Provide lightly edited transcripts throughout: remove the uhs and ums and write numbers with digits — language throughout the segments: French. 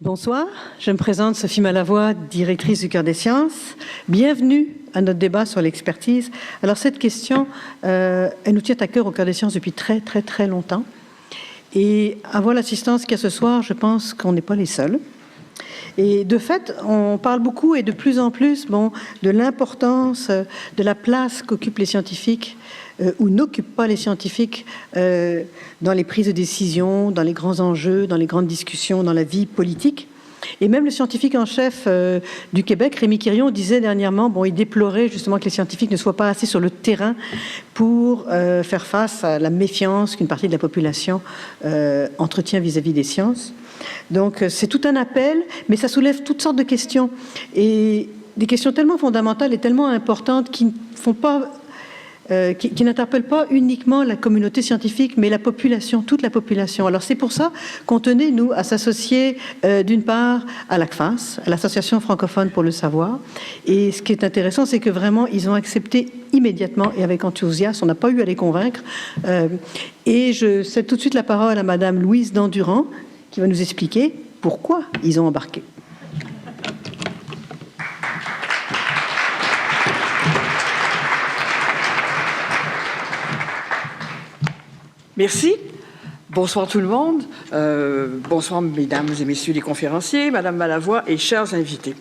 Bonsoir, je me présente Sophie Malavoie, directrice du Cœur des Sciences. Bienvenue à notre débat sur l'expertise. Alors cette question, elle nous tient à cœur au Cœur des Sciences depuis très longtemps. Et avoir l'assistance qu'il y a ce soir, je pense qu'on n'est pas les seuls. Et de fait, on parle beaucoup et de plus en plus de l'importance de la place qu'occupent les scientifiques ou n'occupent pas les scientifiques dans les prises de décision, dans les grands enjeux, dans les grandes discussions, dans la vie politique. Et même le scientifique en chef du Québec, Rémi Quirion, disait dernièrement, il déplorait justement que les scientifiques ne soient pas assez sur le terrain pour faire face à la méfiance qu'une partie de la population entretient vis-à-vis des sciences. Donc c'est tout un appel, mais ça soulève toutes sortes de questions. Et des questions tellement fondamentales et tellement importantes qui ne font pas... qui n'interpelle pas uniquement la communauté scientifique, mais la population, toute la population. Alors c'est pour ça qu'on tenait, nous, à s'associer d'une part à l'ACFAS, à l'Association francophone pour le savoir. Et ce qui est intéressant, c'est que vraiment, ils ont accepté immédiatement et avec enthousiasme. On n'a pas eu à les convaincre. Et je cède tout de suite la parole à Madame Louise Dandurand, qui va nous expliquer pourquoi ils ont embarqué. Merci. Bonsoir tout le monde. Bonsoir mesdames et messieurs les conférenciers, Madame Malavoie et chers invités.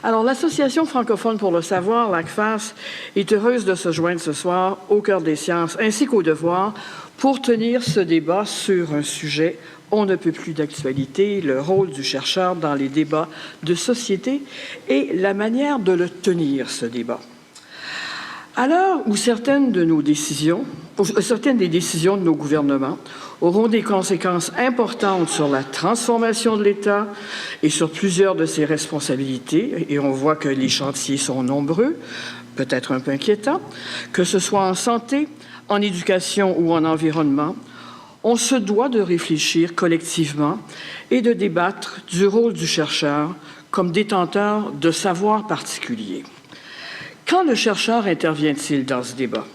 Alors, l'Association francophone pour le savoir, l'ACFAS, est heureuse de se joindre ce soir au Cœur des Sciences ainsi qu'au Devoir pour tenir ce débat sur un sujet on ne peut plus d'actualité, le rôle du chercheur dans les débats de société et la manière de le tenir, ce débat. À l'heure où certaines des décisions de nos gouvernements auront des conséquences importantes sur la transformation de l'État et sur plusieurs de ses responsabilités, et on voit que les chantiers sont nombreux, peut-être un peu inquiétants, que ce soit en santé, en éducation ou en environnement, on se doit de réfléchir collectivement et de débattre du rôle du chercheur comme détenteur de savoirs particuliers. Quand le chercheur intervient-il dans ce débat?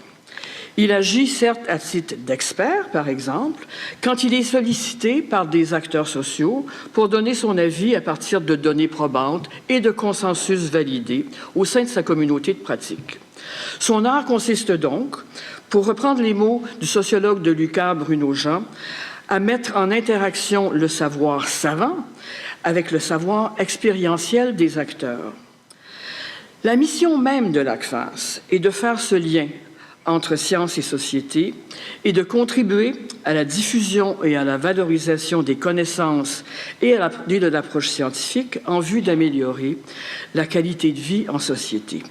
Il agit certes à titre d'expert, par exemple, quand il est sollicité par des acteurs sociaux pour donner son avis à partir de données probantes et de consensus validés au sein de sa communauté de pratique. Son art consiste donc, pour reprendre les mots du sociologue de l'UQAM, Bruno Jean, à mettre en interaction le savoir savant avec le savoir expérientiel des acteurs. La mission même de l'ACFAS est de faire ce lien entre science et société et de contribuer à la diffusion et à la valorisation des connaissances et de l'approche scientifique en vue d'améliorer la qualité de vie en société.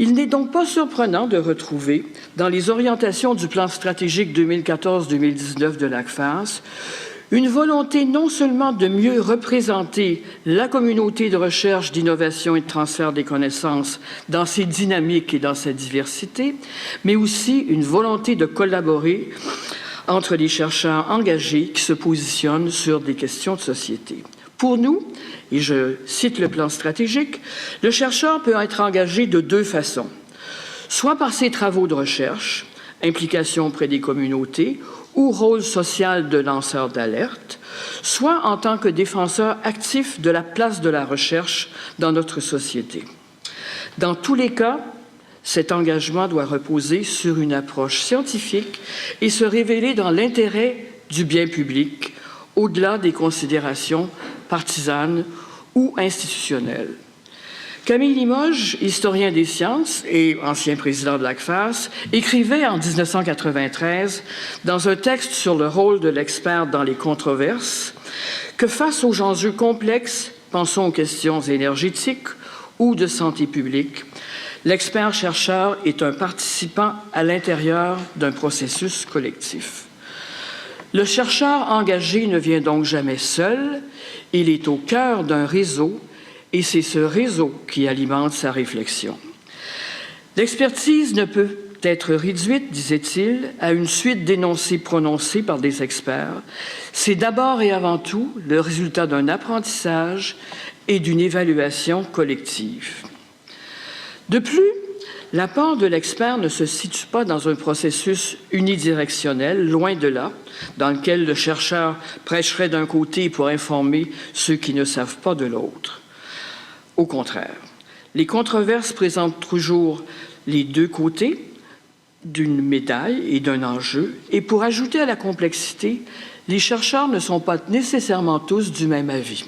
Il n'est donc pas surprenant de retrouver dans les orientations du plan stratégique 2014-2019 de l'ACFAS une volonté non seulement de mieux représenter la communauté de recherche, d'innovation et de transfert des connaissances dans ses dynamiques et dans sa diversité, mais aussi une volonté de collaborer entre les chercheurs engagés qui se positionnent sur des questions de société. Pour nous, et je cite le plan stratégique, le chercheur peut être engagé de deux façons, soit par ses travaux de recherche, implication auprès des communautés, ou rôle social de lanceur d'alerte, soit en tant que défenseur actif de la place de la recherche dans notre société. Dans tous les cas, cet engagement doit reposer sur une approche scientifique et se révéler dans l'intérêt du bien public, au-delà des considérations partisanes ou institutionnelles. Camille Limoges, historien des sciences et ancien président de l'ACFAS, écrivait en 1993, dans un texte sur le rôle de l'expert dans les controverses, que face aux enjeux complexes, pensons aux questions énergétiques ou de santé publique, l'expert-chercheur est un participant à l'intérieur d'un processus collectif. Le chercheur engagé ne vient donc jamais seul, il est au cœur d'un réseau et c'est ce réseau qui alimente sa réflexion. L'expertise ne peut être réduite, disait-il, à une suite d'énoncés prononcés par des experts. C'est d'abord et avant tout le résultat d'un apprentissage et d'une évaluation collective. De plus, L'apport de l'expert ne se situe pas dans un processus unidirectionnel, loin de là, dans lequel le chercheur prêcherait d'un côté pour informer ceux qui ne savent pas de l'autre. Au contraire, les controverses présentent toujours les deux côtés d'une médaille et d'un enjeu, et pour ajouter à la complexité, les chercheurs ne sont pas nécessairement tous du même avis.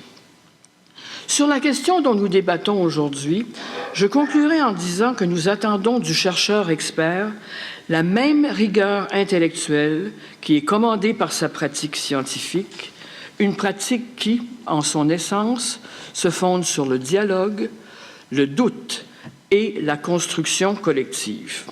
Sur la question dont nous débattons aujourd'hui, je conclurai en disant que nous attendons du chercheur expert la même rigueur intellectuelle qui est commandée par sa pratique scientifique, une pratique qui, en son essence, se fonde sur le dialogue, le doute et la construction collective.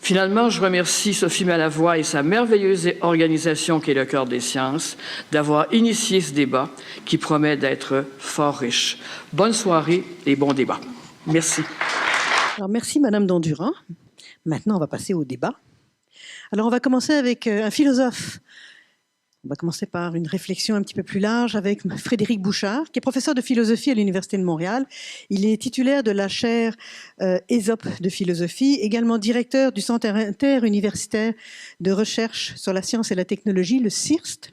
Finalement, je remercie Sophie Malavoie et sa merveilleuse organisation qui est le Cœur des sciences d'avoir initié ce débat qui promet d'être fort riche. Bonne soirée et bon débat. Merci. Alors, merci Madame Dandurand. Maintenant, on va passer au débat. Alors, on va commencer avec un philosophe. On va commencer par une réflexion un petit peu plus large avec Frédéric Bouchard, qui est professeur de philosophie à l'Université de Montréal. Il est titulaire de la chaire Ésope de philosophie, également directeur du Centre interuniversitaire de recherche sur la science et la technologie, le CIRST,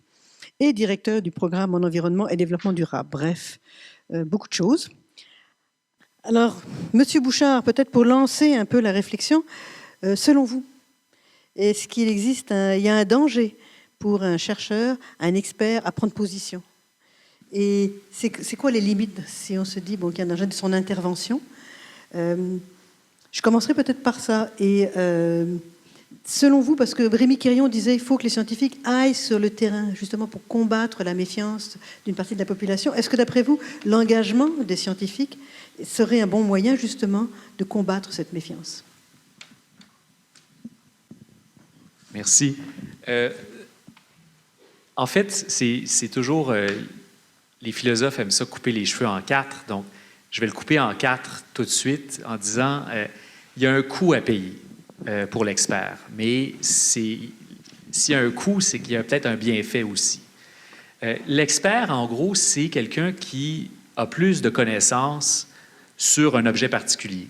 et directeur du programme en environnement et développement durable. Bref, beaucoup de choses. Alors, Monsieur Bouchard, peut-être pour lancer un peu la réflexion, selon vous, est-ce qu'il existe il y a un danger pour un chercheur, un expert à prendre position? Et c'est quoi les limites si on se dit qu'il y a un danger de son intervention? Je commencerai peut-être par ça. Et selon vous, parce que Rémi Quirion disait qu'il faut que les scientifiques aillent sur le terrain, justement pour combattre la méfiance d'une partie de la population, est-ce que d'après vous, l'engagement des scientifiques serait un bon moyen justement de combattre cette méfiance? Merci. En fait, c'est toujours... les philosophes aiment ça couper les cheveux en quatre, donc je vais le couper en quatre tout de suite en disant il y a un coût à payer pour l'expert, mais s'il y a un coût, c'est qu'il y a peut-être un bienfait aussi. L'expert, en gros, c'est quelqu'un qui a plus de connaissances sur un objet particulier.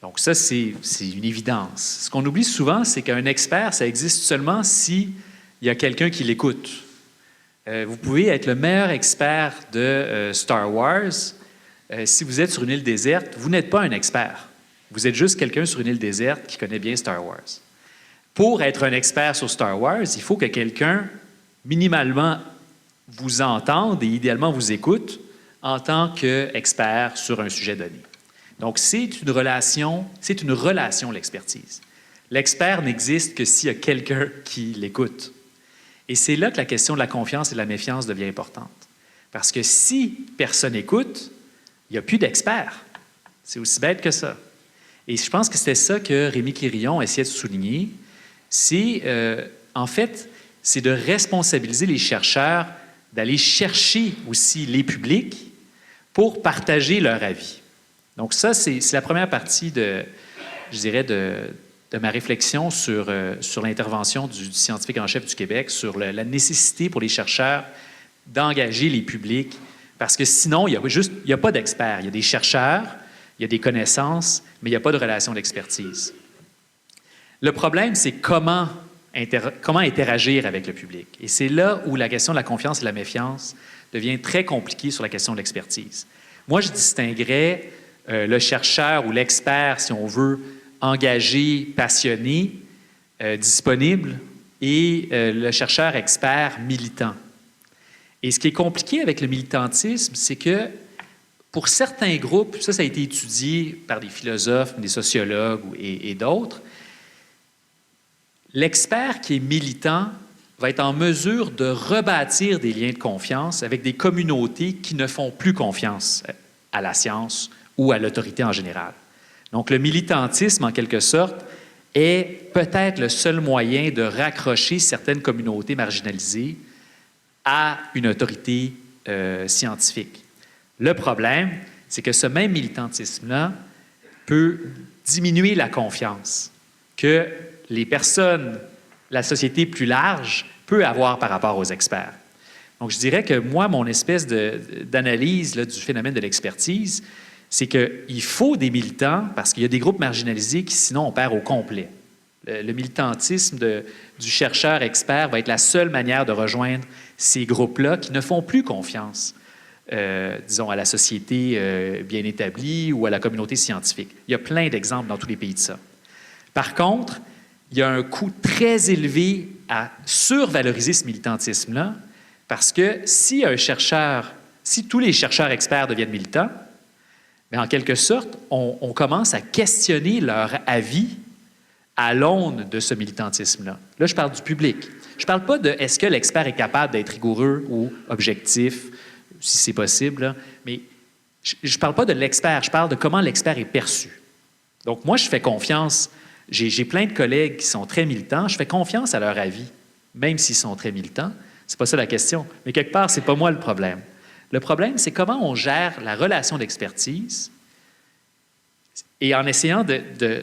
Donc ça, c'est une évidence. Ce qu'on oublie souvent, c'est qu'un expert, ça existe seulement si il y a quelqu'un qui l'écoute. Vous pouvez être le meilleur expert de Star Wars. Si vous êtes sur une île déserte, vous n'êtes pas un expert. Vous êtes juste quelqu'un sur une île déserte qui connaît bien Star Wars. Pour être un expert sur Star Wars, il faut que quelqu'un, minimalement, vous entende et idéalement vous écoute en tant qu'expert sur un sujet donné. Donc, c'est une relation, l'expertise. L'expert n'existe que s'il y a quelqu'un qui l'écoute. Et c'est là que la question de la confiance et de la méfiance devient importante. Parce que si personne n'écoute, il n'y a plus d'expert. C'est aussi bête que ça. Et je pense que c'était ça que Rémi Quirion essayait de souligner. En fait, c'est de responsabiliser les chercheurs, d'aller chercher aussi les publics pour partager leur avis. Donc ça, c'est la première partie de ma réflexion sur l'intervention du scientifique en chef du Québec, sur la nécessité pour les chercheurs d'engager les publics, parce que sinon, il n'y a pas d'experts. Il y a des chercheurs, il y a des connaissances, mais il n'y a pas de relation d'expertise. Le problème, c'est comment interagir avec le public. Et c'est là où la question de la confiance et de la méfiance devient très compliquée sur la question de l'expertise. Moi, je distinguerais le chercheur ou l'expert, si on veut, engagé, passionné, disponible, et le chercheur expert militant. Et ce qui est compliqué avec le militantisme, c'est que pour certains groupes, ça a été étudié par des philosophes, des sociologues et d'autres, l'expert qui est militant va être en mesure de rebâtir des liens de confiance avec des communautés qui ne font plus confiance à la science ou à l'autorité en général. Donc, le militantisme, en quelque sorte, est peut-être le seul moyen de raccrocher certaines communautés marginalisées à une autorité scientifique. Le problème, c'est que ce même militantisme-là peut diminuer la confiance que les personnes, la société plus large, peut avoir par rapport aux experts. Donc, je dirais que moi, mon espèce d'analyse du phénomène de l'expertise, c'est qu'il faut des militants parce qu'il y a des groupes marginalisés qui, sinon, on perd au complet. Le militantisme du chercheur expert va être la seule manière de rejoindre ces groupes-là qui ne font plus confiance, disons, à la société bien établie ou à la communauté scientifique. Il y a plein d'exemples dans tous les pays de ça. Par contre, il y a un coût très élevé à survaloriser ce militantisme-là parce que si tous les chercheurs experts deviennent militants, bien, en quelque sorte, on commence à questionner leur avis à l'aune de ce militantisme-là. Là, je parle du public. Je ne parle pas de est-ce que l'expert est capable d'être rigoureux ou objectif, si c'est possible, là, mais je ne parle pas de l'expert, je parle de comment l'expert est perçu. Donc, moi, je fais confiance. J'ai plein de collègues qui sont très militants, je fais confiance à leur avis, même s'ils sont très militants. Ce n'est pas ça la question. Mais quelque part, ce n'est pas moi le problème. Le problème, c'est comment on gère la relation d'expertise et en essayant de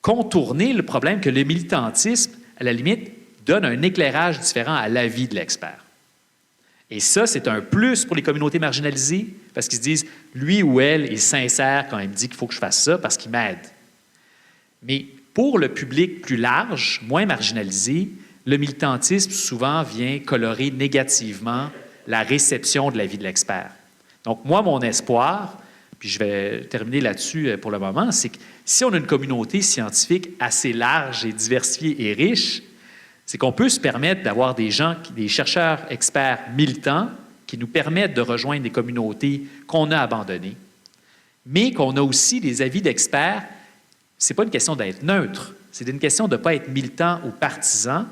contourner le problème que le militantisme, à la limite, donne un éclairage différent à l'avis de l'expert. Et ça, c'est un plus pour les communautés marginalisées parce qu'ils se disent, lui ou elle est sincère quand il me dit qu'il faut que je fasse ça parce qu'il m'aide. Mais pour le public plus large, moins marginalisé, le militantisme souvent vient colorer négativement la réception de l'avis de l'expert. Donc, moi, mon espoir, puis je vais terminer là-dessus pour le moment, c'est que si on a une communauté scientifique assez large et diversifiée et riche, c'est qu'on peut se permettre d'avoir des chercheurs experts militants qui nous permettent de rejoindre des communautés qu'on a abandonnées, mais qu'on a aussi des avis d'experts. Ce n'est pas une question d'être neutre, c'est une question de ne pas être militant ou partisan,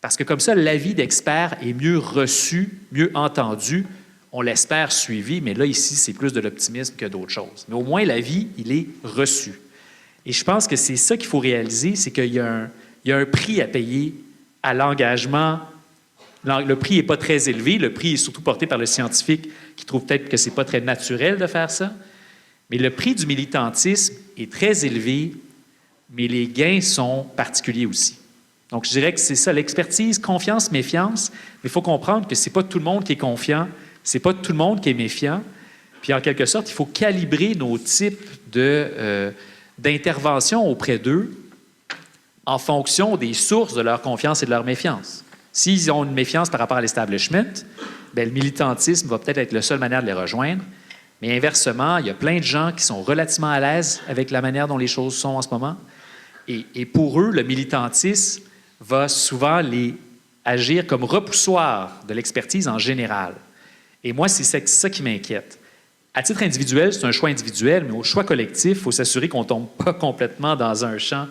parce que comme ça, l'avis d'experts est mieux reçu, mieux entendu, on l'espère suivi, mais là, ici, c'est plus de l'optimisme que d'autres choses. Mais au moins, l'avis, il est reçu. Et je pense que c'est ça qu'il faut réaliser, c'est qu'il y a un prix à payer à l'engagement. Le prix n'est pas très élevé, le prix est surtout porté par le scientifique qui trouve peut-être que ce n'est pas très naturel de faire ça, mais le prix du militantisme est très élevé, mais les gains sont particuliers aussi. Donc, je dirais que c'est ça, l'expertise, confiance, méfiance, mais il faut comprendre que ce n'est pas tout le monde qui est confiant, ce n'est pas tout le monde qui est méfiant, puis en quelque sorte, il faut calibrer nos types d'intervention auprès d'eux en fonction des sources de leur confiance et de leur méfiance. S'ils ont une méfiance par rapport à l'establishment, bien, le militantisme va peut-être être la seule manière de les rejoindre, mais inversement, il y a plein de gens qui sont relativement à l'aise avec la manière dont les choses sont en ce moment, et pour eux, le militantisme va souvent agir comme repoussoir de l'expertise en général. Et moi, c'est ça qui m'inquiète. À titre individuel, c'est un choix individuel, mais au choix collectif, il faut s'assurer qu'on ne tombe pas complètement dans un champ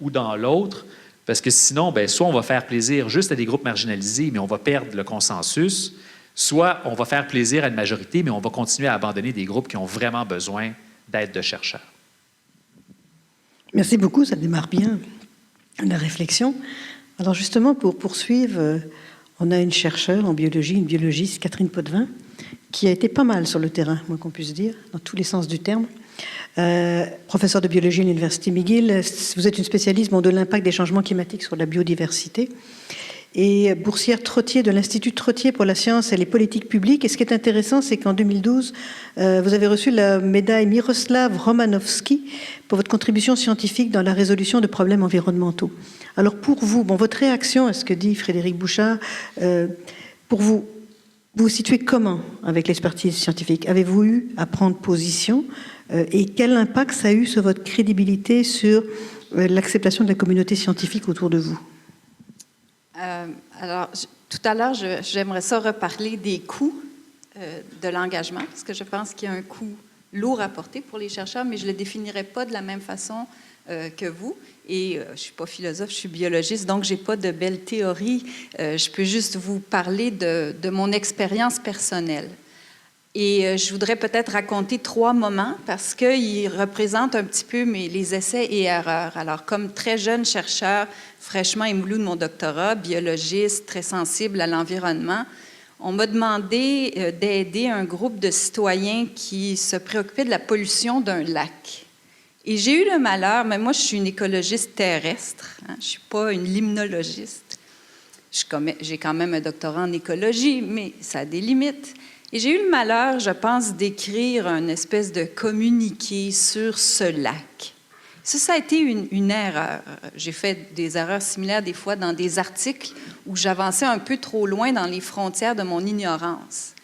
ou dans l'autre, parce que sinon, bien, soit on va faire plaisir juste à des groupes marginalisés, mais on va perdre le consensus, soit on va faire plaisir à une majorité, mais on va continuer à abandonner des groupes qui ont vraiment besoin d'aide de chercheurs. Merci beaucoup, ça démarre bien la réflexion. Alors justement, pour poursuivre, on a une chercheure en biologie, une biologiste, Catherine Potvin, qui a été pas mal sur le terrain, moins qu'on puisse dire, dans tous les sens du terme. Professeure de biologie à l'Université McGill, vous êtes une spécialiste de l'impact des changements climatiques sur la biodiversité et boursière Trottier de l'Institut Trottier pour la science et les politiques publiques. Et ce qui est intéressant, c'est qu'en 2012, vous avez reçu la médaille Miroslav Romanovski pour votre contribution scientifique dans la résolution de problèmes environnementaux. Alors pour vous, votre réaction à ce que dit Frédéric Bouchard, pour vous, vous vous situez comment avec l'expertise scientifique? Avez-vous eu à prendre position et quel impact ça a eu sur votre crédibilité, sur l'acceptation de la communauté scientifique autour de vous? Alors, tout à l'heure, j'aimerais ça reparler des coûts de l'engagement, parce que je pense qu'il y a un coût lourd à porter pour les chercheurs, mais je ne le définirais pas de la même façon que vous. Et je ne suis pas philosophe, je suis biologiste, donc je n'ai pas de belles théories. Je peux juste vous parler de mon expérience personnelle. Et je voudrais peut-être raconter 3 moments parce qu'ils représentent un petit peu les essais et erreurs. Alors, comme très jeune chercheur, fraîchement émoulu de mon doctorat, biologiste, très sensible à l'environnement, on m'a demandé d'aider un groupe de citoyens qui se préoccupaient de la pollution d'un lac. Et j'ai eu le malheur, mais moi je suis une écologiste terrestre, je ne suis pas une limnologiste. J'ai quand même un doctorat en écologie, mais ça a des limites. Et j'ai eu le malheur, je pense, d'écrire une espèce de communiqué sur ce lac. Ça a été une erreur. J'ai fait des erreurs similaires des fois dans des articles où j'avançais un peu trop loin dans les frontières de mon ignorance.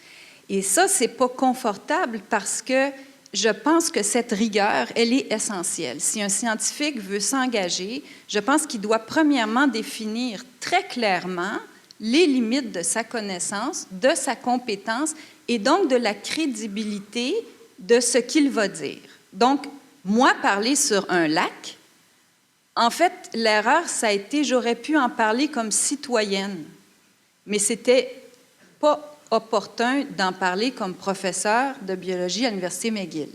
Et ça, c'est pas confortable parce que je pense que cette rigueur, elle est essentielle. Si un scientifique veut s'engager, je pense qu'il doit premièrement définir très clairement les limites de sa connaissance, de sa compétence et donc de la crédibilité de ce qu'il va dire. Donc, moi, parler sur un lac, en fait, l'erreur, ça a été, j'aurais pu en parler comme citoyenne, mais c'était pas opportun d'en parler comme professeur de biologie à l'Université McGill.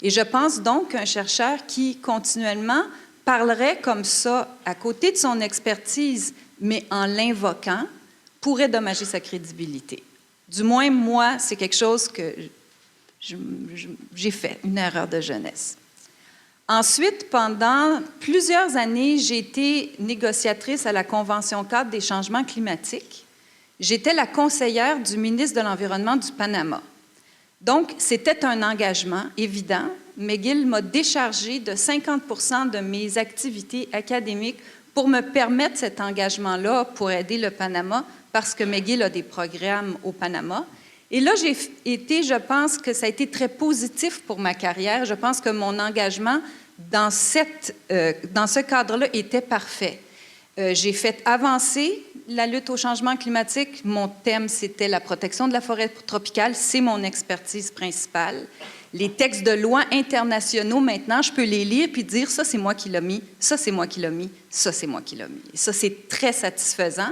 Et je pense donc qu'un chercheur qui continuellement parlerait comme ça à côté de son expertise, mais en l'invoquant, pourrait dommager sa crédibilité. Du moins, moi, c'est quelque chose que j'ai fait, une erreur de jeunesse. Ensuite, pendant plusieurs années, j'ai été négociatrice à la Convention cadre des changements climatiques. J'étais la conseillère du ministre de l'Environnement du Panama. Donc, c'était un engagement évident. McGill m'a déchargée de 50% de mes activités académiques pour me permettre cet engagement-là pour aider le Panama, parce que McGill a des programmes au Panama. Et là, je pense que ça a été très positif pour ma carrière. Je pense que mon engagement dans ce cadre-là était parfait. J'ai fait avancer la lutte au changement climatique. Mon thème, c'était la protection de la forêt tropicale. C'est mon expertise principale. Les textes de loi internationaux, maintenant, je peux les lire puis dire « ça, c'est moi qui l'ai mis, ça, c'est moi qui l'ai mis, ça, c'est moi qui l'ai mis ». Ça, c'est très satisfaisant.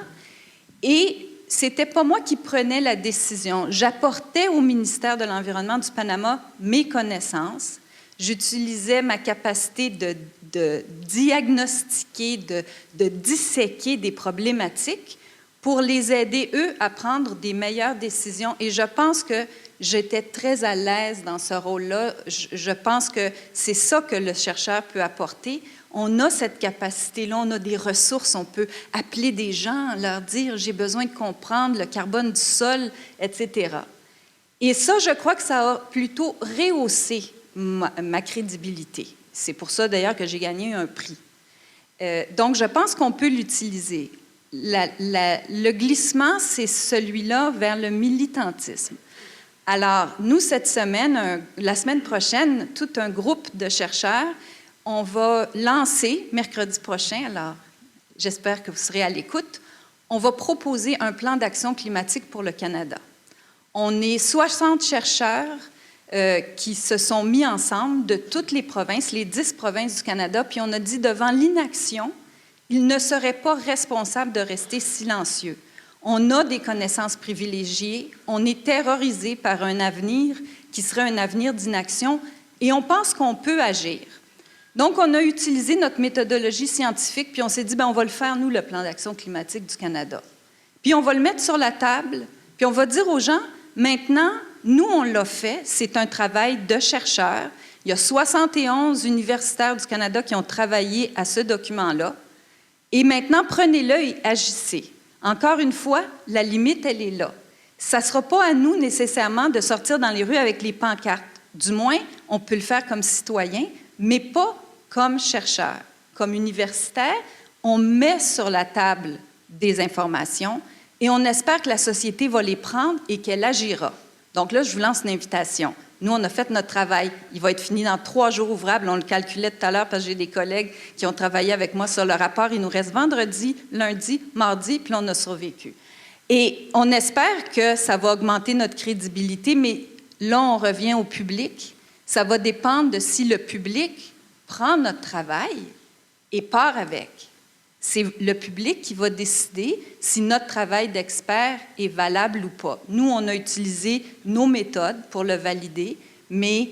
Et c'était pas moi qui prenais la décision. J'apportais au ministère de l'Environnement du Panama mes connaissances. J'utilisais ma capacité de diagnostiquer, de disséquer des problématiques pour les aider, eux, à prendre des meilleures décisions. Et je pense que j'étais très à l'aise dans ce rôle-là. Je pense que c'est ça que le chercheur peut apporter. On a cette capacité-là, on a des ressources, on peut appeler des gens, leur dire « j'ai besoin de comprendre le carbone du sol », etc. Et ça, je crois que ça a plutôt rehaussé ma crédibilité. C'est pour ça, d'ailleurs, que j'ai gagné un prix. Donc, je pense qu'on peut l'utiliser. Le glissement, c'est celui-là vers le militantisme. Alors, nous, cette semaine, la semaine prochaine, tout un groupe de chercheurs, on va lancer, mercredi prochain, alors j'espère que vous serez à l'écoute, on va proposer un plan d'action climatique pour le Canada. On est 60 chercheurs qui se sont mis ensemble de toutes les provinces, les 10 provinces du Canada, puis on a dit devant l'inaction, ils ne seraient pas responsables de rester silencieux. On a des connaissances privilégiées, on est terrorisé par un avenir qui serait un avenir d'inaction et on pense qu'on peut agir. Donc, on a utilisé notre méthodologie scientifique, puis on s'est dit, bien, on va le faire, nous, le plan d'action climatique du Canada. Puis on va le mettre sur la table, puis on va dire aux gens, maintenant, nous, on l'a fait, c'est un travail de chercheurs. Il y a 71 universitaires du Canada qui ont travaillé à ce document-là. Et maintenant, prenez-le et agissez. Encore une fois, la limite, elle est là. Ça ne sera pas à nous, nécessairement, de sortir dans les rues avec les pancartes. Du moins, on peut le faire comme citoyen, mais pas comme chercheur. Comme universitaire, on met sur la table des informations et on espère que la société va les prendre et qu'elle agira. Donc là, je vous lance une invitation. Nous, on a fait notre travail. Il va être fini dans 3 jours ouvrables. On le calculait tout à l'heure parce que j'ai des collègues qui ont travaillé avec moi sur le rapport. Il nous reste vendredi, lundi, mardi, puis on a survécu. Et on espère que ça va augmenter notre crédibilité, mais là, on revient au public. Ça va dépendre de si le public prend notre travail et part avec. C'est le public qui va décider si notre travail d'expert est valable ou pas. Nous, on a utilisé nos méthodes pour le valider, mais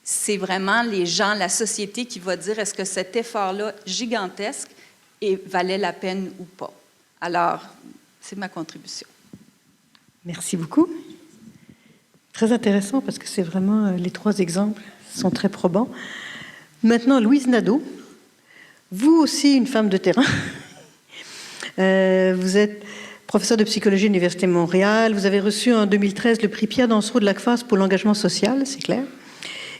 c'est vraiment les gens, la société qui va dire est-ce que cet effort-là gigantesque valait la peine ou pas. Alors, c'est ma contribution. Merci beaucoup. Très intéressant parce que c'est vraiment, les 3 exemples sont très probants. Maintenant, Louise Nadeau, vous aussi une femme de terrain. Vous êtes professeur de psychologie à l'Université de Montréal. Vous avez reçu en 2013 le prix Pierre Dansereau de l'ACFAS pour l'engagement social, c'est clair,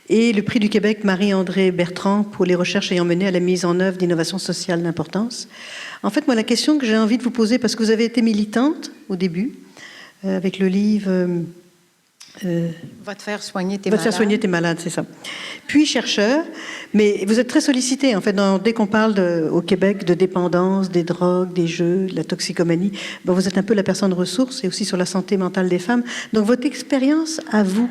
et le prix du Québec Marie-André Bertrand pour les recherches ayant mené à la mise en œuvre d'innovations sociales d'importance. En fait, moi, la question que j'ai envie de vous poser, parce que vous avez été militante au début, avec le livre... Va te faire soigner tes malades. Va te faire soigner tes malades, c'est ça. Puis chercheur, mais vous êtes très sollicité, en fait, dès qu'on parle au Québec de dépendance, des drogues, des jeux, de la toxicomanie, vous êtes un peu la personne ressource et aussi sur la santé mentale des femmes. Donc votre expérience à vous,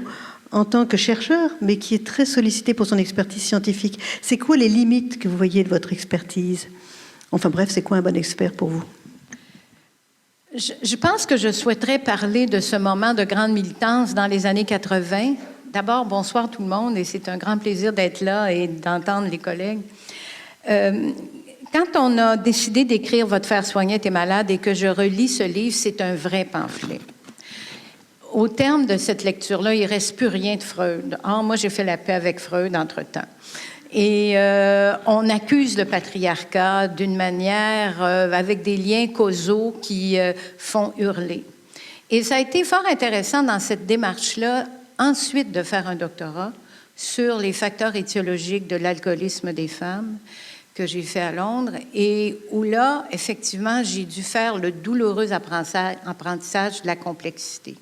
en tant que chercheur, mais qui est très sollicité pour son expertise scientifique, c'est quoi les limites que vous voyez de votre expertise? Enfin bref, c'est quoi un bon expert pour vous? Je pense que je souhaiterais parler de ce moment de grande militance dans les années 80. D'abord, bonsoir tout le monde, et c'est un grand plaisir d'être là et d'entendre les collègues. Quand on a décidé d'écrire « Va te faire soigner tes malades » et que je relis ce livre, c'est un vrai pamphlet. Au terme de cette lecture-là, il ne reste plus rien de Freud. Moi, j'ai fait la paix avec Freud entre-temps. Et on accuse le patriarcat d'une manière avec des liens causaux qui font hurler. Et ça a été fort intéressant dans cette démarche-là, ensuite de faire un doctorat sur les facteurs étiologiques de l'alcoolisme des femmes que j'ai fait à Londres et où là, effectivement, j'ai dû faire le douloureux apprentissage de la complexité.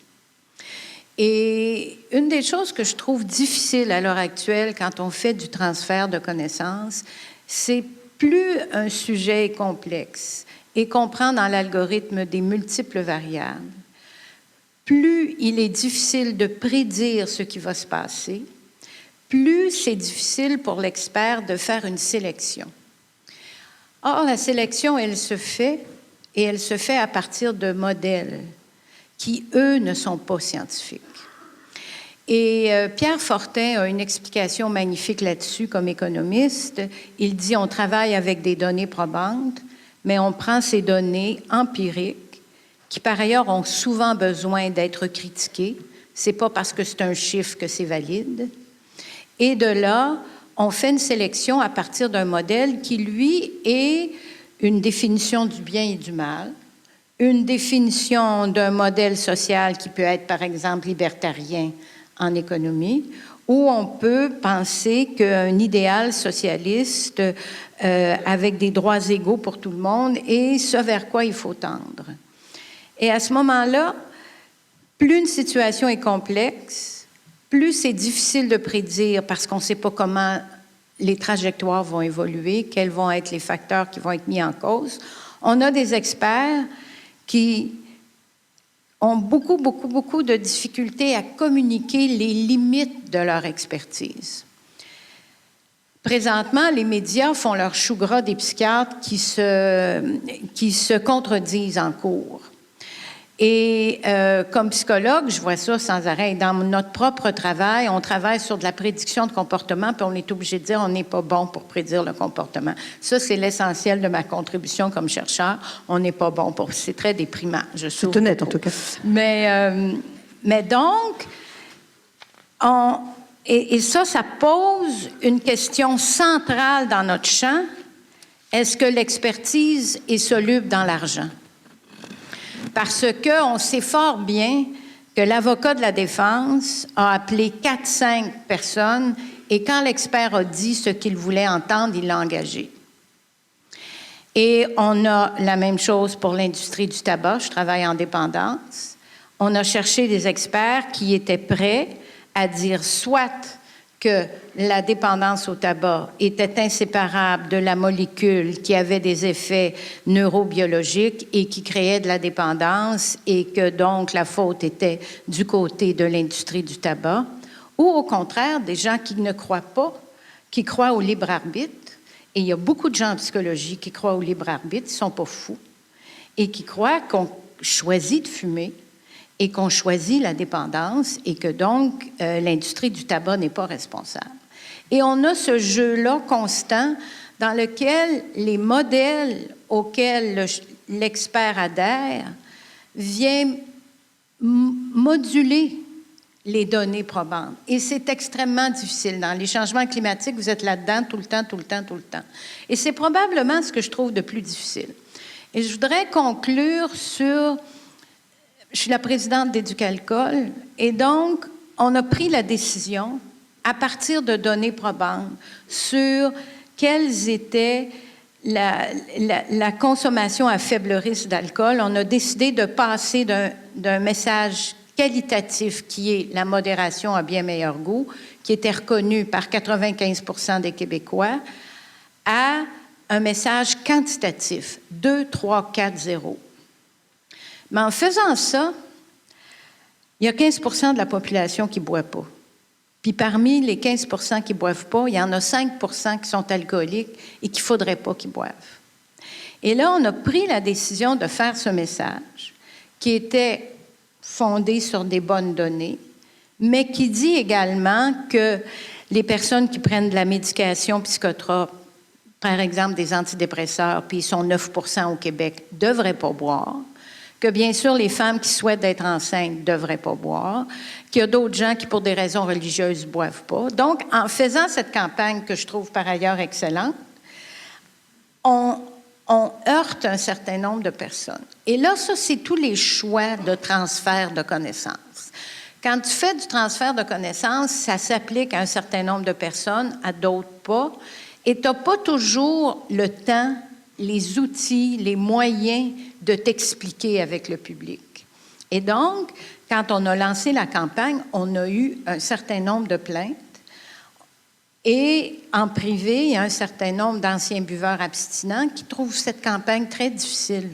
Et une des choses que je trouve difficile à l'heure actuelle quand on fait du transfert de connaissances, c'est plus un sujet est complexe et qu'on prend dans l'algorithme des multiples variables, plus il est difficile de prédire ce qui va se passer, plus c'est difficile pour l'expert de faire une sélection. Or, la sélection, elle se fait, et elle se fait à partir de modèles qui, eux, ne sont pas scientifiques. Et Pierre Fortin a une explication magnifique là-dessus comme économiste. Il dit on travaille avec des données probantes, mais on prend ces données empiriques qui, par ailleurs, ont souvent besoin d'être critiquées. Ce n'est pas parce que c'est un chiffre que c'est valide. Et de là, on fait une sélection à partir d'un modèle qui, lui, est une définition du bien et du mal, une définition d'un modèle social qui peut être, par exemple, libertarien en économie, où on peut penser qu'un idéal socialiste avec des droits égaux pour tout le monde est ce vers quoi il faut tendre. Et à ce moment-là, plus une situation est complexe, plus c'est difficile de prédire parce qu'on ne sait pas comment les trajectoires vont évoluer, quels vont être les facteurs qui vont être mis en cause. On a des experts qui ont beaucoup de difficultés à communiquer les limites de leur expertise. Présentement, les médias font leur chou gras des psychiatres qui se contredisent en cours. Et comme psychologue, je vois ça sans arrêt. Dans notre propre travail, on travaille sur de la prédiction de comportement, puis on est obligé de dire on n'est pas bon pour prédire le comportement. Ça, c'est l'essentiel de ma contribution comme chercheur. On n'est pas bon pour... C'est très déprimant. C'est honnête, en tout cas. Mais donc, et ça pose une question centrale dans notre champ. Est-ce que l'expertise est soluble dans l'argent? Parce qu'on sait fort bien que l'avocat de la défense a appelé 4-5 personnes et quand l'expert a dit ce qu'il voulait entendre, il l'a engagé. Et on a la même chose pour l'industrie du tabac. Je travaille en dépendance. On a cherché des experts qui étaient prêts à dire soit que la dépendance au tabac était inséparable de la molécule qui avait des effets neurobiologiques et qui créait de la dépendance et que donc la faute était du côté de l'industrie du tabac, ou au contraire, des gens qui ne croient pas, qui croient au libre arbitre, et il y a beaucoup de gens en psychologie qui croient au libre arbitre, ils ne sont pas fous, et qui croient qu'on choisit de fumer, et qu'on choisit la dépendance et que donc l'industrie du tabac n'est pas responsable. Et on a ce jeu-là constant dans lequel les modèles auxquels l'expert adhère viennent moduler les données probantes. Et c'est extrêmement difficile. Dans les changements climatiques, vous êtes là-dedans tout le temps. Et c'est probablement ce que je trouve de plus difficile. Et je voudrais conclure sur... Je suis la présidente d'Éducalcool, et donc, on a pris la décision, à partir de données probantes, sur quelles étaient la consommation à faible risque d'alcool. On a décidé de passer d'un message qualitatif qui est la modération à bien meilleur goût, qui était reconnu par 95% des Québécois, à un message quantitatif, 2, 3, 4, 0. Mais en faisant ça, il y a 15% de la population qui ne boit pas. Puis parmi les 15% qui ne boivent pas, il y en a 5% qui sont alcooliques et qu'il ne faudrait pas qu'ils boivent. Et là, on a pris la décision de faire ce message qui était fondé sur des bonnes données, mais qui dit également que les personnes qui prennent de la médication psychotrope, par exemple des antidépresseurs, puis ils sont 9% au Québec, ne devraient pas boire, que bien sûr les femmes qui souhaitent être enceintes ne devraient pas boire, qu'il y a d'autres gens qui, pour des raisons religieuses, ne boivent pas. Donc, en faisant cette campagne que je trouve par ailleurs excellente, on heurte un certain nombre de personnes. Et là, ça, c'est tous les choix de transfert de connaissances. Quand tu fais du transfert de connaissances, ça s'applique à un certain nombre de personnes, à d'autres pas, et tu n'as pas toujours le temps, les outils, les moyens de t'expliquer avec le public. Et donc, quand on a lancé la campagne, on a eu un certain nombre de plaintes et en privé, il y a un certain nombre d'anciens buveurs abstinents qui trouvent cette campagne très difficile.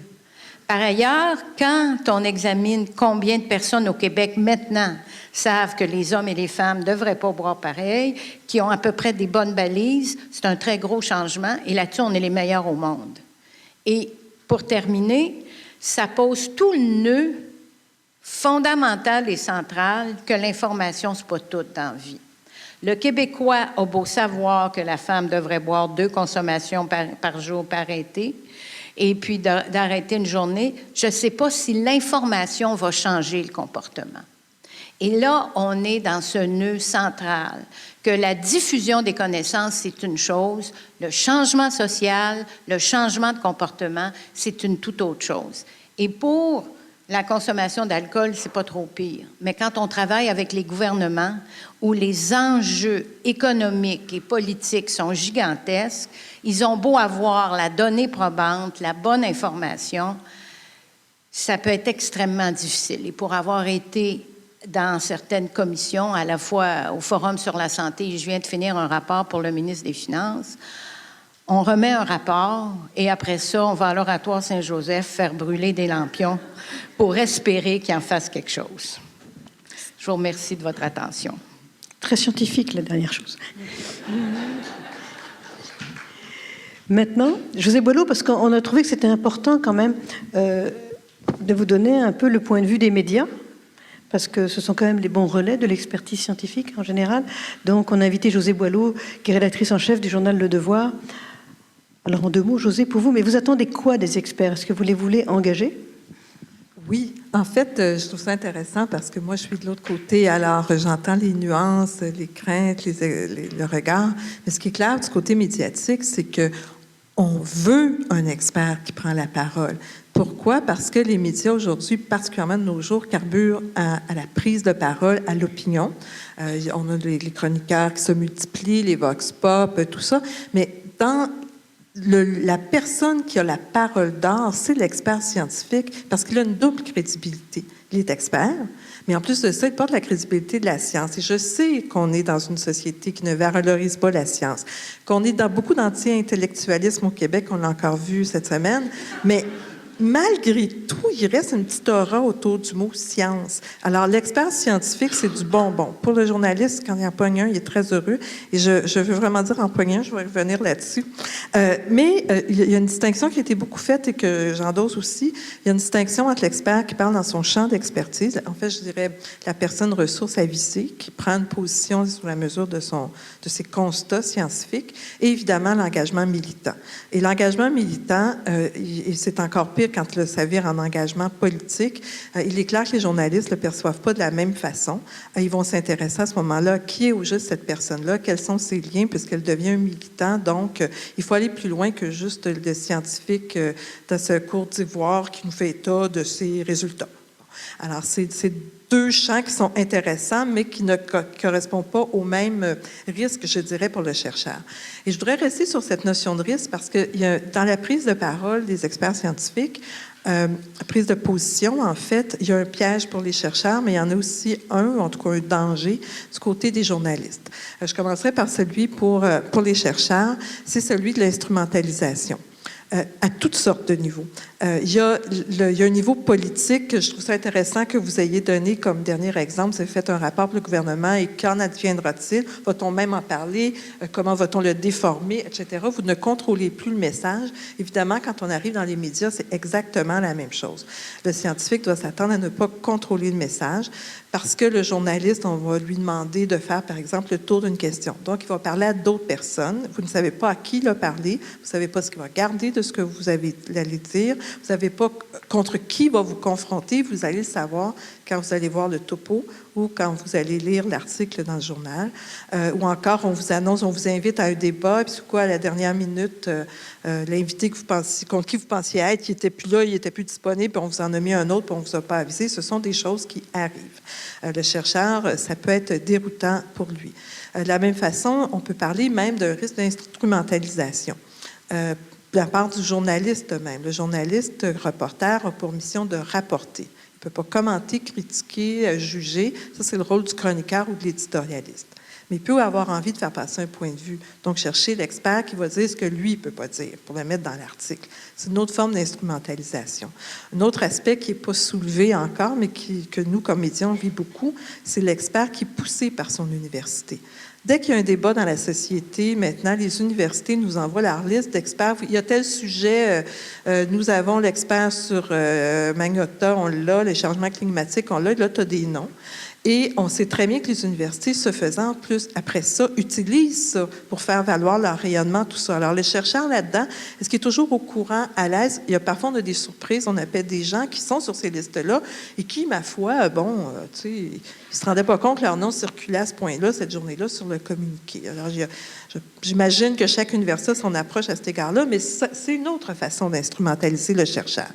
Par ailleurs, quand on examine combien de personnes au Québec maintenant savent que les hommes et les femmes ne devraient pas boire pareil, qui ont à peu près des bonnes balises, c'est un très gros changement et là-dessus, on est les meilleurs au monde. Et pour terminer, ça pose tout le nœud fondamental et central que l'information, ce n'est pas tout dans la vie. Le Québécois a beau savoir que la femme devrait boire 2 consommations par jour par été, et puis d'arrêter une journée, je ne sais pas si l'information va changer le comportement. Et là, on est dans ce nœud central, que la diffusion des connaissances, c'est une chose, le changement social, le changement de comportement, c'est une toute autre chose. Et pour la consommation d'alcool, c'est pas trop pire. Mais quand on travaille avec les gouvernements, où les enjeux économiques et politiques sont gigantesques, ils ont beau avoir la donnée probante, la bonne information, ça peut être extrêmement difficile. Et pour avoir été dans certaines commissions, à la fois au Forum sur la santé, je viens de finir un rapport pour le ministre des Finances, on remet un rapport et après ça, on va à l'Oratoire Saint-Joseph faire brûler des lampions pour espérer qu'il en fasse quelque chose. Je vous remercie de votre attention. Très scientifique, la dernière chose. Maintenant, José Boileau, parce qu'on a trouvé que c'était important quand même de vous donner un peu le point de vue des médias, parce que ce sont quand même les bons relais de l'expertise scientifique en général. Donc, on a invité José Boileau, qui est rédactrice en chef du journal Le Devoir. Alors, en 2 mots, José, pour vous, mais vous attendez quoi des experts? Est-ce que vous les voulez engager? Oui, en fait, je trouve ça intéressant parce que moi, je suis de l'autre côté. Alors, j'entends les nuances, les craintes, le regard. Mais ce qui est clair du côté médiatique, c'est que on veut un expert qui prend la parole. Pourquoi? Parce que les médias aujourd'hui, particulièrement de nos jours, carburent à la prise de parole, à l'opinion. On a les chroniqueurs qui se multiplient, les vox pop, tout ça. Mais dans la personne qui a la parole d'or, c'est l'expert scientifique parce qu'il a une double crédibilité. Il est expert, mais en plus de ça, il porte la crédibilité de la science. Et je sais qu'on est dans une société qui ne valorise pas la science, qu'on est dans beaucoup d'anti-intellectualisme au Québec, on l'a encore vu cette semaine, mais malgré tout, il reste une petite aura autour du mot « science ». Alors, l'expert scientifique, c'est du bonbon. Pour le journaliste, quand il en pogne un, il est très heureux. Et je veux vraiment dire en pogne un, je vais revenir là-dessus. Mais il y a une distinction qui a été beaucoup faite et que j'endosse aussi. Il y a une distinction entre l'expert qui parle dans son champ d'expertise. En fait, je dirais la personne ressource avisée qui prend une position sur la mesure de ses constats scientifiques et évidemment l'engagement militant. Et l'engagement militant, c'est encore pire pire quand ça vire en engagement politique. Il est clair que les journalistes ne le perçoivent pas de la même façon. Ils vont s'intéresser à ce moment-là à qui est au juste cette personne-là, quels sont ses liens, puisqu'elle devient un militant. Donc, il faut aller plus loin que juste le scientifique dans ce Côte d'Ivoire qui nous fait état de ses résultats. Alors, c'est deux champs qui sont intéressants, mais qui ne correspondent pas au même risque, je dirais, pour le chercheur. Et je voudrais rester sur cette notion de risque parce que dans la prise de parole des experts scientifiques, prise de position, en fait, il y a un piège pour les chercheurs, mais il y en a aussi en tout cas un danger du côté des journalistes. Je commencerai par celui pour les chercheurs, c'est celui de l'instrumentalisation. À toutes sortes de niveaux. Il y a un niveau politique, je trouve ça intéressant que vous ayez donné comme dernier exemple. Vous avez fait un rapport pour le gouvernement et qu'en adviendra-t-il? Va-t-on même en parler? Comment va-t-on le déformer, etc.? Vous ne contrôlez plus le message. Évidemment, quand on arrive dans les médias, c'est exactement la même chose. Le scientifique doit s'attendre à ne pas contrôler le message parce que le journaliste, on va lui demander de faire, par exemple, le tour d'une question. Donc, il va parler à d'autres personnes. Vous ne savez pas à qui il a parlé. Vous ne savez pas ce qu'il va garder de ce que vous allez dire. Vous ne savez pas contre qui va vous confronter. Vous allez le savoir quand vous allez voir le topo ou quand vous allez lire l'article dans le journal. Ou encore, on vous annonce, on vous invite à un débat, puis c'est quoi, à la dernière minute, l'invité contre qui vous pensiez être, qui n'était plus là, il n'était plus disponible, puis on vous en a mis un autre, puis on ne vous a pas avisé. Ce sont des choses qui arrivent. Le chercheur, ça peut être déroutant pour lui. De la même façon, on peut parler même d'un risque d'instrumentalisation. De la part du journaliste même. Le journaliste reporter a pour mission de rapporter. Il ne peut pas commenter, critiquer, juger. Ça, c'est le rôle du chroniqueur ou de l'éditorialiste. Mais il peut avoir envie de faire passer un point de vue. Donc, chercher l'expert qui va dire ce que lui ne peut pas dire pour le mettre dans l'article. C'est une autre forme d'instrumentalisation. Un autre aspect qui n'est pas soulevé encore, mais que nous, comme médias, on vit beaucoup, c'est l'expert qui est poussé par son université. Dès qu'il y a un débat dans la société, maintenant, les universités nous envoient leur liste d'experts. Il y a tel sujet, nous avons l'expert sur Magnotta, on l'a, les changements climatiques, on l'a, là, tu as des noms. Et on sait très bien que les universités, ce faisant, plus après ça, utilisent ça pour faire valoir leur rayonnement, tout ça. Alors, les chercheurs là-dedans, est-ce qu'il est toujours au courant, à l'aise? Il y a parfois des surprises. On appelle des gens qui sont sur ces listes-là et qui, ma foi, tu sais, ils ne se rendaient pas compte que leur nom circulait à ce point-là, cette journée-là, sur le communiqué. Alors, j'imagine que chaque université a son approche à cet égard-là, mais c'est une autre façon d'instrumentaliser le chercheur.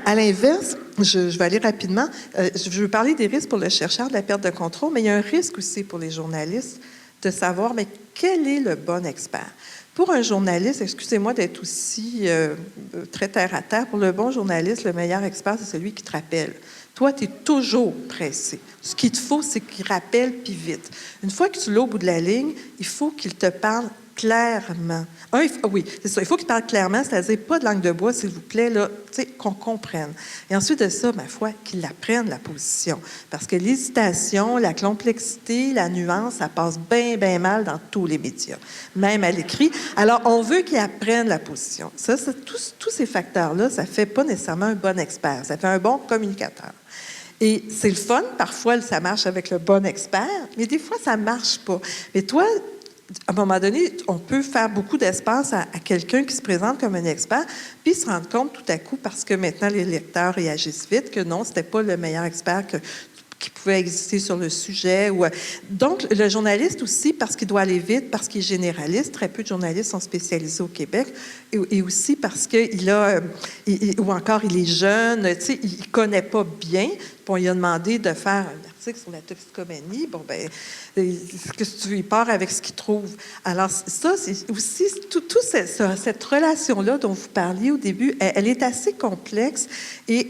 À l'inverse, je vais aller rapidement. Je veux parler des risques pour le chercheur de la perte de contrôle, mais il y a un risque aussi pour les journalistes de savoir, mais quel est le bon expert? Pour un journaliste, excusez-moi d'être aussi très terre-à-terre, pour le bon journaliste, le meilleur expert, c'est celui qui te rappelle. Toi, tu es toujours pressé. Ce qu'il te faut, c'est qu'il rappelle puis vite. Une fois que tu l'as au bout de la ligne, il faut qu'il te parle clairement. Oui, c'est ça. Il faut qu'il parle clairement, c'est-à-dire pas de langue de bois, s'il vous plaît, là, tu sais, qu'on comprenne. Et ensuite de ça, ma foi, qu'il apprenne la position. Parce que l'hésitation, la complexité, la nuance, ça passe bien, bien mal dans tous les médias, même à l'écrit. Alors, on veut qu'il apprenne la position. Ça, tous ces facteurs-là, ça fait pas nécessairement un bon expert. Ça fait un bon communicateur. Et c'est le fun. Parfois, ça marche avec le bon expert, mais des fois, ça marche pas. Mais toi, à un moment donné, on peut faire beaucoup d'espace à quelqu'un qui se présente comme un expert, puis se rendre compte tout à coup, parce que maintenant les lecteurs réagissent vite, que non, c'était pas le meilleur expert qui pouvait exister sur le sujet. Donc, le journaliste aussi, parce qu'il doit aller vite, parce qu'il est généraliste, très peu de journalistes sont spécialisés au Québec, et aussi parce qu'il a, ou encore il est jeune, tu sais, il ne connaît pas bien, puis on lui a demandé de faire un article sur la toxicomanie. Bon, ben, qu'est-ce que tu veux, il part avec ce qu'il trouve. Alors, ça, c'est aussi, cette relation-là dont vous parliez au début, elle est assez complexe et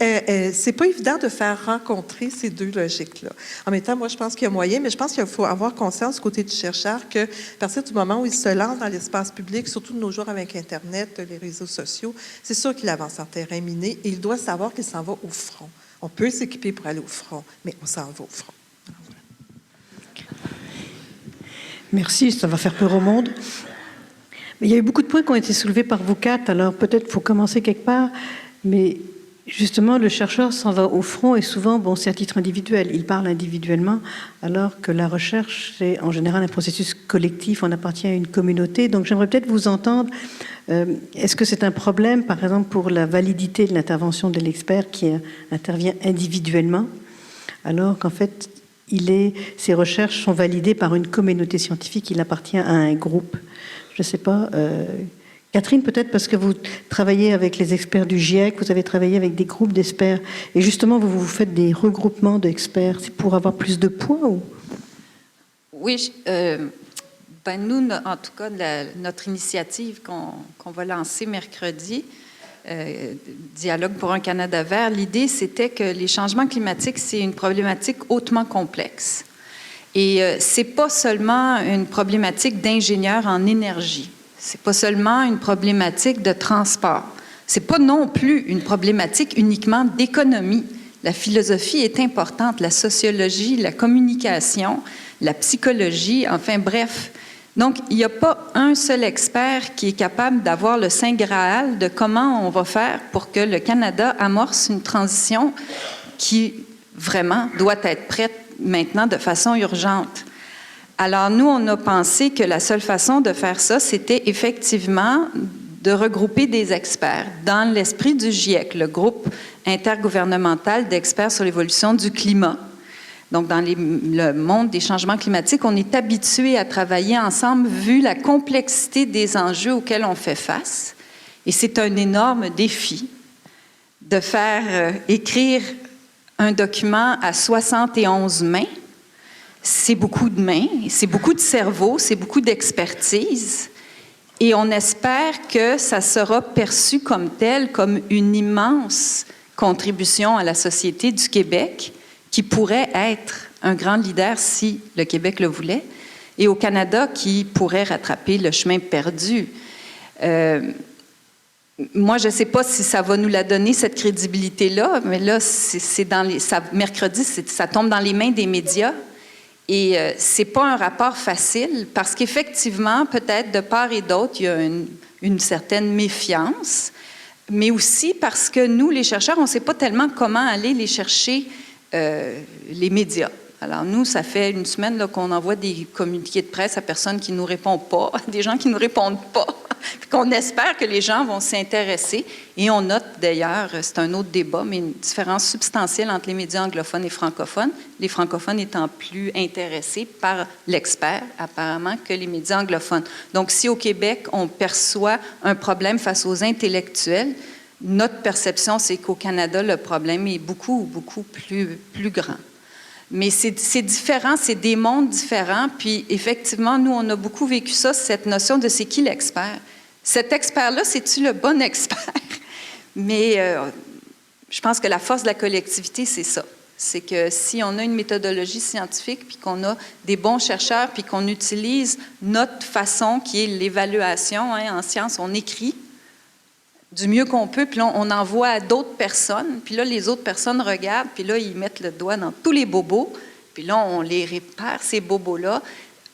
c'est pas évident de faire rencontrer ces deux logiques-là. En même temps, moi, je pense qu'il y a moyen, mais je pense qu'il faut avoir conscience du côté du chercheur que, à partir du moment où il se lance dans l'espace public, surtout de nos jours avec Internet, les réseaux sociaux, c'est sûr qu'il avance en terrain miné et il doit savoir qu'il s'en va au front. On peut s'équiper pour aller au front, mais on s'en va au front. Merci, ça va faire peur au monde. Mais il y a eu beaucoup de points qui ont été soulevés par vous quatre, alors peut-être qu'il faut commencer quelque part, mais Justement, le chercheur s'en va au front et souvent, bon, c'est à titre individuel. Il parle individuellement, alors que la recherche, c'est en général un processus collectif. On appartient à une communauté. Donc, j'aimerais peut-être vous entendre. Est-ce que c'est un problème, par exemple, pour la validité de l'intervention de l'expert qui intervient individuellement, alors qu'en fait, ses recherches sont validées par une communauté scientifique, il appartient à un groupe? Je ne sais pas. Catherine, peut-être parce que vous travaillez avec les experts du GIEC, vous avez travaillé avec des groupes d'experts, et justement, vous faites des regroupements d'experts. C'est pour avoir plus de poids ou... Oui, nous, en tout cas, notre initiative qu'on va lancer mercredi, Dialogue pour un Canada vert, l'idée, c'était que les changements climatiques, c'est une problématique hautement complexe. Et ce n'est pas seulement une problématique d'ingénieurs en énergie. Ce n'est pas seulement une problématique de transport. Ce n'est pas non plus une problématique uniquement d'économie. La philosophie est importante, la sociologie, la communication, la psychologie, enfin bref. Donc, il n'y a pas un seul expert qui est capable d'avoir le Saint Graal de comment on va faire pour que le Canada amorce une transition qui vraiment doit être prête maintenant de façon urgente. Alors, nous, on a pensé que la seule façon de faire ça, c'était effectivement de regrouper des experts dans l'esprit du GIEC, le groupe intergouvernemental d'experts sur l'évolution du climat. Donc, dans le monde des changements climatiques, on est habitué à travailler ensemble vu la complexité des enjeux auxquels on fait face. Et c'est un énorme défi de faire écrire un document à 71 mains. C'est beaucoup de mains, c'est beaucoup de cerveau, c'est beaucoup d'expertise. Et on espère que ça sera perçu comme tel, comme une immense contribution à la société du Québec, qui pourrait être un grand leader si le Québec le voulait, et au Canada qui pourrait rattraper le chemin perdu. Moi, je ne sais pas si ça va nous la donner, cette crédibilité-là, mais là, mercredi, ça tombe dans les mains des médias. Et ce n'est pas un rapport facile, parce qu'effectivement, peut-être de part et d'autre, il y a une certaine méfiance, mais aussi parce que nous, les chercheurs, on ne sait pas tellement comment aller les chercher les médias. Alors nous, ça fait une semaine là, qu'on envoie des communiqués de presse à personne qui ne nous répond pas, des gens qui ne nous répondent pas, puis qu'on espère que les gens vont s'intéresser. Et on note d'ailleurs, c'est un autre débat, mais une différence substantielle entre les médias anglophones et francophones, les francophones étant plus intéressés par l'expert, apparemment, que les médias anglophones. Donc si au Québec, on perçoit un problème face aux intellectuels, notre perception, c'est qu'au Canada, le problème est beaucoup, beaucoup plus grand. Mais c'est différent, c'est des mondes différents. Puis effectivement, nous, on a beaucoup vécu ça, cette notion de c'est qui l'expert. Cet expert-là, c'est-tu le bon expert? Mais je pense que la force de la collectivité, c'est ça. C'est que si on a une méthodologie scientifique, puis qu'on a des bons chercheurs, puis qu'on utilise notre façon, qui est l'évaluation, en sciences, on écrit du mieux qu'on peut, puis là, on envoie à d'autres personnes, puis là, les autres personnes regardent, puis là, ils mettent le doigt dans tous les bobos, puis là, on les répare, ces bobos-là.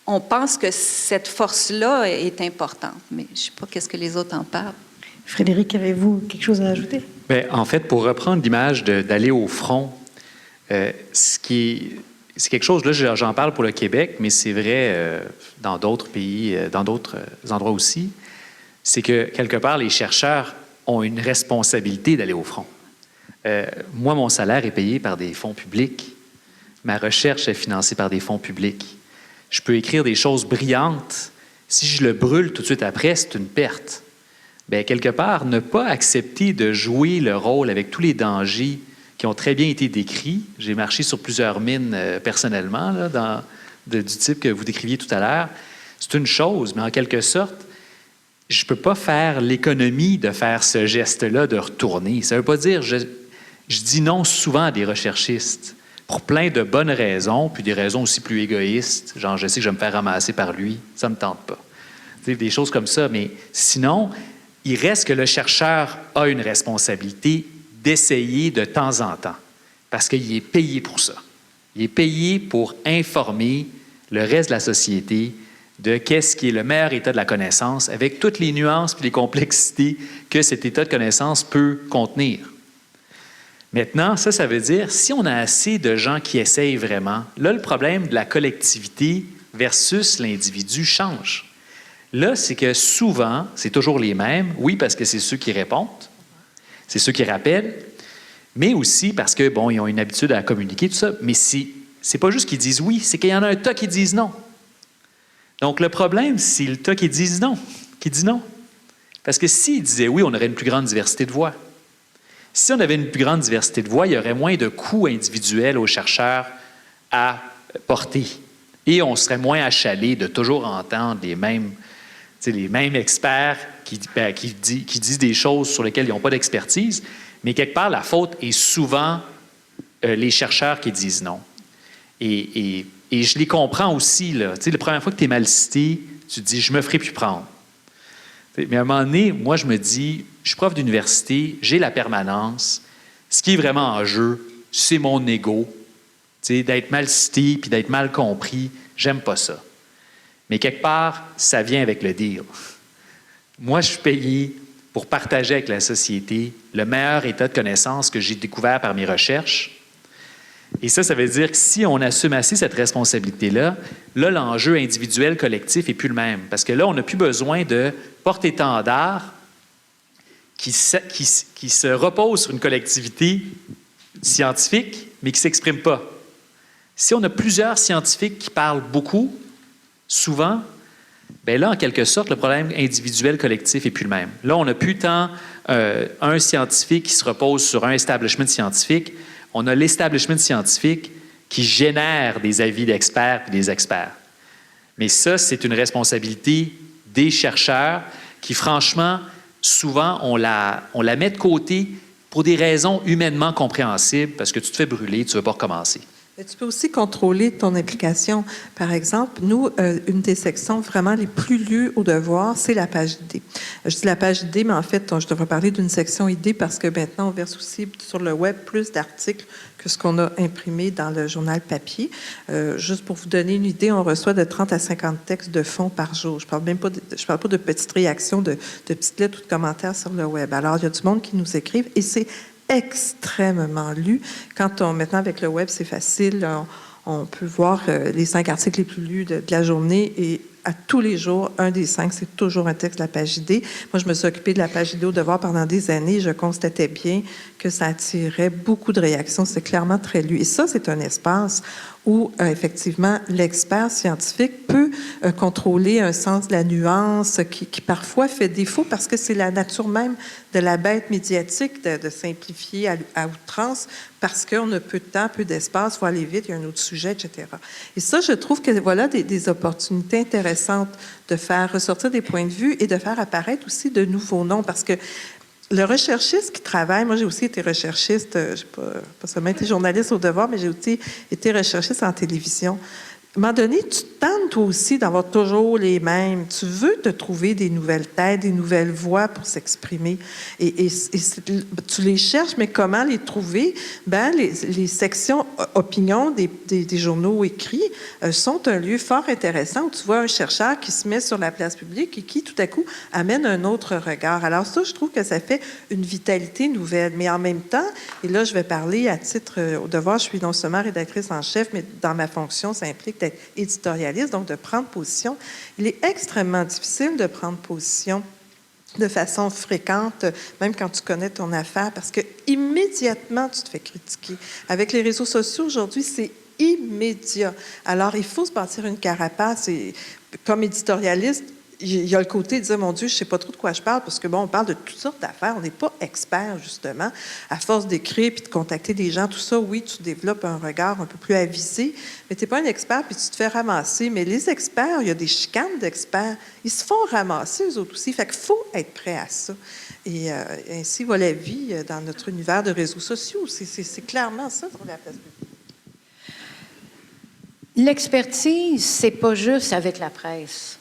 On pense que cette force-là est importante, mais je ne sais pas qu'est-ce que les autres en parlent. Frédéric, avez-vous quelque chose à ajouter? Bien, en fait, pour reprendre l'image d'aller au front, c'est quelque chose, là, j'en parle pour le Québec, mais c'est vrai dans d'autres pays, dans d'autres endroits aussi, c'est que, quelque part, les chercheurs ont une responsabilité d'aller au front. Moi, mon salaire est payé par des fonds publics. Ma recherche est financée par des fonds publics. Je peux écrire des choses brillantes. Si je le brûle tout de suite après, c'est une perte. Bien, quelque part, ne pas accepter de jouer le rôle avec tous les dangers qui ont très bien été décrits. J'ai marché sur plusieurs mines personnellement, là, du type que vous décriviez tout à l'heure. C'est une chose, mais en quelque sorte, je ne peux pas faire l'économie de faire ce geste-là, de retourner. Ça ne veut pas dire... Je dis non souvent à des recherchistes pour plein de bonnes raisons, puis des raisons aussi plus égoïstes, genre je sais que je vais me faire ramasser par lui, ça ne me tente pas. Des choses comme ça, mais sinon, il reste que le chercheur a une responsabilité d'essayer de temps en temps, parce qu'il est payé pour ça. Il est payé pour informer le reste de la société de qu'est-ce qui est le meilleur état de la connaissance, avec toutes les nuances et les complexités que cet état de connaissance peut contenir. Maintenant, ça veut dire, si on a assez de gens qui essayent vraiment, là, le problème de la collectivité versus l'individu change. Là, c'est que souvent, c'est toujours les mêmes, oui, parce que c'est ceux qui répondent, c'est ceux qui rappellent, mais aussi parce que, bon, ils ont une habitude à communiquer, tout ça, mais c'est pas juste qu'ils disent oui, c'est qu'il y en a un tas qui disent non. Donc, le problème, c'est le tas qui disent non, qui dit non. Parce que s'ils disaient oui, on aurait une plus grande diversité de voix. Si on avait une plus grande diversité de voix, il y aurait moins de coûts individuels aux chercheurs à porter. Et on serait moins achalé de toujours entendre les mêmes experts qui disent des choses sur lesquelles ils n'ont pas d'expertise. Mais quelque part, la faute est souvent les chercheurs qui disent non. Et je les comprends aussi. Là. La première fois que tu es mal cité, tu te dis « je me ferai plus prendre ». Mais à un moment donné, moi, je me dis, je suis prof d'université, j'ai la permanence. Ce qui est vraiment en jeu, c'est mon ego. D'être mal cité puis d'être mal compris, j'aime pas ça. Mais quelque part, ça vient avec le deal. Moi, je suis payé pour partager avec la société le meilleur état de connaissance que j'ai découvert par mes recherches. Et ça veut dire que si on assume assez cette responsabilité-là, là, l'enjeu individuel, collectif n'est plus le même. Parce que là, on n'a plus besoin de porte-étendard qui se repose sur une collectivité scientifique, mais qui ne s'exprime pas. Si on a plusieurs scientifiques qui parlent beaucoup, souvent, bien là, en quelque sorte, le problème individuel, collectif n'est plus le même. Là, on n'a plus tant un scientifique qui se repose sur un establishment scientifique. On a l'establishment scientifique qui génère des avis d'experts et des experts. Mais ça, c'est une responsabilité des chercheurs qui, franchement, souvent, on la met de côté pour des raisons humainement compréhensibles, parce que tu te fais brûler, tu ne veux pas recommencer. Mais tu peux aussi contrôler ton implication. Par exemple, nous, une des sections vraiment les plus lues au devoir, c'est la page idée. Je dis la page idée, mais en fait, je devrais parler d'une section idée parce que maintenant, on verse aussi sur le web plus d'articles que ce qu'on a imprimé dans le journal papier. Juste pour vous donner une idée, on reçoit de 30 à 50 textes de fond par jour. Je parle pas de petites réactions, de petites lettres ou de commentaires sur le web. Alors, il y a du monde qui nous écrivent et c'est extrêmement lu. Maintenant, avec le web, c'est facile. On peut voir les 5 articles les plus lus de la journée et à tous les jours, un des 5, c'est toujours un texte de la page idée. Moi, je me suis occupée de la page idée au devoir pendant des années. Je constatais bien que ça attirait beaucoup de réactions. C'est clairement très lu. Et ça, c'est un espace où, effectivement, l'expert scientifique peut contrôler un sens de la nuance qui parfois fait défaut parce que c'est la nature même de la bête médiatique de simplifier à outrance parce qu'on a peu de temps, peu d'espace, il faut aller vite, il y a un autre sujet, etc. Et ça, je trouve que voilà des opportunités intéressantes de faire ressortir des points de vue et de faire apparaître aussi de nouveaux noms parce que le recherchiste qui travaille, moi j'ai aussi été recherchiste, je n'ai pas seulement été journaliste au devoir, mais j'ai aussi été recherchiste en télévision. À un moment donné, tu te tentes toi aussi d'avoir toujours les mêmes. Tu veux te trouver des nouvelles têtes, des nouvelles voix pour s'exprimer. Et tu les cherches, mais comment les trouver? Ben, les sections opinion des journaux écrits sont un lieu fort intéressant où tu vois un chercheur qui se met sur la place publique et qui, tout à coup, amène un autre regard. Alors ça, je trouve que ça fait une vitalité nouvelle. Mais en même temps, et là, je vais parler à titre au devoir, je suis non seulement rédactrice en chef, mais dans ma fonction, ça implique d'être éditorialiste, donc de prendre position. Il est extrêmement difficile de prendre position de façon fréquente, même quand tu connais ton affaire, parce que immédiatement tu te fais critiquer. Avec les réseaux sociaux aujourd'hui, c'est immédiat. Alors, il faut se bâtir une carapace et comme éditorialiste, il y a le côté de dire, mon Dieu, je ne sais pas trop de quoi je parle, parce que, bon, on parle de toutes sortes d'affaires. On n'est pas expert, justement. À force d'écrire puis de contacter des gens, tout ça, oui, tu développes un regard un peu plus avisé, mais tu n'es pas un expert puis tu te fais ramasser. Mais les experts, il y a des chicanes d'experts. Ils se font ramasser, eux autres aussi. Fait qu'il faut être prêt à ça. Et ainsi va la vie dans notre univers de réseaux sociaux. C'est clairement ça sur la place publique. L'expertise, c'est pas juste avec la presse.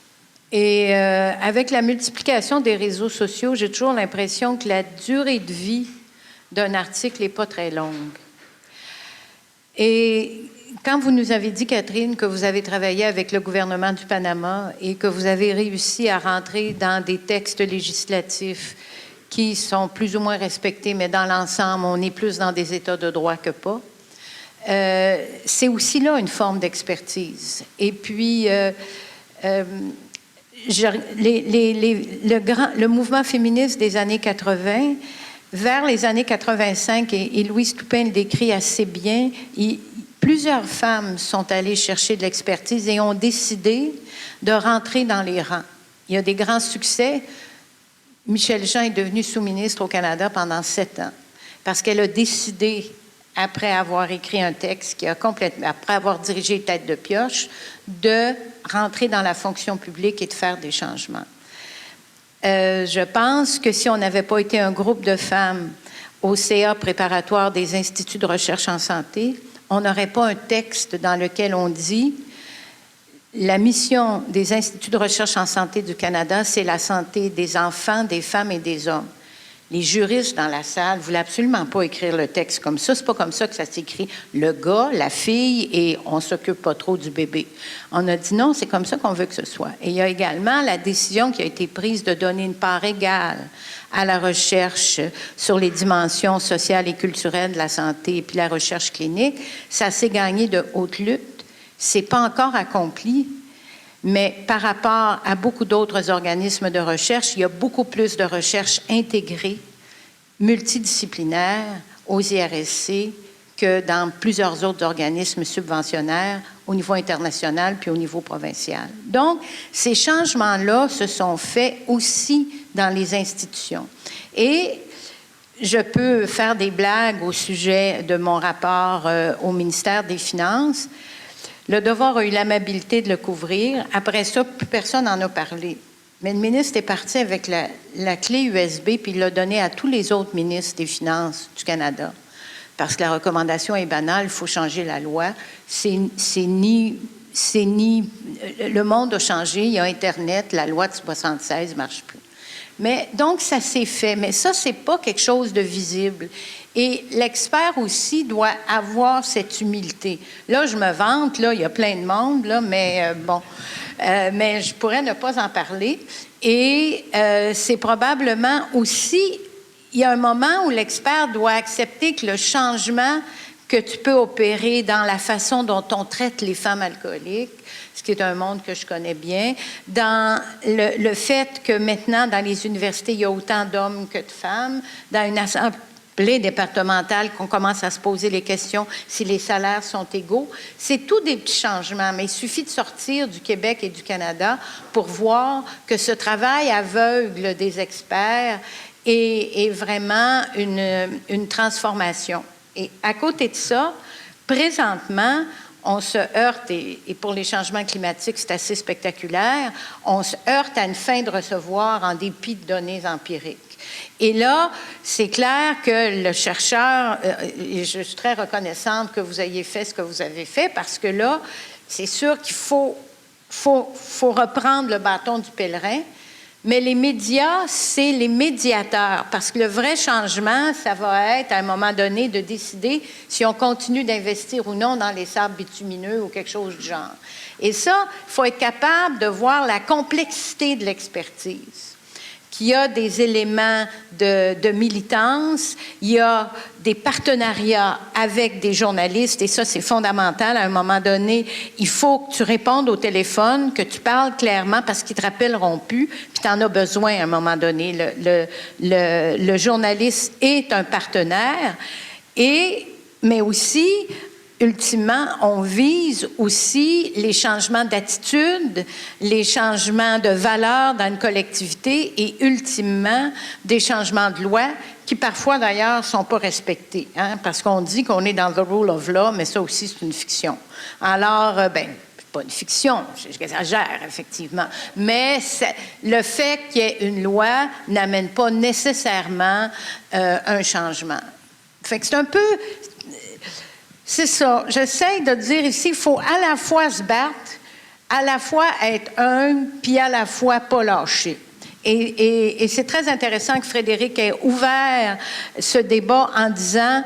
Et avec la multiplication des réseaux sociaux, j'ai toujours l'impression que la durée de vie d'un article n'est pas très longue. Et quand vous nous avez dit, Catherine, que vous avez travaillé avec le gouvernement du Panama et que vous avez réussi à rentrer dans des textes législatifs qui sont plus ou moins respectés, mais dans l'ensemble, on est plus dans des états de droit que pas. C'est aussi là une forme d'expertise. Et puis, le mouvement féministe des années 80, vers les années 85, et Louise Toupin le décrit assez bien, plusieurs femmes sont allées chercher de l'expertise et ont décidé de rentrer dans les rangs. Il y a des grands succès. Michel Jean est devenue sous-ministre au Canada pendant 7 ans parce qu'elle a décidé, après avoir écrit un texte, après avoir dirigé Tête de pioche, de rentrer dans la fonction publique et de faire des changements. Je pense que si on n'avait pas été un groupe de femmes au CA préparatoire des instituts de recherche en santé, on n'aurait pas un texte dans lequel on dit la mission des instituts de recherche en santé du Canada, c'est la santé des enfants, des femmes et des hommes. Les juristes dans la salle ne voulaient absolument pas écrire le texte comme ça. C'est pas comme ça que ça s'écrit. Le gars, la fille, et on ne s'occupe pas trop du bébé. On a dit non, c'est comme ça qu'on veut que ce soit. Et il y a également la décision qui a été prise de donner une part égale à la recherche sur les dimensions sociales et culturelles de la santé et puis la recherche clinique. Ça s'est gagné de haute lutte. C'est pas encore accompli. Mais par rapport à beaucoup d'autres organismes de recherche, il y a beaucoup plus de recherche intégrée, multidisciplinaire aux IRSC que dans plusieurs autres organismes subventionnaires au niveau international puis au niveau provincial. Donc, ces changements-là se sont faits aussi dans les institutions. Et je peux faire des blagues au sujet de mon rapport au ministère des Finances. Le Devoir a eu l'amabilité de le couvrir. Après ça, plus personne n'en a parlé. Mais le ministre est parti avec la clé USB puis il l'a donnée à tous les autres ministres des Finances du Canada. Parce que la recommandation est banale, il faut changer la loi. Le monde a changé, il y a Internet, la loi de 76 ne marche plus. Mais donc, ça s'est fait. Mais ça, ce n'est pas quelque chose de visible. Et l'expert aussi doit avoir cette humilité. Là, je me vante, là, il y a plein de monde, là, mais mais je pourrais ne pas en parler. Et c'est probablement aussi, il y a un moment où l'expert doit accepter que le changement que tu peux opérer dans la façon dont on traite les femmes alcooliques, ce qui est un monde que je connais bien, dans le fait que maintenant, dans les universités, il y a autant d'hommes que de femmes, dans une assemblée départementale qu'on commence à se poser les questions si les salaires sont égaux. C'est tous des petits changements, mais il suffit de sortir du Québec et du Canada pour voir que ce travail aveugle des experts est vraiment une transformation. Et à côté de ça, présentement, on se heurte, et pour les changements climatiques, c'est assez spectaculaire, on se heurte à une fin de recevoir en dépit de données empiriques. Et là, c'est clair que le chercheur, et je suis très reconnaissante que vous ayez fait ce que vous avez fait, parce que là, c'est sûr qu'il faut reprendre le bâton du pèlerin, mais les médias, c'est les médiateurs, parce que le vrai changement, ça va être, à un moment donné, de décider si on continue d'investir ou non dans les sables bitumineux ou quelque chose du genre. Et ça, il faut être capable de voir la complexité de l'expertise. Il y a des éléments de militance, il y a des partenariats avec des journalistes, et ça, c'est fondamental. À un moment donné, il faut que tu répondes au téléphone, que tu parles clairement parce qu'ils ne te rappelleront plus, puis tu en as besoin à un moment donné. Le journaliste est un partenaire, mais aussi, ultimement, on vise aussi les changements d'attitude, les changements de valeur dans une collectivité et, ultimement, des changements de loi qui, parfois, d'ailleurs, ne sont pas respectés. Hein, parce qu'on dit qu'on est dans the rule of law, mais ça aussi, c'est une fiction. Alors, pas une fiction, j'exagère, effectivement. Mais le fait qu'il y ait une loi n'amène pas nécessairement un changement. Fait que c'est un peu... C'est ça. J'essaie de dire ici, il faut à la fois se battre, à la fois être humble, puis à la fois pas lâcher. Et c'est très intéressant que Frédéric ait ouvert ce débat en disant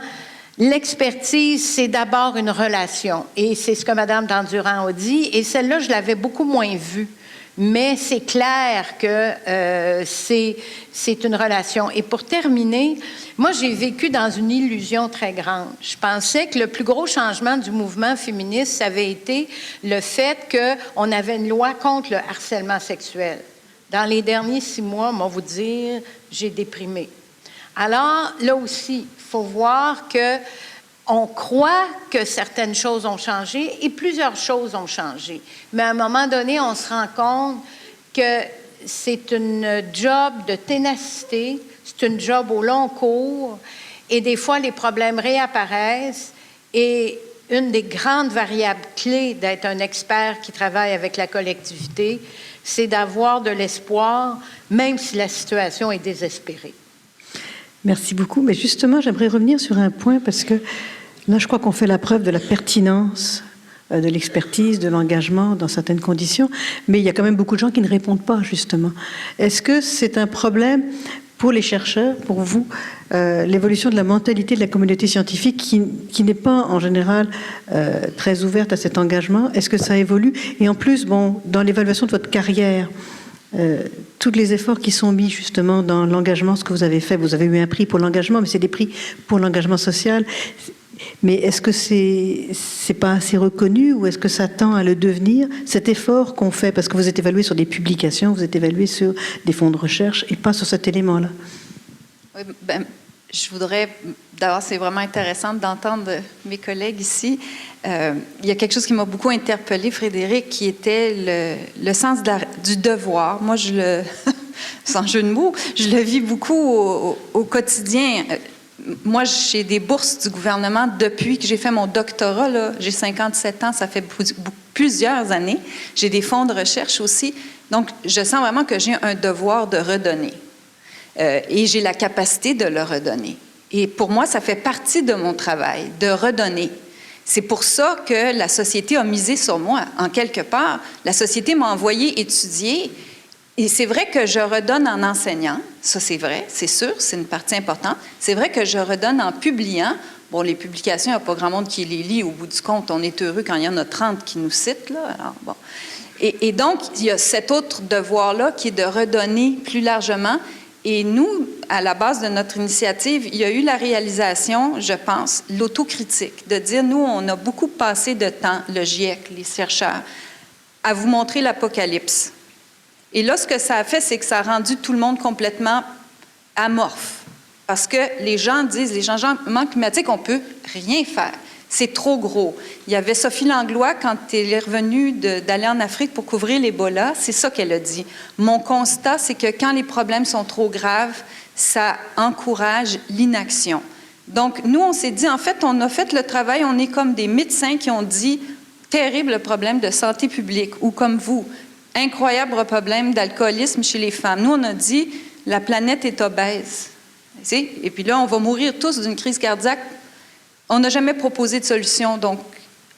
L'expertise, c'est d'abord une relation. Et c'est ce que Mme Dandurand a dit. Et celle-là, je l'avais beaucoup moins vue. Mais c'est clair que c'est une relation. Et pour terminer, moi, j'ai vécu dans une illusion très grande. Je pensais que le plus gros changement du mouvement féministe, ça avait été le fait qu'on avait une loi contre le harcèlement sexuel. Dans les derniers 6 mois, on va vous dire, j'ai déprimé. Alors, là aussi, il faut voir qu'on croit que certaines choses ont changé et plusieurs choses ont changé. Mais à un moment donné, on se rend compte que c'est une job de ténacité, c'est une job au long cours et des fois, les problèmes réapparaissent et une des grandes variables clés d'être un expert qui travaille avec la collectivité, c'est d'avoir de l'espoir, même si la situation est désespérée. Merci beaucoup. Mais justement, j'aimerais revenir sur un point parce que là, je crois qu'on fait la preuve de la pertinence de l'expertise, de l'engagement dans certaines conditions, mais il y a quand même beaucoup de gens qui ne répondent pas, justement. Est-ce que c'est un problème pour les chercheurs, pour vous, l'évolution de la mentalité de la communauté scientifique qui n'est pas, en général, très ouverte à cet engagement? Est-ce que ça évolue? Et en plus, bon, dans l'évaluation de votre carrière, tous les efforts qui sont mis justement dans l'engagement, ce que vous avez fait, vous avez eu un prix pour l'engagement, mais c'est des prix pour l'engagement social. Mais est-ce que c'est pas assez reconnu ou est-ce que ça tend à le devenir, cet effort qu'on fait? Parce que vous êtes évalué sur des publications, vous êtes évalué sur des fonds de recherche et pas sur cet élément-là. Oui, je voudrais, d'abord, c'est vraiment intéressant d'entendre mes collègues ici. Il y a quelque chose qui m'a beaucoup interpellée, Frédéric, qui était le sens du devoir. Moi, sans jeu de mots, je le vis beaucoup au quotidien. Moi, j'ai des bourses du gouvernement depuis que j'ai fait mon doctorat. Là, j'ai 57 ans, ça fait plusieurs années. J'ai des fonds de recherche aussi. Donc, je sens vraiment que j'ai un devoir de redonner. Et j'ai la capacité de le redonner. Et pour moi, ça fait partie de mon travail, de redonner. C'est pour ça que la société a misé sur moi. En quelque part, la société m'a envoyé étudier. Et c'est vrai que je redonne en enseignant. Ça, c'est vrai, c'est sûr, c'est une partie importante. C'est vrai que je redonne en publiant. Bon, les publications, il n'y a pas grand monde qui les lit. Au bout du compte, on est heureux quand il y en a 30 qui nous citent, là. Alors, bon. Et donc, il y a cet autre devoir-là qui est de redonner plus largement. Et nous, à la base de notre initiative, il y a eu la réalisation, je pense, l'autocritique, de dire, nous, on a beaucoup passé de temps, le GIEC, les chercheurs, à vous montrer l'apocalypse. Et là, ce que ça a fait, c'est que ça a rendu tout le monde complètement amorphe. Parce que les gens disent, les changements climatiques, on ne peut rien faire. C'est trop gros. Il y avait Sophie Langlois, quand elle est revenue d'aller en Afrique pour couvrir l'Ebola, c'est ça qu'elle a dit. Mon constat, c'est que quand les problèmes sont trop graves, ça encourage l'inaction. Donc, nous, on s'est dit, en fait, on a fait le travail, on est comme des médecins qui ont dit, terrible problème de santé publique, ou comme vous, incroyable problème d'alcoolisme chez les femmes. Nous, on a dit, la planète est obèse. Et puis là, on va mourir tous d'une crise cardiaque. On n'a jamais proposé de solution, donc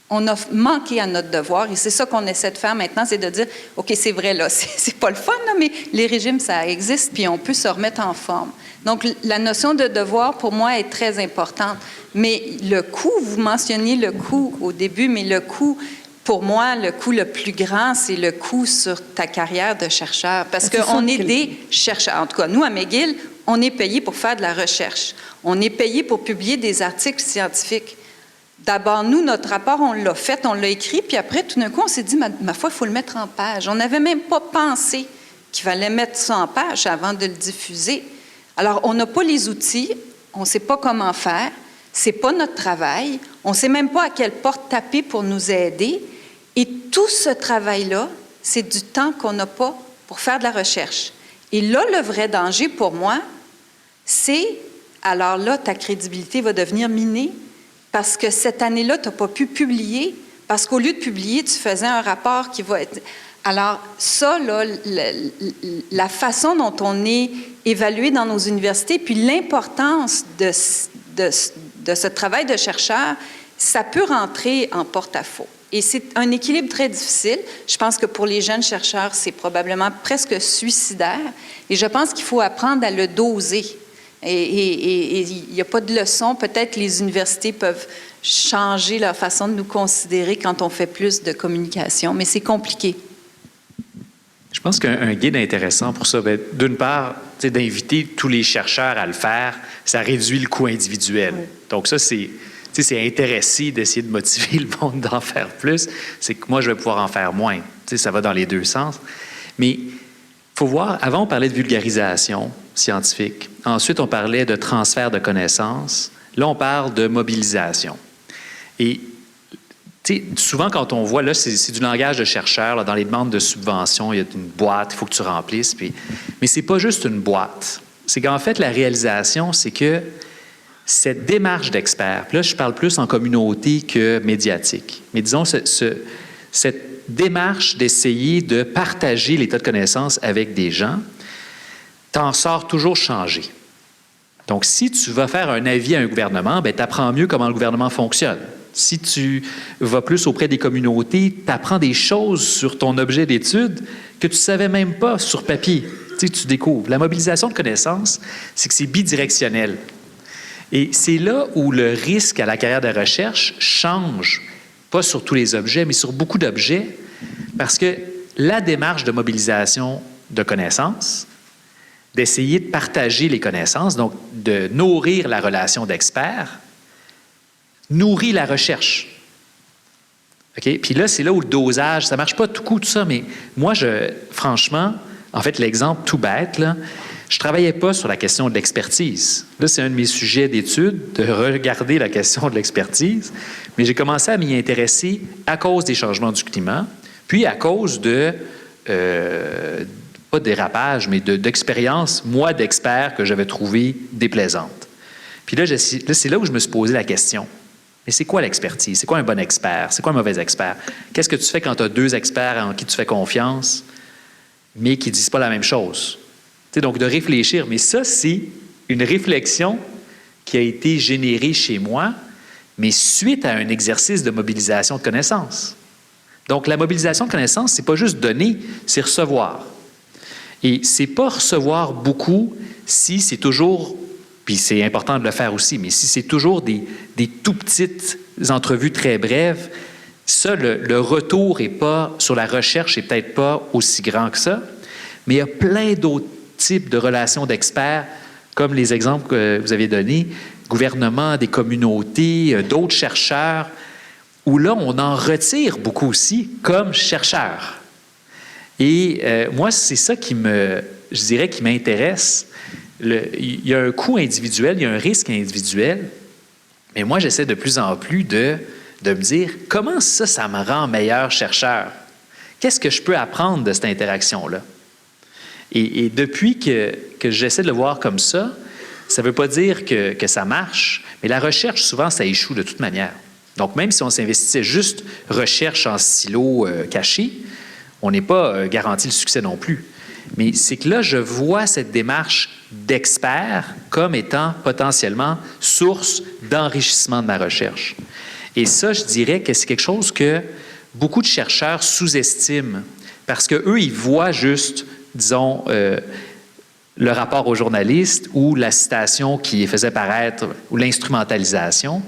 on a manqué à notre devoir. Et c'est ça qu'on essaie de faire maintenant, c'est de dire, OK, c'est vrai, là, c'est pas le fun, là, mais les régimes, ça existe, puis on peut se remettre en forme. Donc, la notion de devoir, pour moi, est très importante. Mais le coût, vous mentionniez le coût au début, mais le coût, pour moi, le coût le plus grand, c'est le coût sur ta carrière de chercheur. Parce qu'on est des chercheurs. En tout cas, nous, à McGill, on est payé pour faire de la recherche. On est payé pour publier des articles scientifiques. D'abord, nous, notre rapport, on l'a fait, on l'a écrit, puis après, tout d'un coup, on s'est dit, ma foi, il faut le mettre en page. On n'avait même pas pensé qu'il fallait mettre ça en page avant de le diffuser. Alors, on n'a pas les outils, on ne sait pas comment faire, c'est pas notre travail, on ne sait même pas à quelle porte taper pour nous aider. Et tout ce travail-là, c'est du temps qu'on n'a pas pour faire de la recherche. Et là, le vrai danger pour moi, c'est, alors là, ta crédibilité va devenir minée parce que cette année-là, tu n'as pas pu publier, parce qu'au lieu de publier, tu faisais un rapport qui va être... Alors ça, là, la façon dont on est évalué dans nos universités, puis l'importance de ce travail de chercheur, ça peut rentrer en porte-à-faux. Et c'est un équilibre très difficile. Je pense que pour les jeunes chercheurs, c'est probablement presque suicidaire. Et je pense qu'il faut apprendre à le doser. Et il n'y a pas de leçon. Peut-être que les universités peuvent changer leur façon de nous considérer quand on fait plus de communication, mais c'est compliqué. Je pense qu'un guide intéressant pour ça, d'une part, d'inviter tous les chercheurs à le faire, ça réduit le coût individuel. Oui. Donc ça, c'est intéressé d'essayer de motiver le monde d'en faire plus. C'est que moi, je vais pouvoir en faire moins. Ça va dans les deux sens. Mais il faut voir, avant, on parlait de vulgarisation scientifique. Ensuite, on parlait de transfert de connaissances. Là, on parle de mobilisation. Et souvent, quand on voit, là, c'est du langage de chercheur, là, dans les demandes de subvention, il y a une boîte, il faut que tu remplisses. Mais ce n'est pas juste une boîte. C'est qu'en fait, la réalisation, c'est que cette démarche d'expert, là, je parle plus en communauté que médiatique, mais disons, cette démarche d'essayer de partager l'état de connaissance avec des gens, t'en sors toujours changé. Donc, si tu vas faire un avis à un gouvernement, tu apprends mieux comment le gouvernement fonctionne. Si tu vas plus auprès des communautés, tu apprends des choses sur ton objet d'étude que tu ne savais même pas sur papier. Tu découvres. La mobilisation de connaissances, c'est que c'est bidirectionnel. Et c'est là où le risque à la carrière de recherche change, pas sur tous les objets, mais sur beaucoup d'objets, parce que la démarche de mobilisation de connaissances, d'essayer de partager les connaissances, donc de nourrir la relation d'experts, nourrit la recherche. OK? Puis là, c'est là où le dosage, ça ne marche pas tout coup, tout ça, mais moi, franchement, en fait, l'exemple tout bête, là, je ne travaillais pas sur la question de l'expertise. Là, c'est un de mes sujets d'étude, de regarder la question de l'expertise, mais j'ai commencé à m'y intéresser à cause des changements du climat, puis à cause de, pas de dérapage, mais d'expériences, moi, d'experts que j'avais trouvées déplaisantes. Puis là, c'est là où je me suis posé la question. Mais c'est quoi l'expertise? C'est quoi un bon expert? C'est quoi un mauvais expert? Qu'est-ce que tu fais quand tu as deux experts en qui tu fais confiance, mais qui ne disent pas la même chose? Donc, de réfléchir. Mais ça, c'est une réflexion qui a été générée chez moi, mais suite à un exercice de mobilisation de connaissances. Donc, la mobilisation de connaissances, ce n'est pas juste donner, c'est recevoir. Et ce n'est pas recevoir beaucoup si c'est toujours, puis c'est important de le faire aussi, mais si c'est toujours des tout petites entrevues très brèves, ça, le retour est pas, sur la recherche, n'est peut-être pas aussi grand que ça, mais il y a plein d'autres types de relations d'experts, comme les exemples que vous avez donnés, gouvernement, des communautés, d'autres chercheurs, où là, on en retire beaucoup aussi comme chercheurs. Et moi, c'est ça qui m'intéresse. Il y a un coût individuel, il y a un risque individuel, mais moi, j'essaie de plus en plus de me dire, comment ça me rend meilleur chercheur? Qu'est-ce que je peux apprendre de cette interaction-là? Et depuis que j'essaie de le voir comme ça ne veut pas dire que ça marche, mais la recherche, souvent, ça échoue de toute manière. Donc, même si on s'investissait juste recherche en silo caché, on n'est pas garanti le succès non plus. Mais c'est que là, je vois cette démarche d'expert comme étant potentiellement source d'enrichissement de ma recherche. Et ça, je dirais que c'est quelque chose que beaucoup de chercheurs sous-estiment parce qu'eux, ils voient juste, disons, le rapport aux journalistes ou la citation qui faisait paraître ou l'instrumentalisation,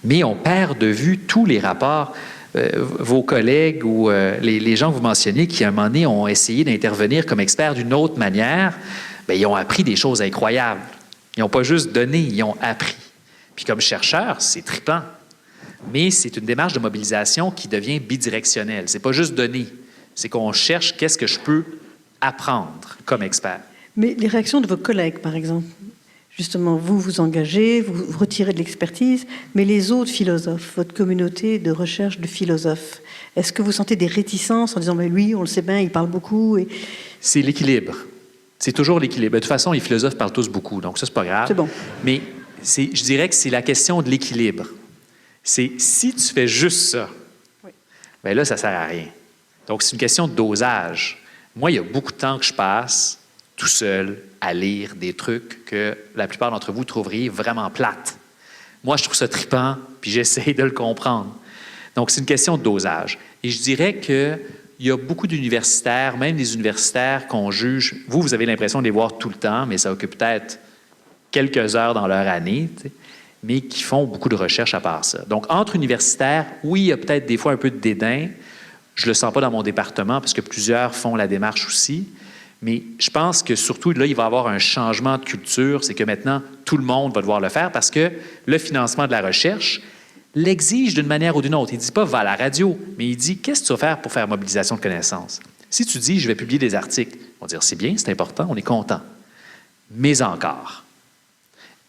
mais on perd de vue tous les rapports. Vos collègues ou les gens que vous mentionnez qui, à un moment donné, ont essayé d'intervenir comme experts d'une autre manière, bien, ils ont appris des choses incroyables. Ils n'ont pas juste donné, ils ont appris. Puis comme chercheur, c'est trippant. Mais c'est une démarche de mobilisation qui devient bidirectionnelle. Ce n'est pas juste donner, c'est qu'on cherche qu'est-ce que je peux apprendre comme expert. Mais les réactions de vos collègues, par exemple, justement, vous vous engagez, vous retirez de l'expertise, mais les autres philosophes, votre communauté de recherche de philosophes, est-ce que vous sentez des réticences en disant, mais lui, on le sait bien, il parle beaucoup et... C'est l'équilibre. C'est toujours l'équilibre. De toute façon, les philosophes parlent tous beaucoup, donc ça, c'est pas grave. C'est bon. Mais je dirais que c'est la question de l'équilibre. C'est si tu fais juste ça, oui, bien là, ça ne sert à rien. Donc, c'est une question de dosage. Moi, il y a beaucoup de temps que je passe tout seul à lire des trucs que la plupart d'entre vous trouveriez vraiment plates. Moi, je trouve ça trippant, puis j'essaie de le comprendre. Donc, c'est une question de dosage. Et je dirais qu'il y a beaucoup d'universitaires, même des universitaires qu'on juge, vous avez l'impression de les voir tout le temps, mais ça occupe peut-être quelques heures dans leur année, tu sais, mais qui font beaucoup de recherches à part ça. Donc, entre universitaires, oui, il y a peut-être des fois un peu de dédain. Je ne le sens pas dans mon département parce que plusieurs font la démarche aussi. Mais je pense que surtout, là, il va y avoir un changement de culture. C'est que maintenant, tout le monde va devoir le faire parce que le financement de la recherche l'exige d'une manière ou d'une autre. Il ne dit pas « va à la radio », mais il dit « qu'est-ce que tu vas faire pour faire mobilisation de connaissances ». Si tu dis « je vais publier des articles », on va dire « c'est bien, c'est important, on est content ». Mais encore.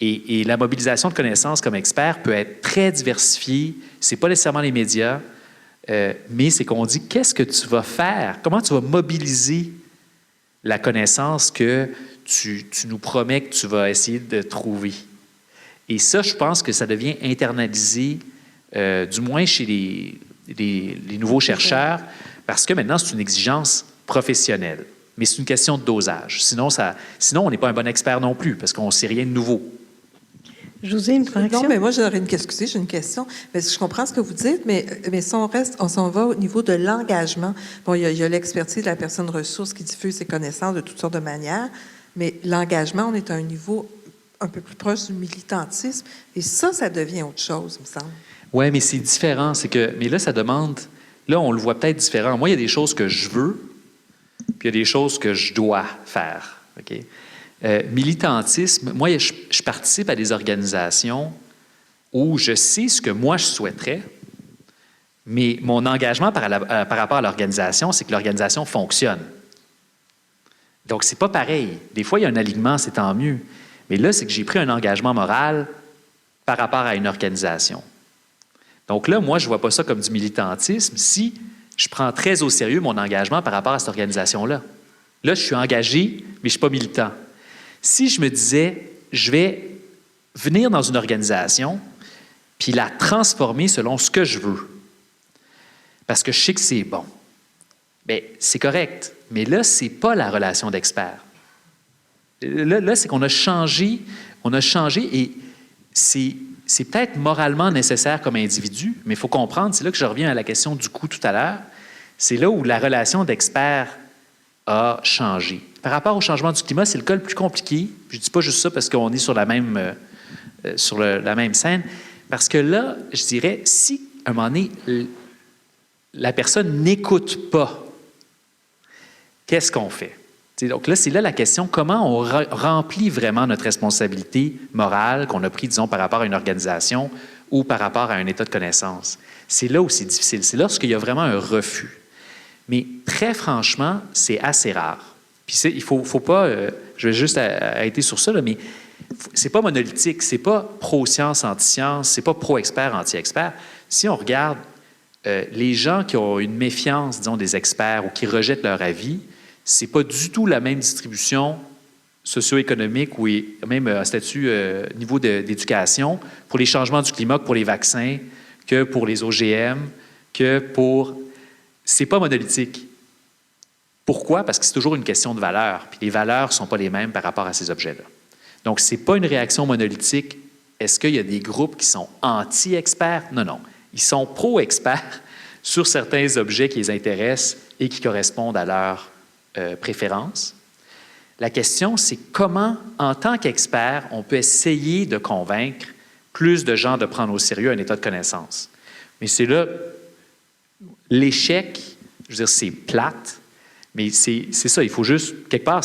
Et la mobilisation de connaissances comme expert peut être très diversifiée. Ce n'est pas nécessairement les médias, mais c'est qu'on dit qu'est-ce que tu vas faire? Comment tu vas mobiliser la connaissance que tu nous promets que tu vas essayer de trouver? Et ça, je pense que ça devient internalisé, du moins chez les nouveaux chercheurs, parce que maintenant, c'est une exigence professionnelle. Mais c'est une question de dosage. Sinon, on n'est pas un bon expert non plus, parce qu'on ne sait rien de nouveau. José, une correction? Non, mais moi, j'ai une question. Mais je comprends ce que vous dites, mais si on s'en va au niveau de l'engagement. Bon, il y a l'expertise de la personne ressource qui diffuse ses connaissances de toutes sortes de manières, mais l'engagement, on est à un niveau un peu plus proche du militantisme. Et ça devient autre chose, il me semble. Oui, mais c'est différent. Mais là, ça demande... Là, on le voit peut-être différent. Moi, il y a des choses que je veux, puis il y a des choses que je dois faire. OK? Militantisme, moi, je participe à des organisations où je sais ce que moi, je souhaiterais, mais mon engagement par rapport à l'organisation, c'est que l'organisation fonctionne. Donc, c'est pas pareil. Des fois, il y a un alignement, c'est tant mieux. Mais là, c'est que j'ai pris un engagement moral par rapport à une organisation. Donc là, moi, je ne vois pas ça comme du militantisme si je prends très au sérieux mon engagement par rapport à cette organisation-là. Là, je suis engagé, mais je ne suis pas militant. Si je me disais, je vais venir dans une organisation puis la transformer selon ce que je veux, parce que je sais que c'est bon, bien, c'est correct. Mais là, ce n'est pas la relation d'expert. Là, c'est qu'on a changé et c'est peut-être moralement nécessaire comme individu, mais il faut comprendre, c'est là que je reviens à la question du coût tout à l'heure, c'est là où la relation d'expert a changé. Par rapport au changement du climat, c'est le cas le plus compliqué. Je ne dis pas juste ça parce qu'on est sur la même scène, parce que là, je dirais, si à un moment donné, la personne n'écoute pas, qu'est-ce qu'on fait? Donc là, c'est là la question, comment on remplit vraiment notre responsabilité morale qu'on a pris, disons, par rapport à une organisation ou par rapport à un état de connaissance. C'est là où c'est difficile. C'est lorsqu'il y a vraiment un refus. Mais très franchement, c'est assez rare. Puis il faut pas, je vais juste arrêter sur ça, là, mais c'est pas monolithique, c'est pas pro-science, anti-science, c'est pas pro-expert, anti-expert. Si on regarde les gens qui ont une méfiance, disons, des experts ou qui rejettent leur avis, c'est pas du tout la même distribution socio-économique ou même un statut niveau d'éducation pour les changements du climat que pour les vaccins, que pour les OGM, que pour... C'est pas monolithique. Pourquoi? Parce que c'est toujours une question de valeur, puis les valeurs ne sont pas les mêmes par rapport à ces objets-là. Donc, ce n'est pas une réaction monolithique. Est-ce qu'il y a des groupes qui sont anti-experts? Non, non. Ils sont pro-experts sur certains objets qui les intéressent et qui correspondent à leurs préférences. La question, c'est comment, en tant qu'expert, on peut essayer de convaincre plus de gens de prendre au sérieux un état de connaissance. Mais c'est là, l'échec, je veux dire, c'est plate, mais c'est ça, il faut juste, quelque part,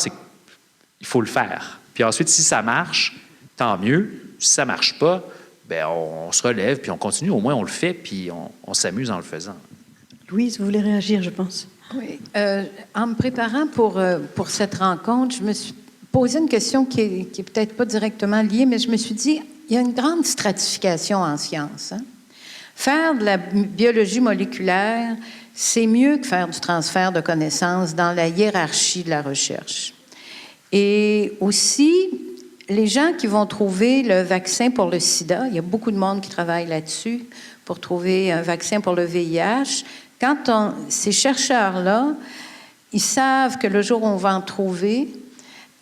il faut le faire. Puis ensuite, si ça marche, tant mieux. Si ça ne marche pas, bien, on se relève, puis on continue. Au moins, on le fait, puis on s'amuse en le faisant. Louise, vous voulez réagir, je pense. Oui. En me préparant pour cette rencontre, je me suis posé une question qui est peut-être pas directement liée, mais je me suis dit, il y a une grande stratification en sciences. Hein? Faire de la biologie moléculaire, c'est mieux que faire du transfert de connaissances dans la hiérarchie de la recherche. Et aussi, les gens qui vont trouver le vaccin pour le sida, il y a beaucoup de monde qui travaille là-dessus pour trouver un vaccin pour le VIH. Ces chercheurs-là, ils savent que le jour où on va en trouver,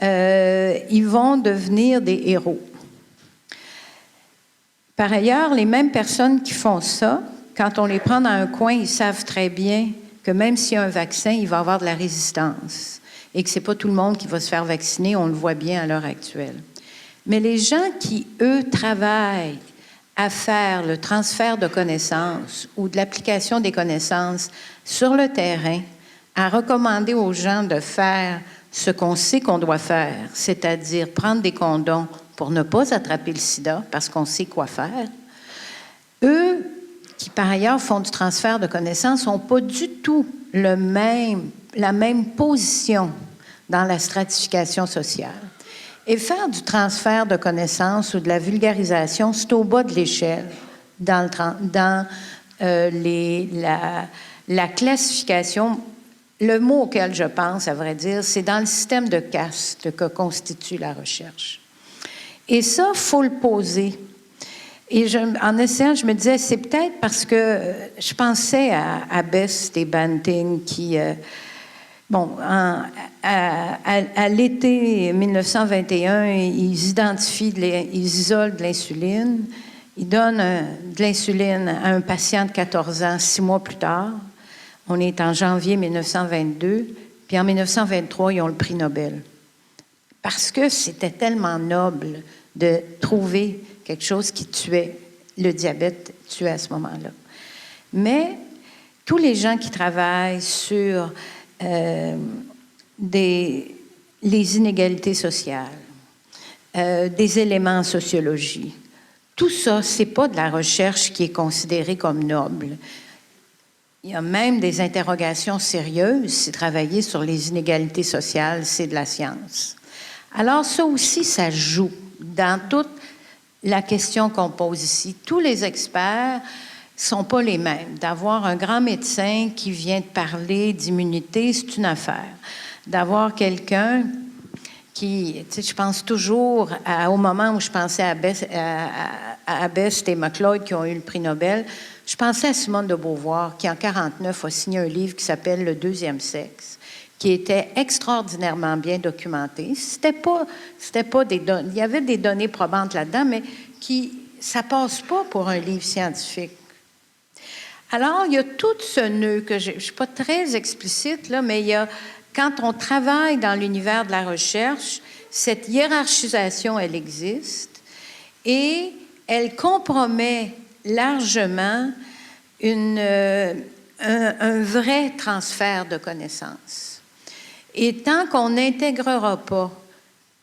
ils vont devenir des héros. Par ailleurs, les mêmes personnes qui font ça, quand on les prend dans un coin, ils savent très bien que même s'il y a un vaccin, il va y avoir de la résistance et que ce n'est pas tout le monde qui va se faire vacciner, on le voit bien à l'heure actuelle. Mais les gens qui, eux, travaillent à faire le transfert de connaissances ou de l'application des connaissances sur le terrain, à recommander aux gens de faire ce qu'on sait qu'on doit faire, c'est-à-dire prendre des condoms pour ne pas attraper le sida parce qu'on sait quoi faire, eux, qui par ailleurs font du transfert de connaissances, n'ont pas du tout la même position dans la stratification sociale. Et faire du transfert de connaissances ou de la vulgarisation, c'est au bas de l'échelle dans la classification. Le mot auquel je pense, à vrai dire, c'est dans le système de caste que constitue la recherche. Et ça, il faut le poser. Et en essayant, je me disais, c'est peut-être parce que je pensais à Best et Banting qui... à l'été 1921, ils isolent de l'insuline. Ils donnent de l'insuline à un patient de 14 ans 6 mois plus tard. On est en janvier 1922. Puis en 1923, ils ont le prix Nobel. Parce que c'était tellement noble de trouver quelque chose qui tuait. Le diabète tuait à ce moment-là. Mais tous les gens qui travaillent sur les inégalités sociales, des éléments en sociologie. Tout ça, ce n'est pas de la recherche qui est considérée comme noble. Il y a même des interrogations sérieuses. C'est travailler sur les inégalités sociales, c'est de la science. Alors ça aussi, ça joue dans toute la question qu'on pose ici. Tous les experts ne sont pas les mêmes. D'avoir un grand médecin qui vient de parler d'immunité, c'est une affaire. D'avoir quelqu'un qui, tu sais, je pense toujours au moment où je pensais à Best et McLeod qui ont eu le prix Nobel, je pensais à Simone de Beauvoir qui, en 1949, a signé un livre qui s'appelle « Le deuxième sexe », qui était extraordinairement bien documenté. C'était pas des données, il y avait des données probantes là-dedans, mais ça passe pas pour un livre scientifique. Alors, il y a tout ce nœud que je ne suis pas très explicite, là, mais il y a, quand on travaille dans l'univers de la recherche, cette hiérarchisation, elle existe et elle compromet largement un vrai transfert de connaissances. Et tant qu'on n'intégrera pas,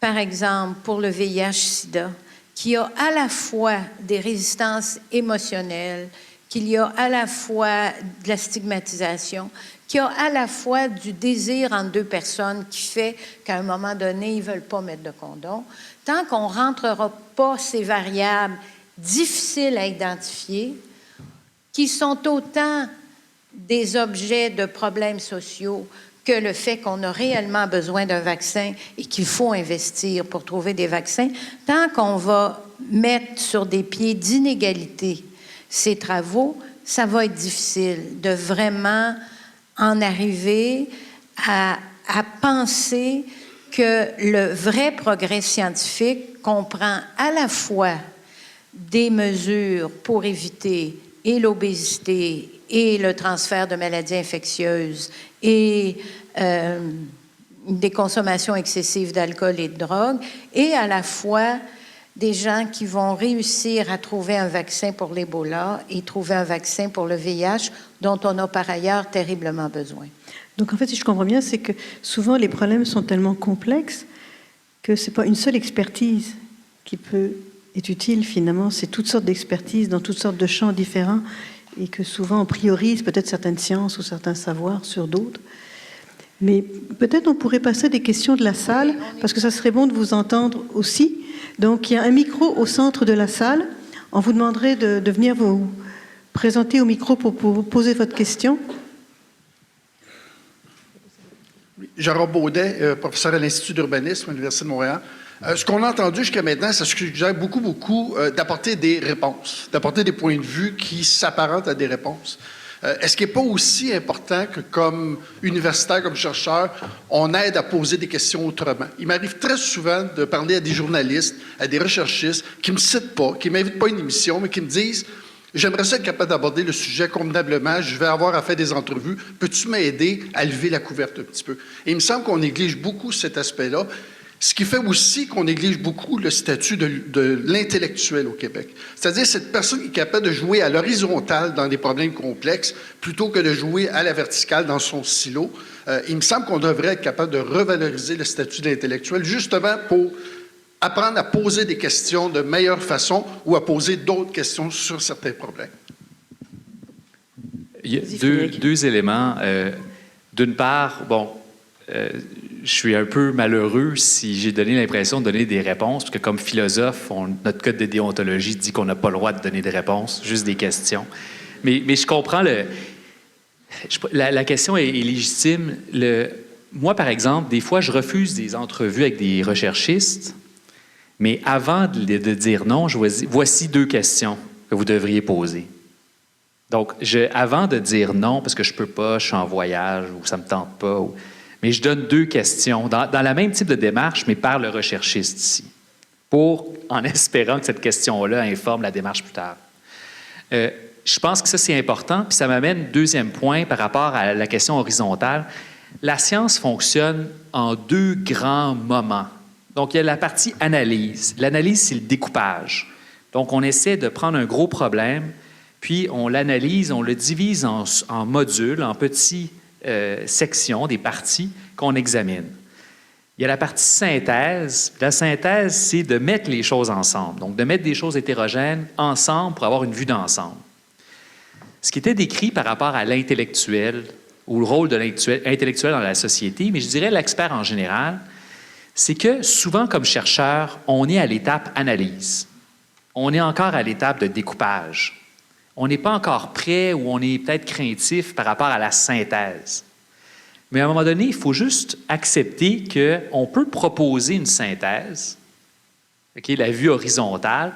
par exemple, pour le VIH-Sida, qu'il y a à la fois des résistances émotionnelles, qu'il y a à la fois de la stigmatisation, qu'il y a à la fois du désir entre deux personnes qui fait qu'à un moment donné, ils ne veulent pas mettre de condom, tant qu'on ne rentrera pas ces variables difficiles à identifier, qui sont autant des objets de problèmes sociaux que le fait qu'on a réellement besoin d'un vaccin et qu'il faut investir pour trouver des vaccins, tant qu'on va mettre sur des pieds d'inégalité ces travaux, ça va être difficile de vraiment en arriver à penser que le vrai progrès scientifique comprend à la fois des mesures pour éviter et l'obésité et le transfert de maladies infectieuses et des consommations excessives d'alcool et de drogue, et à la fois des gens qui vont réussir à trouver un vaccin pour l'Ebola et trouver un vaccin pour le VIH, dont on a par ailleurs terriblement besoin. Donc en fait, si je comprends bien, c'est que souvent les problèmes sont tellement complexes que ce n'est pas une seule expertise qui peut être utile finalement, c'est toutes sortes d'expertises dans toutes sortes de champs différents et que souvent on priorise peut-être certaines sciences ou certains savoirs sur d'autres. Mais peut-être on pourrait passer des questions de la salle, parce que ça serait bon de vous entendre aussi. Donc il y a un micro au centre de la salle. On vous demanderait de venir vous présenter au micro pour poser votre question. Gérard Baudet, professeur à l'Institut d'urbanisme à l'Université de Montréal. Ce qu'on a entendu jusqu'à maintenant, ça suggère beaucoup d'apporter des réponses, d'apporter des points de vue qui s'apparentent à des réponses. Est-ce qu'il n'est pas aussi important que, comme universitaire, comme chercheur, on aide à poser des questions autrement? Il m'arrive très souvent de parler à des journalistes, à des recherchistes qui ne me citent pas, qui ne m'invitent pas à une émission, mais qui me disent « J'aimerais ça être capable d'aborder le sujet convenablement, je vais avoir à faire des entrevues, peux-tu m'aider à lever la couverte un petit peu? » Et il me semble qu'on néglige beaucoup cet aspect-là. Ce qui fait aussi qu'on néglige beaucoup le statut de l'intellectuel au Québec. C'est-à-dire cette personne qui est capable de jouer à l'horizontale dans des problèmes complexes plutôt que de jouer à la verticale dans son silo. Il me semble qu'on devrait être capable de revaloriser le statut d'intellectuel justement pour apprendre à poser des questions de meilleure façon ou à poser d'autres questions sur certains problèmes. Il y a deux éléments. D'une part, je suis un peu malheureux si j'ai donné l'impression de donner des réponses, parce que comme philosophe, notre code de déontologie dit qu'on n'a pas le droit de donner des réponses, juste des questions. Mais je comprends la question est légitime. Moi, par exemple, des fois, je refuse des entrevues avec des recherchistes, mais avant de dire non, voici 2 questions que vous devriez poser. Donc, avant de dire non, parce que je ne peux pas, je suis en voyage ou ça ne me tente pas, mais je donne 2 questions dans la même type de démarche, mais par le recherchiste ici, en espérant que cette question-là informe la démarche plus tard. Je pense que ça, c'est important, puis ça m'amène 2e point par rapport à la question horizontale. La science fonctionne en 2 grands moments. Donc, il y a la partie analyse. L'analyse, c'est le découpage. Donc, on essaie de prendre un gros problème, puis on l'analyse, on le divise en modules, en petites sections, des parties qu'on examine. Il y a la partie synthèse. La synthèse, c'est de mettre les choses ensemble, donc de mettre des choses hétérogènes ensemble pour avoir une vue d'ensemble. Ce qui était décrit par rapport à l'intellectuel ou le rôle de l'intellectuel dans la société, mais je dirais l'expert en général, c'est que souvent, comme chercheur, on est à l'étape analyse. On est encore à l'étape de découpage. On n'est pas encore prêt ou on est peut-être craintif par rapport à la synthèse. Mais à un moment donné, il faut juste accepter qu'on peut proposer une synthèse, la vue horizontale.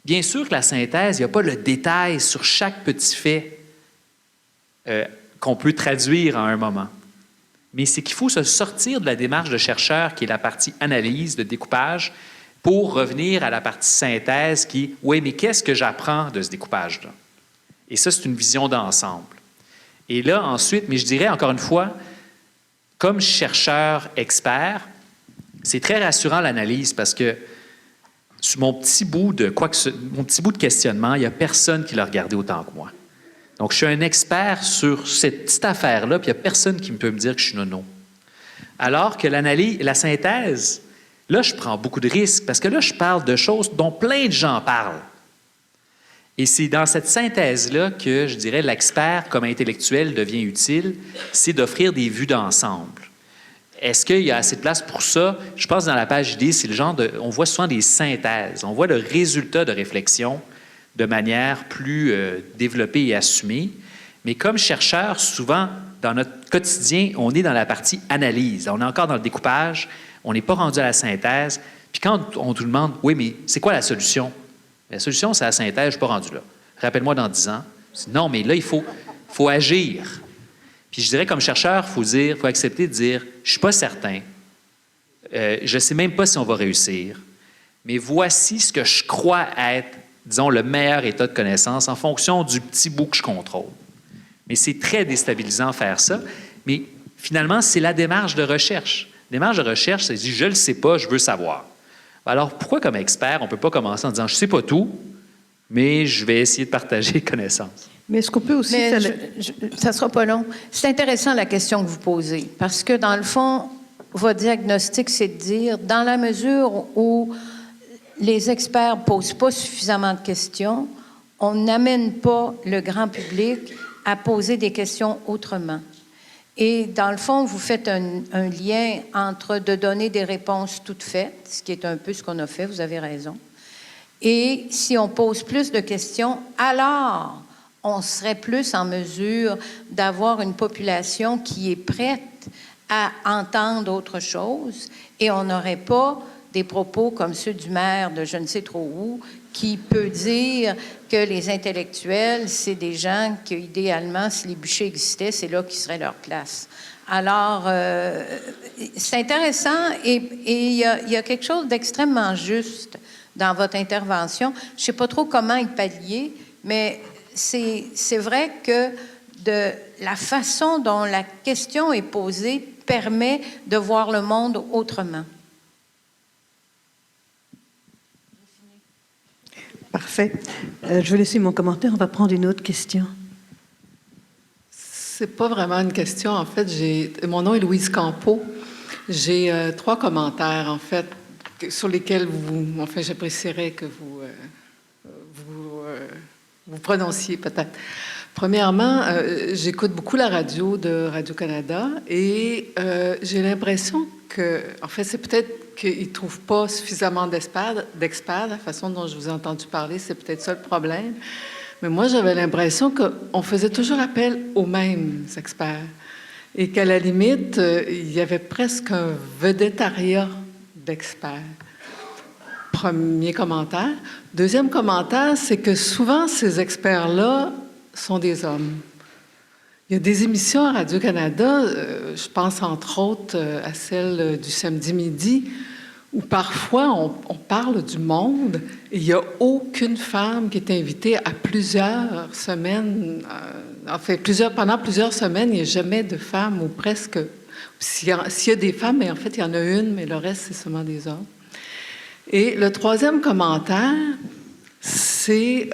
Bien sûr que la synthèse, il n'y a pas le détail sur chaque petit fait qu'on peut traduire à un moment. Mais c'est qu'il faut se sortir de la démarche de chercheur qui est la partie analyse, de découpage, pour revenir à la partie synthèse qui est « oui, mais qu'est-ce que j'apprends de ce découpage-là? » Et ça, c'est une vision d'ensemble. Et là, ensuite, mais je dirais encore une fois, comme chercheur expert, c'est très rassurant l'analyse parce que sur mon petit bout de questionnement, il n'y a personne qui l'a regardé autant que moi. Donc, je suis un expert sur cette petite affaire-là, puis il n'y a personne qui peut me dire que je suis nono. Alors que l'analyse, la synthèse, là, je prends beaucoup de risques parce que là, je parle de choses dont plein de gens parlent. Et c'est dans cette synthèse-là que, je dirais, l'expert comme intellectuel devient utile, c'est d'offrir des vues d'ensemble. Est-ce qu'il y a assez de place pour ça? Je pense que dans la page idée, c'est le genre de... On voit souvent des synthèses. On voit le résultat de réflexion de manière plus développée et assumée. Mais comme chercheur, souvent, dans notre quotidien, on est dans la partie analyse. On est encore dans le découpage. On n'est pas rendu à la synthèse. Puis quand on nous demande, oui, mais c'est quoi la solution? La solution, c'est la synthèse, je ne suis pas rendu là. Rappelle-moi dans 10 ans. Non, mais là, il faut agir. Puis je dirais, comme chercheur, il faut accepter de dire, je ne suis pas certain, je ne sais même pas si on va réussir, mais voici ce que je crois être, disons, le meilleur état de connaissance en fonction du petit bout que je contrôle. Mais c'est très déstabilisant faire ça, mais finalement, c'est la démarche de recherche. La démarche de recherche, c'est dire, je ne le sais pas, je veux savoir. Alors, pourquoi, comme expert, on ne peut pas commencer en disant, je ne sais pas tout, mais je vais essayer de partager connaissances? Mais est-ce qu'on peut aussi... Ça ne sera pas long. C'est intéressant la question que vous posez, parce que dans le fond, votre diagnostic, c'est de dire, dans la mesure où les experts ne posent pas suffisamment de questions, on n'amène pas le grand public à poser des questions autrement. Et dans le fond, vous faites un lien entre de donner des réponses toutes faites, ce qui est un peu ce qu'on a fait, vous avez raison, et si on pose plus de questions, alors on serait plus en mesure d'avoir une population qui est prête à entendre autre chose et on n'aurait pas des propos comme ceux du maire de je ne sais trop où qui peut dire que les intellectuels, c'est des gens qui, idéalement, si les bûchers existaient, c'est là qui serait leur place. Alors, c'est intéressant et il y a quelque chose d'extrêmement juste dans votre intervention. Je ne sais pas trop comment y pallier, mais c'est vrai que de la façon dont la question est posée permet de voir le monde autrement. Parfait. Je vais laisser mon commentaire. On va prendre une autre question. C'est pas vraiment une question. En fait, mon nom est Louise Campeau. J'ai 3 commentaires, en fait, sur lesquels j'apprécierais que vous prononciez peut-être. Premièrement, j'écoute beaucoup la radio de Radio-Canada et j'ai l'impression que, en fait, c'est peut-être qu'ils ne trouvent pas suffisamment d'experts. La façon dont je vous ai entendu parler, c'est peut-être ça le problème. Mais moi, j'avais l'impression qu'on faisait toujours appel aux mêmes experts et qu'à la limite, il y avait presque un vedettariat d'experts. Premier commentaire. Deuxième commentaire, c'est que souvent, ces experts-là sont des hommes. Il y a des émissions à Radio-Canada, je pense entre autres à celle du samedi midi, où parfois on parle du monde et il n'y a aucune femme qui est invitée à plusieurs semaines. Pendant plusieurs semaines, il n'y a jamais de femmes ou presque. S'il y a des femmes, mais en fait, il y en a une, mais le reste, c'est seulement des hommes. Et le troisième commentaire, c'est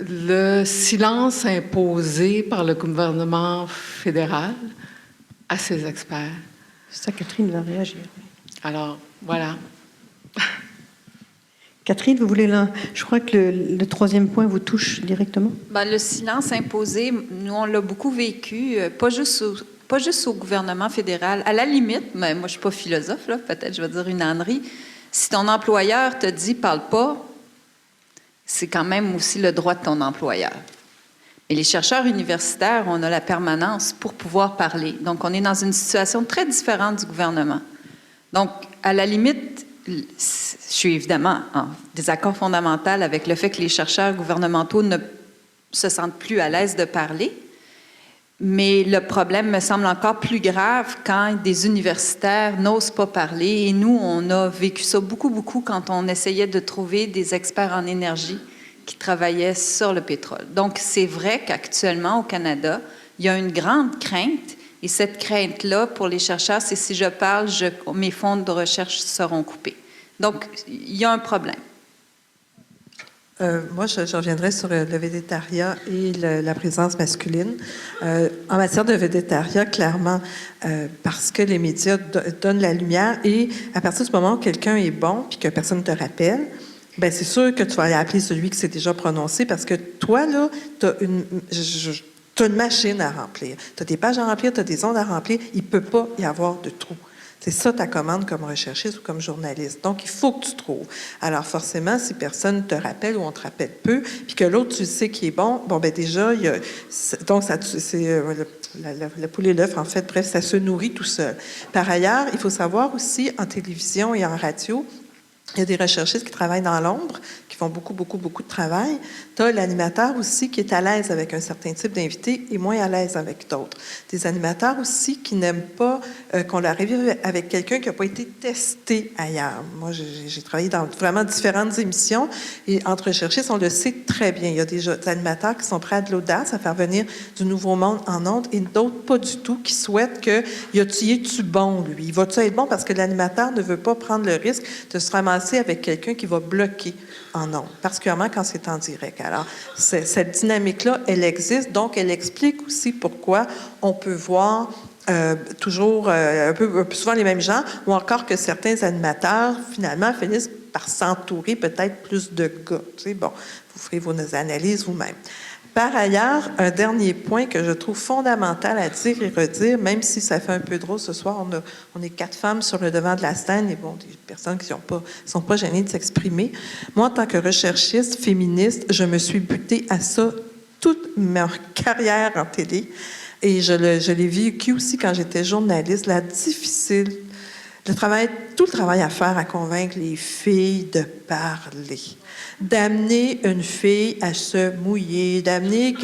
le silence imposé par le gouvernement fédéral à ses experts. Ça, Catherine va réagir. Alors, voilà. Catherine, vous voulez je crois que le troisième point vous touche directement. Le silence imposé, nous, on l'a beaucoup vécu, pas juste au gouvernement fédéral. À la limite, mais moi, je ne suis pas philosophe, là, peut-être je vais dire une ânerie. Si ton employeur te dit « parle pas », c'est quand même aussi le droit de ton employeur. Et les chercheurs universitaires, on a la permanence pour pouvoir parler. Donc, on est dans une situation très différente du gouvernement. Donc, à la limite, je suis évidemment en désaccord fondamental avec le fait que les chercheurs gouvernementaux ne se sentent plus à l'aise de parler. Mais le problème me semble encore plus grave quand des universitaires n'osent pas parler. Et nous, on a vécu ça beaucoup, beaucoup quand on essayait de trouver des experts en énergie qui travaillaient sur le pétrole. Donc, c'est vrai qu'actuellement, au Canada, il y a une grande crainte. Et cette crainte-là, pour les chercheurs, c'est si je parle, mes fonds de recherche seront coupés. Donc, il y a un problème. Moi, je reviendrai sur le végétariat et la présence masculine. En matière de végétariat, clairement, parce que les médias donnent la lumière et à partir du moment où quelqu'un est bon puis que personne ne te rappelle, bien, c'est sûr que tu vas aller appeler celui qui s'est déjà prononcé parce que toi, là, tu as une machine à remplir. Tu as des pages à remplir, tu as des ondes à remplir. Il ne peut pas y avoir de trou. C'est ça ta commande comme recherchiste ou comme journaliste. Donc, il faut que tu trouves. Alors, forcément, si personne ne te rappelle ou on te rappelle peu, puis que l'autre, tu sais qui est bon, bien déjà, donc, c'est la poule et l'œuf, en fait. Bref, ça se nourrit tout seul. Par ailleurs, il faut savoir aussi, en télévision et en radio, il y a des recherchistes qui travaillent dans l'ombre, qui font beaucoup, beaucoup, beaucoup de travail. Tu as l'animateur aussi qui est à l'aise avec un certain type d'invité et moins à l'aise avec d'autres. Des animateurs aussi qui n'aiment pas qu'on arrive avec quelqu'un qui n'a pas été testé ailleurs. Moi, j'ai travaillé dans vraiment différentes émissions et entre recherchistes, on le sait très bien. Il y a des animateurs qui sont prêts à de l'audace, à faire venir du nouveau monde en ondes et d'autres pas du tout, qui souhaitent que y es-tu bon, lui? Il va-tu être bon parce que l'animateur ne veut pas prendre le risque de se ramasser avec quelqu'un qui va bloquer en ondes, particulièrement quand c'est en direct. Alors, cette dynamique-là, elle existe, donc elle explique aussi pourquoi on peut voir toujours un peu souvent les mêmes gens, ou encore que certains animateurs, finalement, finissent par s'entourer peut-être plus de gars. Tu sais, bon, vous ferez vos analyses vous-même. Par ailleurs, un dernier point que je trouve fondamental à dire et redire, même si ça fait un peu drôle ce soir, on est 4 femmes sur le devant de la scène et bon, des personnes qui sont pas gênées de s'exprimer. Moi, en tant que recherchiste féministe, je me suis butée à ça toute ma carrière en télé et je l'ai vécu aussi quand j'étais journaliste, tout le travail à faire à convaincre les filles de parler. D'amener une fille à se mouiller, d'amener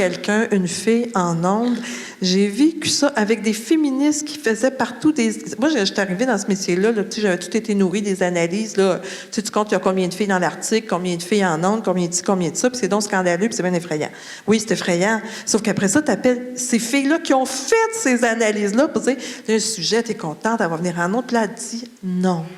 une fille en ondes. J'ai vécu ça avec des féministes qui faisaient partout Moi, j'étais arrivée dans ce métier-là, j'avais tout été nourrie des analyses. Là. Tu comptes, il y a combien de filles dans l'article, combien de filles en ondes, combien de ci, combien de ça, puis c'est donc scandaleux, puis c'est bien effrayant. Oui, c'est effrayant. Sauf qu'après ça, tu appelles ces filles-là qui ont fait ces analyses-là pour dire, le sujet, tu es contente, elle va venir en ondes, puis là, elle dit non. non.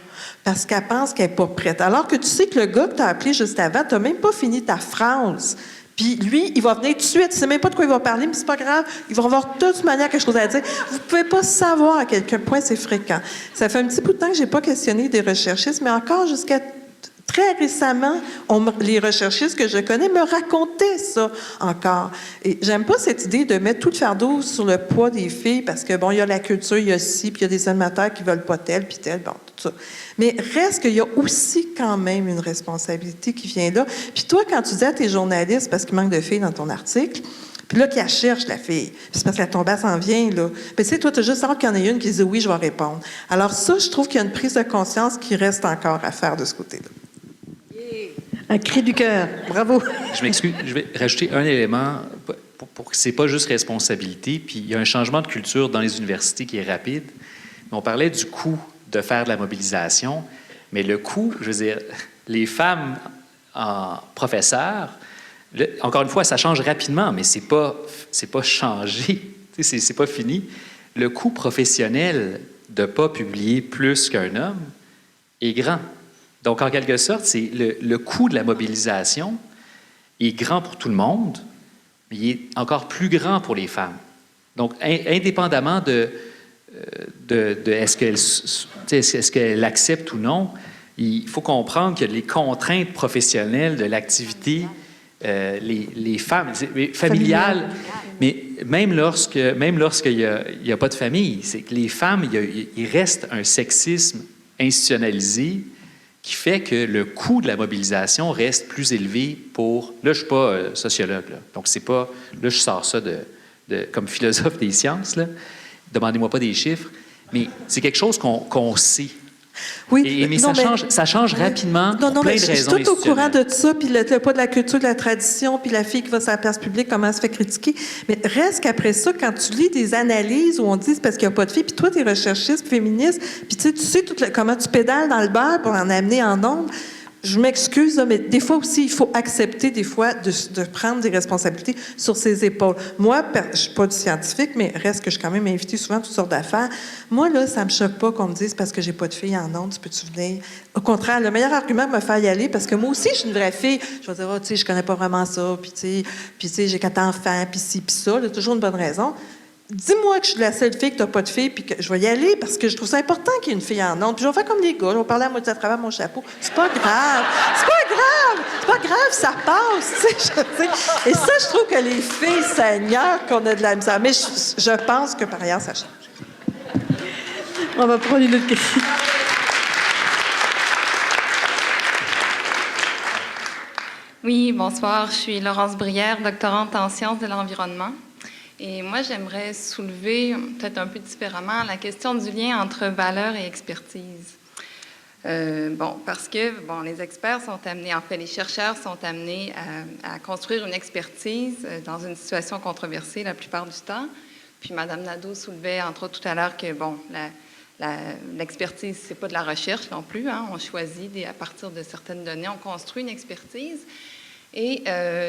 Parce qu'elle pense qu'elle n'est pas prête. Alors que tu sais que le gars que tu as appelé juste avant, tu n'as même pas fini ta phrase. Puis lui, il va venir tout de suite. Tu ne sais même pas de quoi il va parler, mais c'est pas grave. Il va avoir de toute manière quelque chose à dire. Vous ne pouvez pas savoir à quel point c'est fréquent. Ça fait un petit bout de temps que je n'ai pas questionné des recherchistes, mais encore jusqu'à très récemment, les recherchistes que je connais me racontaient ça encore. Et j'aime pas cette idée de mettre tout le fardeau sur le poids des filles parce que, bon, il y a la culture, il y a ci, puis il y a des animateurs qui veulent pas tel, puis tel, bon, tout ça. Mais reste qu'il y a aussi quand même une responsabilité qui vient là. Puis toi, quand tu dis à tes journalistes, parce qu'il manque de filles dans ton article, puis là, qu'elle cherche, la fille. Puis c'est parce que la tombasse s'en vient, là. Mais tu sais, toi, tu as juste hâte qu'il y en ait une qui dit oui, je vais répondre. Alors ça, je trouve qu'il y a une prise de conscience qui reste encore à faire de ce côté-là. Un cri du cœur. Bravo. Je m'excuse, je vais rajouter un élément pour que ce n'est pas juste responsabilité, puis il y a un changement de culture dans les universités qui est rapide. On parlait du coût de faire de la mobilisation, mais le coût, je veux dire, les femmes en professeurs, encore une fois, ça change rapidement, mais c'est pas changé, c'est pas fini. Le coût professionnel de ne pas publier plus qu'un homme est grand. Donc, en quelque sorte, c'est le coût de la mobilisation est grand pour tout le monde, mais il est encore plus grand pour les femmes. Donc, indépendamment de est-ce qu'elle accepte ou non, il faut comprendre que les contraintes professionnelles de l'activité, les femmes, familiales, mais même lorsqu'il n'y a pas de famille, c'est que les femmes, il reste un sexisme institutionnalisé qui fait que le coût de la mobilisation reste plus élevé pour... Là, je ne suis pas sociologue, là, donc c'est pas... Là, je sors ça comme philosophe des sciences, là. Demandez-moi pas des chiffres, mais c'est quelque chose qu'on sait. Oui, mais ça change rapidement pour plein de raisons. Je suis tout au courant de ça, puis le poids de la culture, de la tradition, puis la fille qui va sur la place publique, comment elle se fait critiquer. Mais reste qu'après ça, quand tu lis des analyses où on dit c'est parce qu'il n'y a pas de filles, puis toi, tu es recherchiste féministe, puis tu sais comment tu pédales dans le beurre pour en amener en nombre. Je m'excuse, mais des fois aussi, il faut accepter des fois de prendre des responsabilités sur ses épaules. Moi, je ne suis pas du scientifique, mais reste que je suis quand même invitée souvent à toutes sortes d'affaires. Moi, là, ça ne me choque pas qu'on me dise parce que j'ai pas de fille en ondes, peux-tu venir? Au contraire, le meilleur argument me faire y aller, parce que moi aussi, je suis une vraie fille. Je vais dire, tu sais, je connais pas vraiment ça, puis tu sais, j'ai 4 enfants, puis ci, puis ça. Là, toujours une bonne raison. Dis-moi que je suis la seule fille que tu n'as pas de fille, puis que je vais y aller parce que je trouve ça important qu'il y ait une fille en ondes. Puis je vais faire comme les gars, je vais parler à moitié à travers mon chapeau. C'est pas grave. C'est pas grave. C'est pas grave, ça passe. Tu sais. Et ça, je trouve que les filles, Seigneur, qu'on a de la misère. Mais je pense que par ailleurs, ça change. On va prendre une autre question. Oui, bonsoir. Je suis Laurence Brière, doctorante en sciences de l'environnement. Et moi, j'aimerais soulever, peut-être un peu différemment, la question du lien entre valeur et expertise. Parce que les experts sont amenés, en fait, les chercheurs sont amenés à construire une expertise dans une situation controversée la plupart du temps. Puis Mme Nadeau soulevait, entre autres, tout à l'heure que, l'expertise, c'est pas de la recherche non plus. Hein. On choisit, à partir de certaines données, on construit une expertise. Et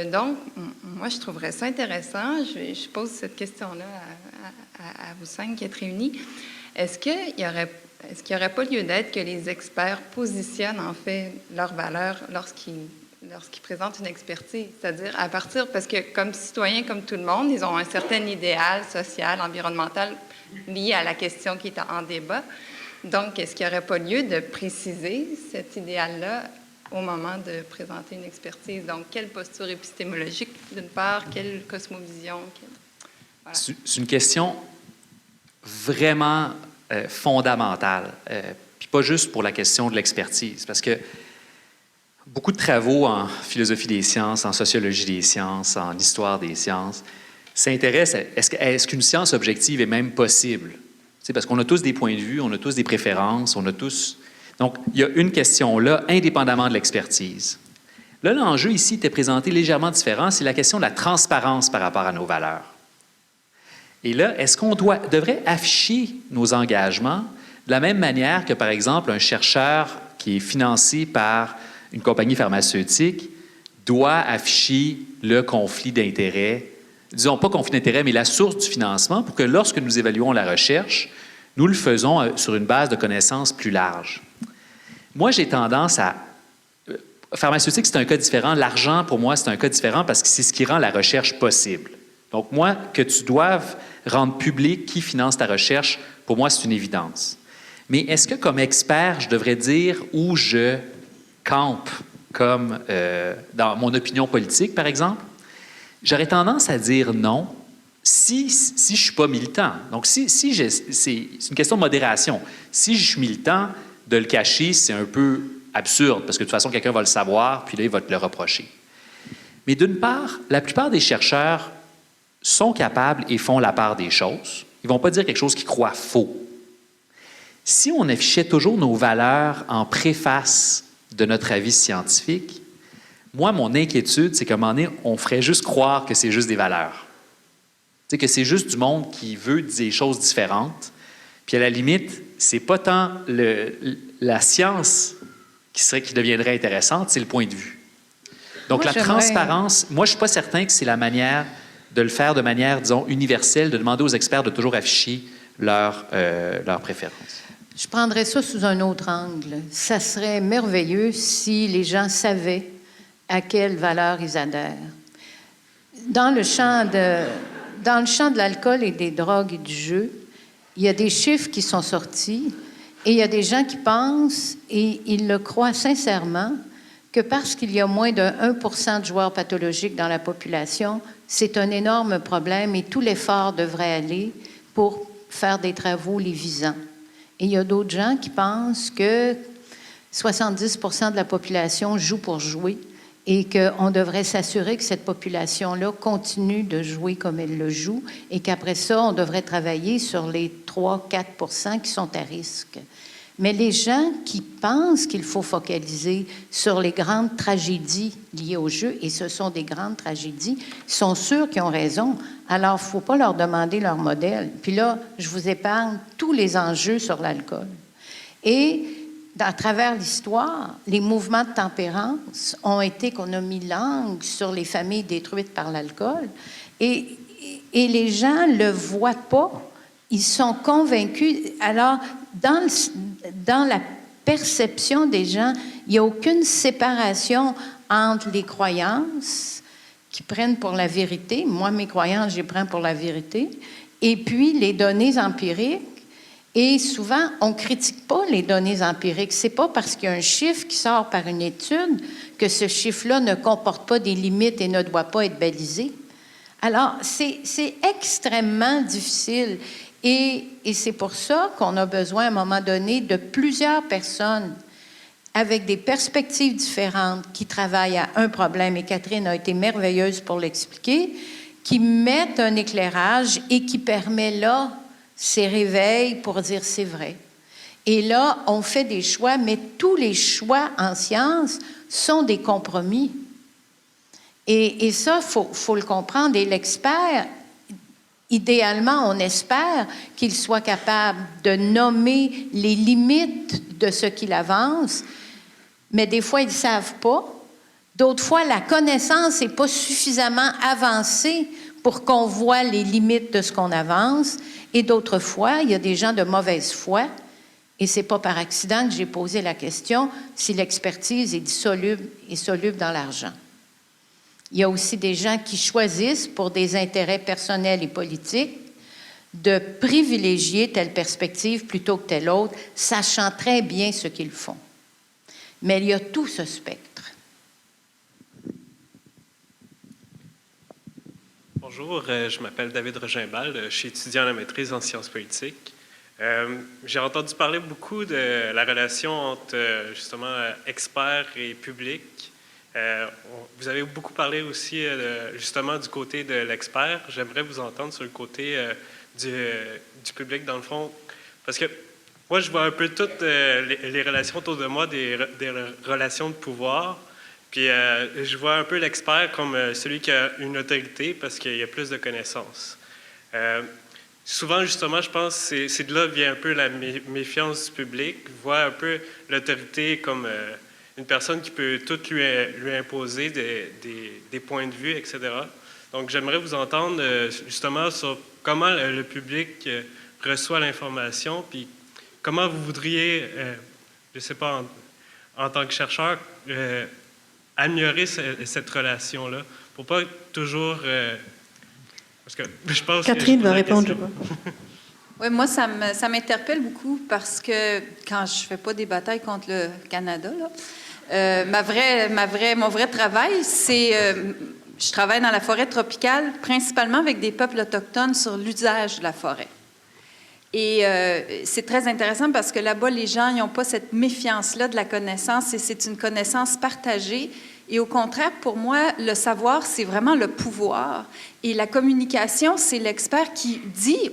donc, moi, je trouverais ça intéressant. Je pose cette question-là à vous 5 qui êtes réunis. Est-ce qu'il n'y aurait pas lieu d'être que les experts positionnent, en fait, leurs valeurs lorsqu'ils présentent une expertise? C'est-à-dire, parce que comme citoyens, comme tout le monde, ils ont un certain idéal social, environnemental lié à la question qui est en débat. Donc, est-ce qu'il n'y aurait pas lieu de préciser cet idéal-là au moment de présenter une expertise? Donc, quelle posture épistémologique, d'une part, quelle cosmovision? Voilà. C'est une question vraiment fondamentale, puis pas juste pour la question de l'expertise, parce que beaucoup de travaux en philosophie des sciences, en sociologie des sciences, en histoire des sciences, s'intéressent à est-ce qu'une science objective est même possible? C'est parce qu'on a tous des points de vue, on a tous des préférences, on a tous... Donc, il y a une question là, indépendamment de l'expertise. Là, l'enjeu ici était présenté légèrement différent, c'est la question de la transparence par rapport à nos valeurs. Et là, est-ce qu'on devrait afficher nos engagements de la même manière que, par exemple, un chercheur qui est financé par une compagnie pharmaceutique doit afficher le conflit d'intérêts, disons pas conflit d'intérêts, mais la source du financement, pour que lorsque nous évaluons la recherche, nous le faisons sur une base de connaissances plus large. Moi, j'ai tendance à... Pharmaceutique, c'est un cas différent. L'argent, pour moi, c'est un cas différent parce que c'est ce qui rend la recherche possible. Donc, moi, que tu doives rendre public qui finance ta recherche, pour moi, c'est une évidence. Mais est-ce que, comme expert, je devrais dire où je campe, comme dans mon opinion politique, par exemple? J'aurais tendance à dire non si je ne suis pas militant. Donc, c'est une question de modération. Si je suis militant, de le cacher, c'est un peu absurde, parce que de toute façon, quelqu'un va le savoir, puis là, il va te le reprocher. Mais d'une part, la plupart des chercheurs sont capables et font la part des choses. Ils ne vont pas dire quelque chose qu'ils croient faux. Si on affichait toujours nos valeurs en préface de notre avis scientifique, moi, mon inquiétude, c'est qu'à un moment donné, on ferait juste croire que c'est juste des valeurs. Tu sais, que c'est juste du monde qui veut des choses différentes. Puis à la limite, c'est pas tant la science qui deviendrait intéressante, c'est le point de vue. Donc la transparence, moi, je ne suis pas certain que c'est la manière de le faire de manière, disons, universelle, de demander aux experts de toujours afficher leurs préférences. Je prendrais ça sous un autre angle. Ça serait merveilleux si les gens savaient à quelle valeur ils adhèrent. Dans le champ de l'alcool et des drogues et du jeu, il y a des chiffres qui sont sortis et il y a des gens qui pensent, et ils le croient sincèrement, que parce qu'il y a moins de 1% de joueurs pathologiques dans la population, c'est un énorme problème et tout l'effort devrait aller pour faire des travaux les visant. Et il y a d'autres gens qui pensent que 70% de la population joue pour jouer et qu'on devrait s'assurer que cette population-là continue de jouer comme elle le joue et qu'après ça, on devrait travailler sur les 3-4% qui sont à risque. Mais les gens qui pensent qu'il faut focaliser sur les grandes tragédies liées au jeu, et ce sont des grandes tragédies, sont sûrs qu'ils ont raison. Alors, il ne faut pas leur demander leur modèle. Puis là, je vous épargne tous les enjeux sur l'alcool. Et à travers l'histoire, les mouvements de tempérance ont été qu'on a mis l'angle sur les familles détruites par l'alcool. Et les gens ne le voient pas. Ils sont convaincus. Alors, dans la perception des gens, il n'y a aucune séparation entre les croyances qui prennent pour la vérité. Moi, mes croyances, je les prends pour la vérité. Et puis, les données empiriques. Et souvent, on ne critique pas les données empiriques. Ce n'est pas parce qu'il y a un chiffre qui sort par une étude que ce chiffre-là ne comporte pas des limites et ne doit pas être balisé. Alors, c'est extrêmement difficile. Et c'est pour ça qu'on a besoin, à un moment donné, de plusieurs personnes avec des perspectives différentes qui travaillent à un problème. Et Catherine a été merveilleuse pour l'expliquer, qui mettent un éclairage et qui permet là ces réveils pour dire c'est vrai. Et là, on fait des choix, mais tous les choix en science sont des compromis. Et ça, faut le comprendre. Et l'expert, idéalement, on espère qu'il soit capable de nommer les limites de ce qu'il avance, mais des fois, ils ne savent pas. D'autres fois, la connaissance n'est pas suffisamment avancée pour qu'on voit les limites de ce qu'on avance. Et d'autres fois, il y a des gens de mauvaise foi, et ce n'est pas par accident que j'ai posé la question si l'expertise est soluble dans l'argent. Il y a aussi des gens qui choisissent, pour des intérêts personnels et politiques, de privilégier telle perspective plutôt que telle autre, sachant très bien ce qu'ils font. Mais il y a tout ce spectre. Bonjour, je m'appelle David Regimbal, je suis étudiant à la maîtrise en sciences politiques. J'ai entendu parler beaucoup de la relation entre justement experts et public. Vous avez beaucoup parlé aussi justement du côté de l'expert. J'aimerais vous entendre sur le côté du public dans le fond, parce que moi je vois un peu toutes les relations autour de moi, des relations de pouvoir. Puis je vois un peu l'expert comme celui qui a une autorité parce qu'il y a plus de connaissances. Souvent, justement, je pense que c'est de là vient un peu la méfiance du public, voit un peu l'autorité comme une personne qui peut tout lui imposer des points de vue, etc. Donc, j'aimerais vous entendre justement sur comment le public reçoit l'information, puis comment vous voudriez, je ne sais pas, en tant que chercheur, améliorer cette relation-là pour pas toujours... parce que je pense Catherine que va répondre, je question. crois. Oui, moi, ça m'interpelle beaucoup parce que quand je ne fais pas des batailles contre le Canada, là, mon vrai travail, c'est... je travaille dans la forêt tropicale, principalement avec des peuples autochtones sur l'usage de la forêt. Et c'est très intéressant parce que là-bas, les gens n'ont pas cette méfiance-là de la connaissance et c'est une connaissance partagée. Et au contraire, pour moi, le savoir, c'est vraiment le pouvoir. Et la communication, c'est l'expert qui dit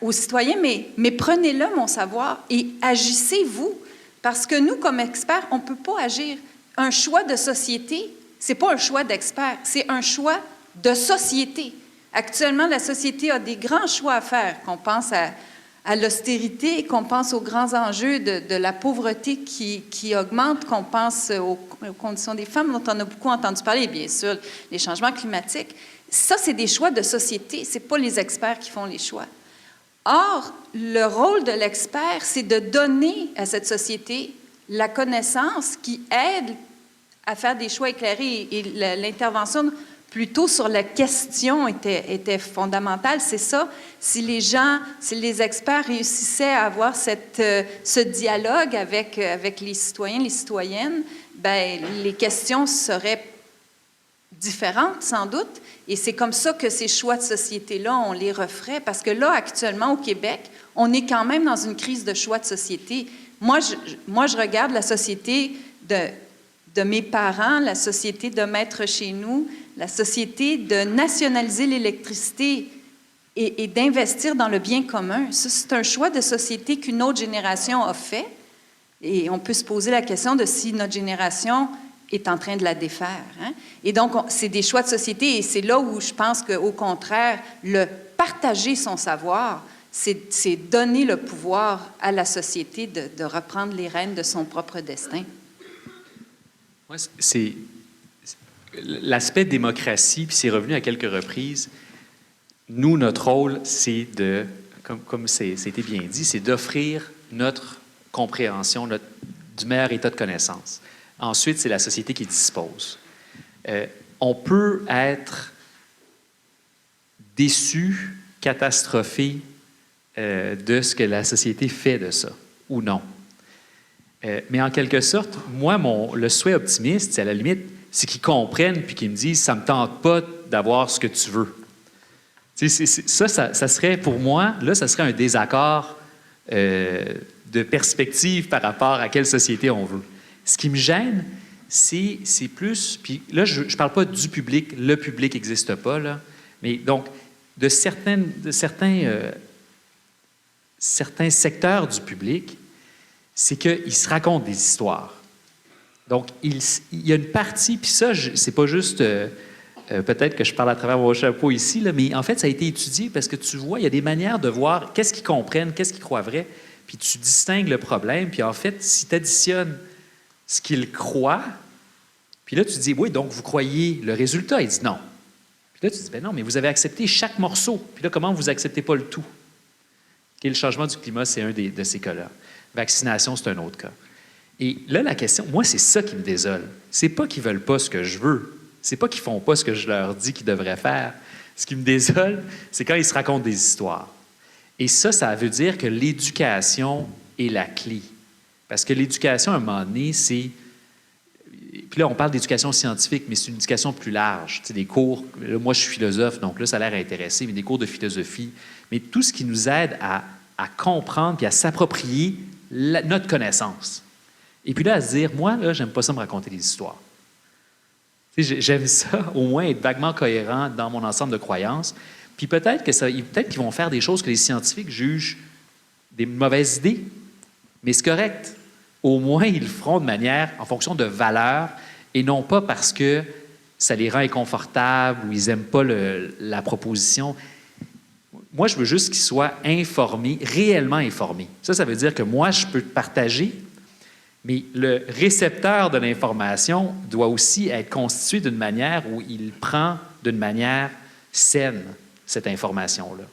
aux citoyens, mais prenez-le, mon savoir, et agissez-vous. Parce que nous, comme experts, on ne peut pas agir. Un choix de société, ce n'est pas un choix d'expert, c'est un choix de société. Actuellement, la société a des grands choix à faire, qu'on pense à l'austérité, qu'on pense aux grands enjeux de la pauvreté qui augmente, qu'on pense aux conditions des femmes, dont on a beaucoup entendu parler, bien sûr, les changements climatiques. Ça, c'est des choix de société, ce n'est pas les experts qui font les choix. Or, le rôle de l'expert, c'est de donner à cette société la connaissance qui aide à faire des choix éclairés. Et l'intervention plutôt sur la question était fondamentale. C'est ça. Si les experts réussissaient à avoir ce dialogue avec les citoyens, les citoyennes, bien, les questions seraient différentes, sans doute. Et c'est comme ça que ces choix de société-là, on les referait. Parce que là, actuellement, au Québec, on est quand même dans une crise de choix de société. Moi, je regarde la société de mes parents, la société de Maître chez nous, la société de nationaliser l'électricité et d'investir dans le bien commun. Ça, c'est un choix de société qu'une autre génération a fait. Et on peut se poser la question de si notre génération est en train de la défaire. Hein? Et donc, c'est des choix de société et c'est là où je pense qu'au contraire, le partager son savoir, c'est donner le pouvoir à la société de reprendre les rênes de son propre destin. Moi, c'est l'aspect démocratie, puis c'est revenu à quelques reprises. Nous, notre rôle, c'est de, comme c'était bien dit, c'est d'offrir notre compréhension du meilleur état de connaissance. Ensuite, c'est la société qui dispose. On peut être déçu, catastrophé de ce que la société fait de ça, ou non. Mais en quelque sorte, moi, le souhait optimiste, c'est à la limite, c'est qu'ils comprennent puis qu'ils me disent « ça ne me tente pas d'avoir ce que tu veux ». Ça serait, pour moi, là, ça serait un désaccord de perspective par rapport à quelle société on veut. Ce qui me gêne, c'est plus... Puis là, je ne parle pas du public, le public n'existe pas, là, mais donc, de certains secteurs du public, c'est qu'ils se racontent des histoires. Donc, il y a une partie, puis ça, c'est pas juste... peut-être que je parle à travers mon chapeau ici, là, mais en fait, ça a été étudié parce que tu vois, il y a des manières de voir qu'est-ce qu'ils comprennent, qu'est-ce qu'ils croient vrai, puis tu distingues le problème, puis en fait, si tu additionnes ce qu'ils croient, puis là, tu dis, oui, donc vous croyez le résultat. Il dit non. Puis là, tu dis, ben non, mais vous avez accepté chaque morceau. Puis là, comment vous n'acceptez pas le tout? Okay, le changement du climat, c'est un de ces cas-là. Vaccination, c'est un autre cas. Et là, la question, moi, c'est ça qui me désole. C'est pas qu'ils veulent pas ce que je veux. C'est pas qu'ils font pas ce que je leur dis qu'ils devraient faire. Ce qui me désole, c'est quand ils se racontent des histoires. Et ça veut dire que l'éducation est la clé. Parce que l'éducation, à un moment donné, c'est... Puis là, on parle d'éducation scientifique, mais c'est une éducation plus large. Tu sais, des cours... Là, moi, je suis philosophe, donc là, ça a l'air intéressé, mais des cours de philosophie. Mais tout ce qui nous aide à comprendre puis à s'approprier notre connaissance. Et puis là, à se dire, moi, là, j'aime pas ça me raconter des histoires. Tu sais, j'aime ça, au moins, être vaguement cohérent dans mon ensemble de croyances. Puis peut-être qu'ils vont faire des choses que les scientifiques jugent des mauvaises idées, mais c'est correct. Au moins, ils le feront de manière, en fonction de valeurs, et non pas parce que ça les rend inconfortables ou ils n'aiment pas la proposition. Moi, je veux juste qu'ils soient informés, réellement informés. Ça veut dire que moi, je peux partager, mais le récepteur de l'information doit aussi être constitué d'une manière où il prend d'une manière saine cette information-là.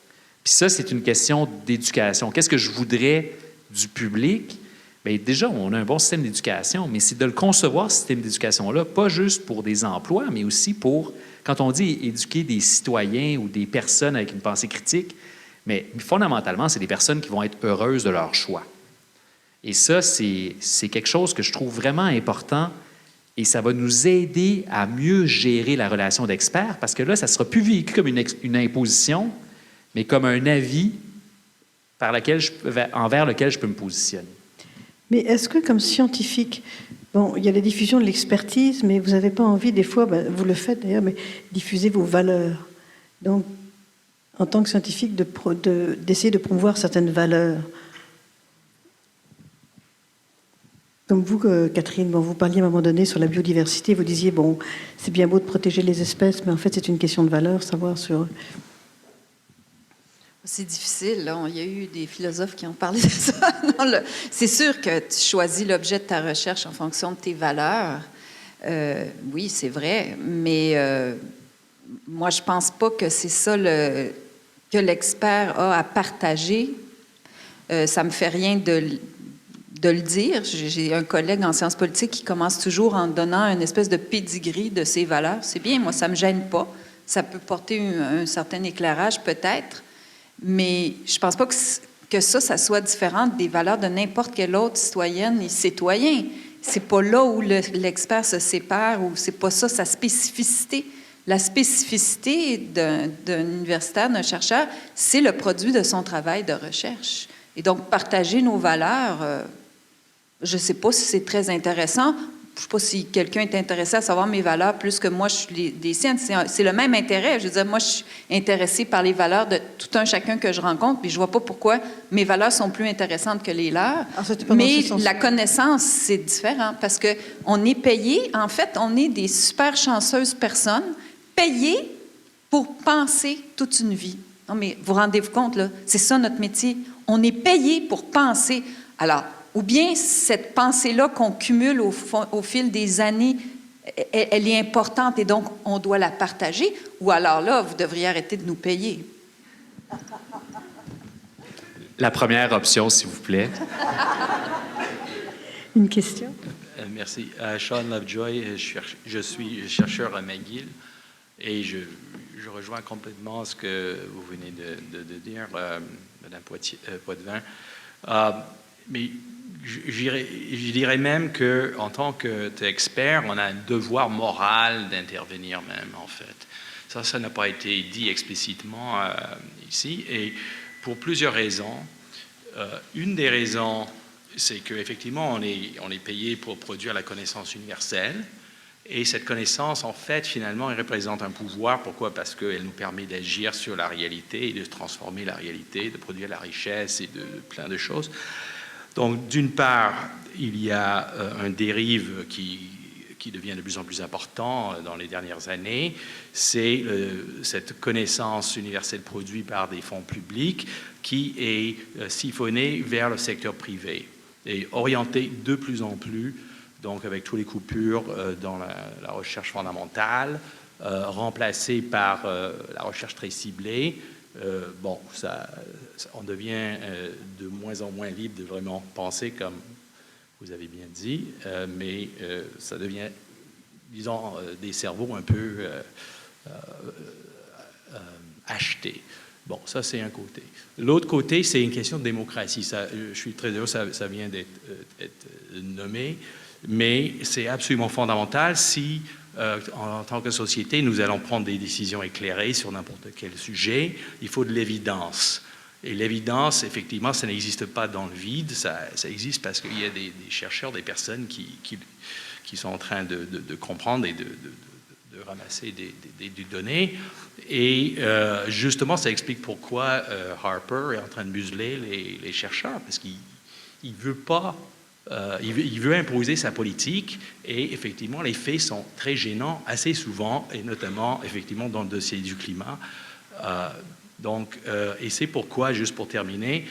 Puis ça, c'est une question d'éducation. Qu'est-ce que je voudrais du public? bien, déjà, on a un bon système d'éducation, mais c'est de le concevoir, ce système d'éducation-là, pas juste pour des emplois, mais aussi pour, quand on dit éduquer des citoyens ou des personnes avec une pensée critique, mais fondamentalement, c'est des personnes qui vont être heureuses de leur choix. Et ça, c'est quelque chose que je trouve vraiment important et ça va nous aider à mieux gérer la relation d'expert parce que là, ça ne sera plus vécu comme une imposition, mais comme un avis envers lequel je peux me positionner. Mais est-ce que, comme scientifique, bon, il y a la diffusion de l'expertise, mais vous n'avez pas envie, des fois, vous le faites d'ailleurs, mais diffuser vos valeurs. Donc, en tant que scientifique, d'essayer de promouvoir certaines valeurs. Comme vous, Catherine, vous parliez à un moment donné sur la biodiversité, vous disiez, bon, c'est bien beau de protéger les espèces, mais en fait, c'est une question de valeur, savoir sur... C'est difficile, là. Il y a eu des philosophes qui ont parlé de ça. C'est sûr que tu choisis l'objet de ta recherche en fonction de tes valeurs. Oui, c'est vrai, mais moi, je pense pas que c'est ça que l'expert a à partager. Ça me fait rien de le dire. J'ai un collègue en sciences politiques qui commence toujours en donnant une espèce de pedigree de ses valeurs. C'est bien, moi, ça me gêne pas. Ça peut porter un certain éclairage, peut-être, mais je pense pas que ça soit différent des valeurs de n'importe quelle autre citoyenne et citoyen. C'est pas là où l'expert se sépare, ou c'est pas ça sa spécificité. La spécificité d'un universitaire, d'un chercheur, c'est le produit de son travail de recherche. Et donc, partager nos valeurs, je ne sais pas si c'est très intéressant. Je ne sais pas si quelqu'un est intéressé à savoir mes valeurs plus que moi, je suis des siennes. C'est le même intérêt. Je veux dire, moi, je suis intéressée par les valeurs de tout un chacun que je rencontre, puis je ne vois pas pourquoi mes valeurs sont plus intéressantes que les leurs. Mais la connaissance, c'est différent parce qu'on est payé. En fait, on est des super chanceuses personnes payées pour penser toute une vie. Non, mais vous rendez-vous compte, là? C'est ça notre métier. On est payé pour penser. Alors, ou bien cette pensée-là qu'on cumule au fil des années, elle est importante et donc on doit la partager, ou alors là, vous devriez arrêter de nous payer. La première option, s'il vous plaît. Une question? Merci. Sean Lovejoy, je suis chercheur à McGill et je rejoins complètement ce que vous venez de dire, Mme Poitvin. Mais je dirais même qu'en tant qu'expert, on a un devoir moral d'intervenir même, en fait. Ça n'a pas été dit explicitement ici, et pour plusieurs raisons. Une des raisons, c'est qu'effectivement, on est payé pour produire la connaissance universelle, et cette connaissance, en fait, finalement, elle représente un pouvoir. Pourquoi? Parce qu'elle nous permet d'agir sur la réalité et de transformer la réalité, de produire la richesse et de plein de choses. Donc, d'une part, il y a un dérive qui devient de plus en plus important dans les dernières années, c'est cette connaissance universelle produite par des fonds publics qui est siphonnée vers le secteur privé et orientée de plus en plus, donc avec toutes les coupures dans la recherche fondamentale, remplacée par la recherche très ciblée. On devient de moins en moins libre de vraiment penser comme vous avez bien dit, mais ça devient, disons, des cerveaux un peu achetés. Bon, ça, c'est un côté. L'autre côté, c'est une question de démocratie. Je suis très heureux, ça vient d'être nommé, mais c'est absolument fondamental si, en tant que société, nous allons prendre des décisions éclairées sur n'importe quel sujet. Il faut de l'évidence. Et l'évidence, effectivement, ça n'existe pas dans le vide, ça existe parce qu'il y a des chercheurs, des personnes qui sont en train de comprendre et de ramasser des données. Et justement, ça explique pourquoi Harper est en train de museler les chercheurs, parce qu'il ne veut pas... il veut imposer sa politique et effectivement, les faits sont très gênants assez souvent, et notamment, effectivement, dans le dossier du climat. Et c'est pourquoi, juste pour terminer,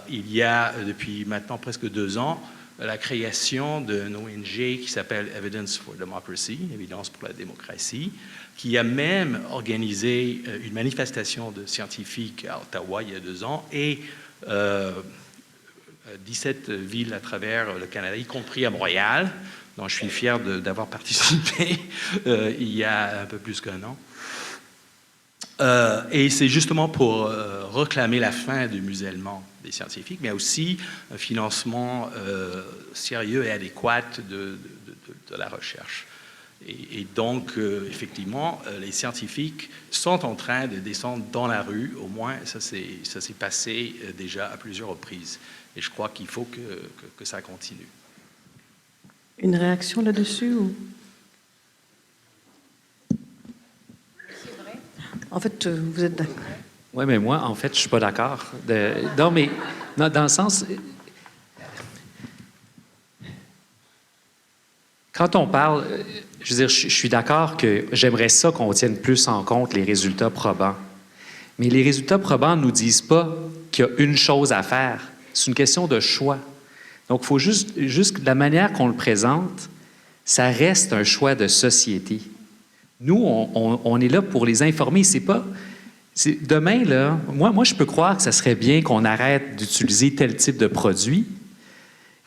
il y a depuis maintenant presque 2 ans la création d'une ONG qui s'appelle Evidence for Democracy, Évidence pour la démocratie, qui a même organisé une manifestation de scientifiques à Ottawa il y a 2 ans et 17 villes à travers le Canada, y compris à Montréal, dont je suis fier d'avoir participé il y a un peu plus qu'1 an. Et c'est justement pour réclamer la fin du musellement des scientifiques, mais aussi un financement sérieux et adéquat de la recherche. Et donc, effectivement, les scientifiques sont en train de descendre dans la rue, au moins ça s'est passé déjà à plusieurs reprises. Et je crois qu'il faut que ça continue. Une réaction là-dessus ou... En fait, vous êtes d'accord? Oui, mais moi, en fait, je ne suis pas d'accord. Non, mais dans le sens... Quand on parle... Je veux dire, je suis d'accord que j'aimerais ça qu'on tienne plus en compte les résultats probants. Mais les résultats probants ne nous disent pas qu'il y a une chose à faire. C'est une question de choix. Donc, il faut juste la manière qu'on le présente, ça reste un choix de société. Nous, on est là pour les informer. C'est pas... Demain, là, moi, je peux croire que ça serait bien qu'on arrête d'utiliser tel type de produit.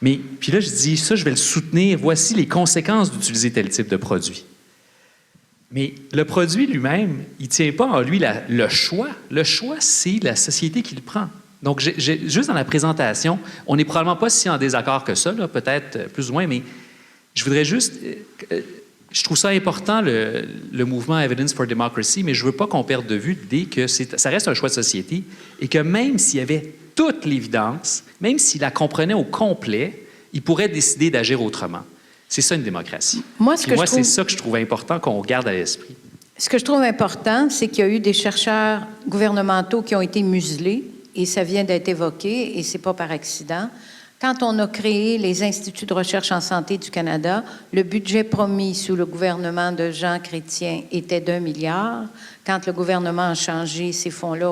Mais, puis là, je dis, ça, je vais le soutenir. Voici les conséquences d'utiliser tel type de produit. Mais le produit lui-même, il ne tient pas en lui le choix. Le choix, c'est la société qui le prend. Donc, juste dans la présentation, on n'est probablement pas si en désaccord que ça, peut-être plus ou moins, mais je voudrais juste... Je trouve ça important, le mouvement Evidence for Democracy, mais je ne veux pas qu'on perde de vue l'idée que ça reste un choix de société et que même s'il y avait toute l'évidence, même s'il la comprenait au complet, il pourrait décider d'agir autrement. C'est ça une démocratie. Moi, c'est ça que je trouve important qu'on garde à l'esprit. Ce que je trouve important, c'est qu'il y a eu des chercheurs gouvernementaux qui ont été muselés, et ça vient d'être évoqué, et ce n'est pas par accident. Quand on a créé les Instituts de recherche en santé du Canada, le budget promis sous le gouvernement de Jean Chrétien était d'1 milliard. Quand le gouvernement a changé, ces fonds-là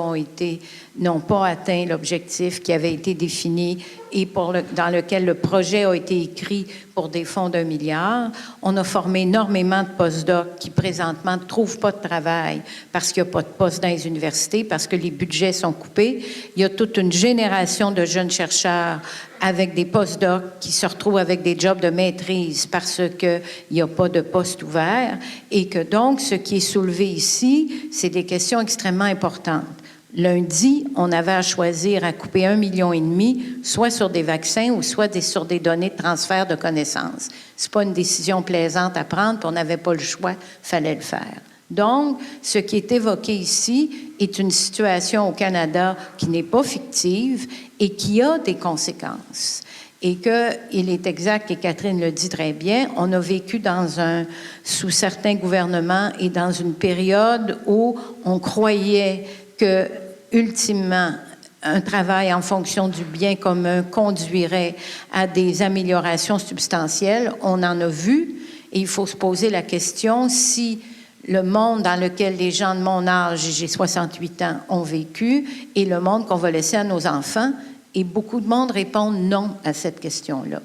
n'ont pas atteint l'objectif qui avait été défini et dans lequel le projet a été écrit pour des fonds d'1 milliard. On a formé énormément de postdocs qui, présentement, ne trouvent pas de travail parce qu'il n'y a pas de poste dans les universités, parce que les budgets sont coupés. Il y a toute une génération de jeunes chercheurs avec des postdocs qui se retrouvent avec des jobs de maîtrise parce qu'il n'y a pas de poste ouvert et que donc, ce qui est soulevé ici, c'est des questions extrêmement importantes. Lundi, on avait à choisir à couper 1,5 million, soit sur des vaccins ou soit sur des données de transfert de connaissances. Ce n'est pas une décision plaisante à prendre, puis on n'avait pas le choix, il fallait le faire. Donc, ce qui est évoqué ici est une situation au Canada qui n'est pas fictive et qui a des conséquences. Et qu'il est exact, et Catherine le dit très bien, on a vécu sous certains gouvernements et dans une période où on croyait que, ultimement, un travail en fonction du bien commun conduirait à des améliorations substantielles. On en a vu, et il faut se poser la question si le monde dans lequel les gens de mon âge, j'ai 68 ans, ont vécu, et le monde qu'on va laisser à nos enfants. Et beaucoup de monde répondent non à cette question-là.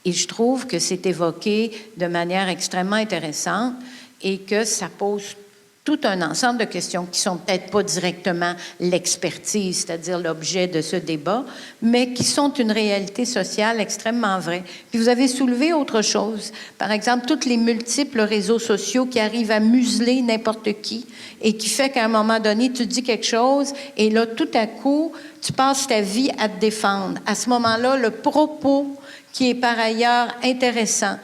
Et je trouve que c'est évoqué de manière extrêmement intéressante et que ça pose tout un ensemble de questions qui sont peut-être pas directement l'expertise, c'est-à-dire l'objet de ce débat, mais qui sont une réalité sociale extrêmement vraie. Puis vous avez soulevé autre chose. Par exemple, tous les multiples réseaux sociaux qui arrivent à museler n'importe qui et qui fait qu'à un moment donné, tu dis quelque chose et là, tout à coup, tu passes ta vie à te défendre. À ce moment-là, le propos qui est par ailleurs intéressant.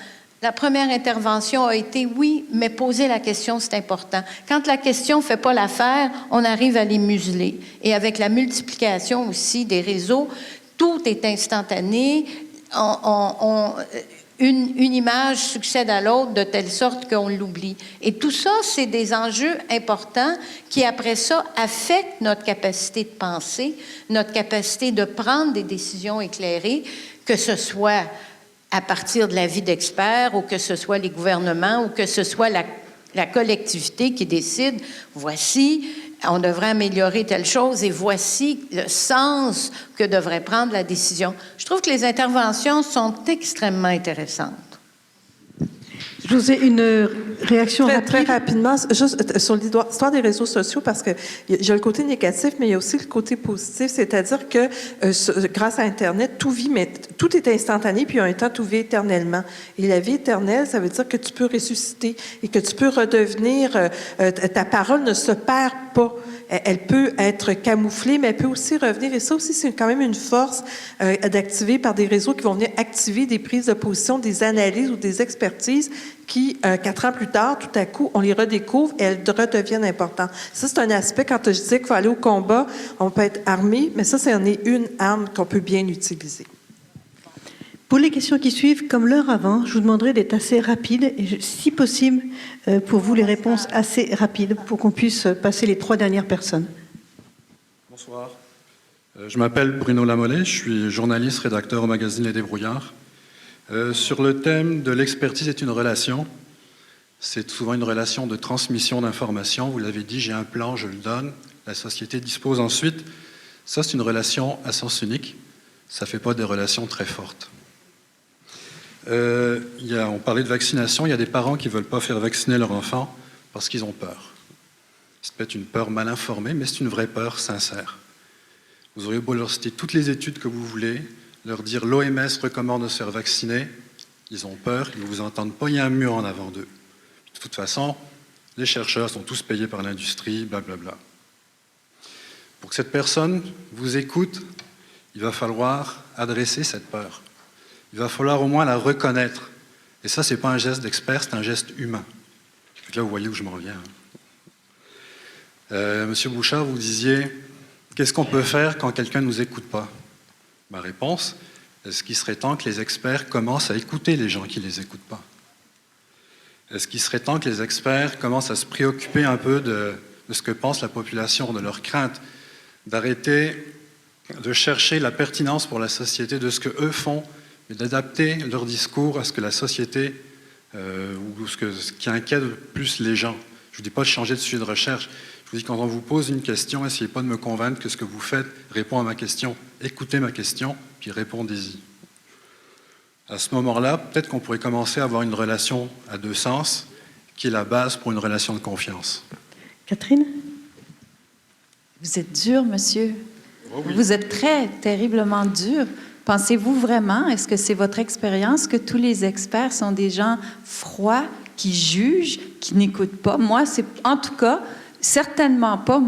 La première intervention a été « oui, mais poser la question, c'est important ». Quand la question ne fait pas l'affaire, on arrive à les museler. Et avec la multiplication aussi des réseaux, tout est instantané. Une image succède à l'autre de telle sorte qu'on l'oublie. Et tout ça, c'est des enjeux importants qui, après ça, affectent notre capacité de penser, notre capacité de prendre des décisions éclairées, que ce soit à partir de l'avis d'experts ou que ce soit les gouvernements ou que ce soit la collectivité qui décide, voici, on devrait améliorer telle chose et voici le sens que devrait prendre la décision. Je trouve que les interventions sont extrêmement intéressantes. José, une réaction Très, rapide. très rapidement, juste sur l'histoire des réseaux sociaux, parce qu'il y a le côté négatif, mais il y a aussi le côté positif, c'est-à-dire que grâce à Internet, tout est instantané, puis en même temps, tout vit éternellement. Et la vie éternelle, ça veut dire que tu peux ressusciter et que tu peux redevenir, ta parole ne se perd pas. Elle peut être camouflée, mais elle peut aussi revenir. Et ça aussi, c'est quand même une force d'activer par des réseaux qui vont venir activer des prises de position, des analyses ou des expertises qui, 4 ans plus tard, tout à coup, on les redécouvre et elles redeviennent importantes. Ça, c'est un aspect, quand je disais qu'il faut aller au combat, on peut être armé, mais ça, c'en est une arme qu'on peut bien utiliser. Pour les questions qui suivent, comme l'heure avant, je vous demanderai d'être assez rapide et, si possible, pour vous, les réponses assez rapides pour qu'on puisse passer les 3 dernières personnes. Bonsoir. Je m'appelle Bruno Lamollet, je suis journaliste, rédacteur au magazine Les Débrouillards. Sur le thème de l'expertise est une relation. C'est souvent une relation de transmission d'informations. Vous l'avez dit, j'ai un plan, je le donne. La société dispose ensuite. Ça, c'est une relation à sens unique. Ça ne fait pas des relations très fortes. On parlait de vaccination. Il y a des parents qui ne veulent pas faire vacciner leur enfant parce qu'ils ont peur. C'est peut-être une peur mal informée, mais c'est une vraie peur sincère. Vous auriez beau leur citer toutes les études que vous voulez, leur dire l'OMS recommande de se faire vacciner, ils ont peur, ils ne vous entendent pas, il y a un mur en avant d'eux. De toute façon, les chercheurs sont tous payés par l'industrie, blablabla. Pour que cette personne vous écoute, il va falloir adresser cette peur. Il va falloir au moins la reconnaître. Et ça, ce n'est pas un geste d'expert, c'est un geste humain. Là, vous voyez où je m'en viens. Monsieur Bouchard, vous disiez, qu'est-ce qu'on peut faire quand quelqu'un ne nous écoute pas? Ma réponse, est-ce qu'il serait temps que les experts commencent à écouter les gens qui ne les écoutent pas? Est-ce qu'il serait temps que les experts commencent à se préoccuper un peu de ce que pense la population, de leurs craintes, d'arrêter de chercher la pertinence pour la société de ce qu'eux font, et d'adapter leur discours à ce que la société, ou ce qui inquiète le plus les gens. Je ne vous dis pas de changer de sujet de recherche. Je vous dis, quand on vous pose une question, essayez pas de me convaincre que ce que vous faites répond à ma question. Écoutez ma question, puis répondez-y. À ce moment-là, peut-être qu'on pourrait commencer à avoir une relation à 2 sens, qui est la base pour une relation de confiance. Catherine? Vous êtes dur, monsieur. Oh oui. Vous êtes très, terriblement dur. Pensez-vous vraiment, est-ce que c'est votre expérience, que tous les experts sont des gens froids, qui jugent, qui n'écoutent pas? Moi, c'est en tout cas certainement pas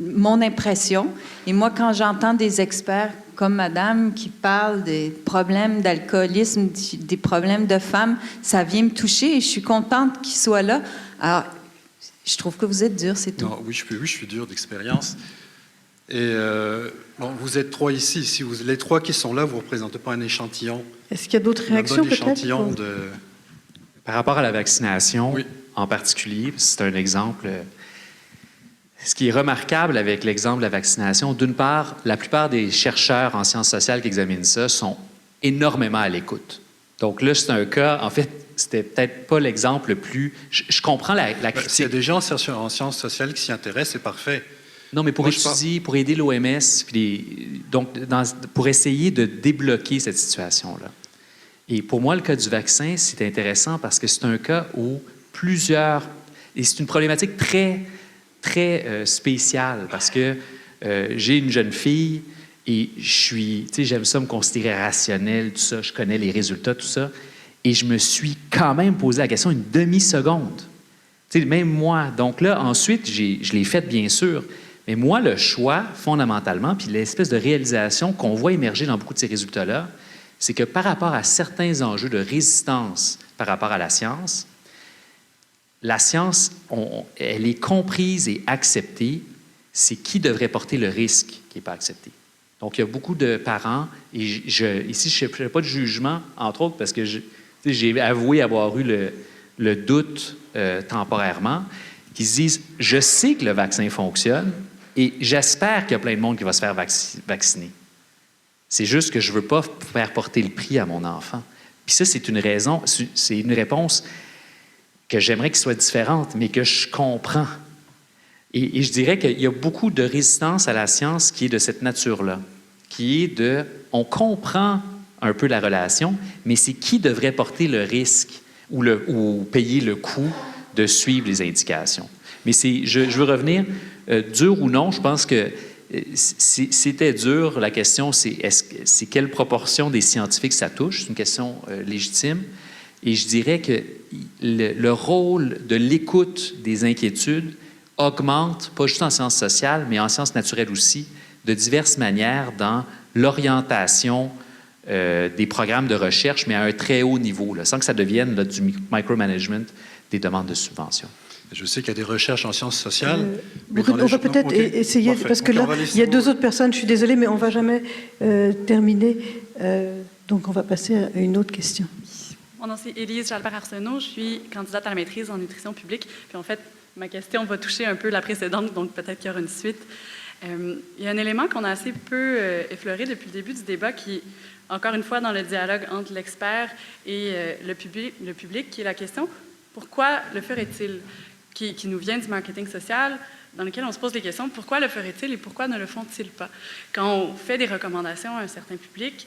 mon impression. Et moi, quand j'entends des experts comme madame qui parlent des problèmes d'alcoolisme, des problèmes de femmes, ça vient me toucher et je suis contente qu'ils soient là. Alors, je trouve que vous êtes dur, c'est tout. Non, oui, je suis dur d'expérience. Et vous êtes 3 ici. Si les 3 qui sont là, vous ne représentez pas un échantillon. Est-ce qu'il y a d'autres réactions peut-être? Échantillon de... Par rapport à la vaccination, oui, en particulier, c'est un exemple. Ce qui est remarquable avec l'exemple de la vaccination, d'une part, la plupart des chercheurs en sciences sociales qui examinent ça sont énormément à l'écoute. Donc là, c'est un cas, en fait, c'était peut-être pas l'exemple le plus... Je comprends la critique. S'il y a des gens en sciences sociales qui s'y intéressent, c'est parfait. Non, mais pour étudier, pour aider l'OMS, pour essayer de débloquer cette situation-là. Et pour moi, le cas du vaccin, c'est intéressant parce que c'est un cas où et c'est une problématique très, très spéciale parce que j'ai une jeune fille et j'aime ça me considérer rationnel, tout ça, je connais les résultats, tout ça, et je me suis quand même posé la question une demi-seconde. Même moi. Donc là, ensuite, je l'ai faite, bien sûr. Mais moi, le choix, fondamentalement, puis l'espèce de réalisation qu'on voit émerger dans beaucoup de ces résultats-là, c'est que par rapport à certains enjeux de résistance par rapport à la science, elle est comprise et acceptée. C'est qui devrait porter le risque qui n'est pas accepté. Donc, il y a beaucoup de parents, et ici, je ne fais pas de jugement, entre autres, parce que j'ai avoué avoir eu le doute temporairement, qui se disent, je sais que le vaccin fonctionne, et j'espère qu'il y a plein de monde qui va se faire vacciner. C'est juste que je ne veux pas faire porter le prix à mon enfant. Puis ça, c'est une réponse que j'aimerais qu'elle soit différente, mais que je comprends. Et je dirais qu'il y a beaucoup de résistance à la science qui est de cette nature-là, qui est on comprend un peu la relation, mais c'est qui devrait porter le risque. ou payer le coût de suivre les indications. Mais je veux revenir, dur ou non, je pense que c'était dur. La question, c'est quelle proportion des scientifiques ça touche. C'est une question légitime. Et je dirais que le rôle de l'écoute des inquiétudes augmente, pas juste en sciences sociales, mais en sciences naturelles aussi, de diverses manières dans l'orientation des programmes de recherche, mais à un très haut niveau, là, sans que ça devienne là, du micromanagement des demandes de subventions. Je sais qu'il y a des recherches en sciences sociales. On va peut-être essayer, parce que là, il y a deux autres personnes, je suis désolée, mais on ne va jamais terminer. Donc, on va passer à une autre question. Mon nom, c'est Élise Jalbert-Arsenault. Je suis candidate à la maîtrise en nutrition publique. Puis, en fait, ma question va toucher un peu la précédente, donc peut-être qu'il y aura une suite. Il y a un élément qu'on a assez peu effleuré depuis le début du débat qui, encore une fois, dans le dialogue entre l'expert et le public, qui est la question « Pourquoi le ferait-il » qui nous vient du marketing social, dans lequel on se pose des questions « Pourquoi le ferait-il et pourquoi ne le font-ils pas » Quand on fait des recommandations à un certain public,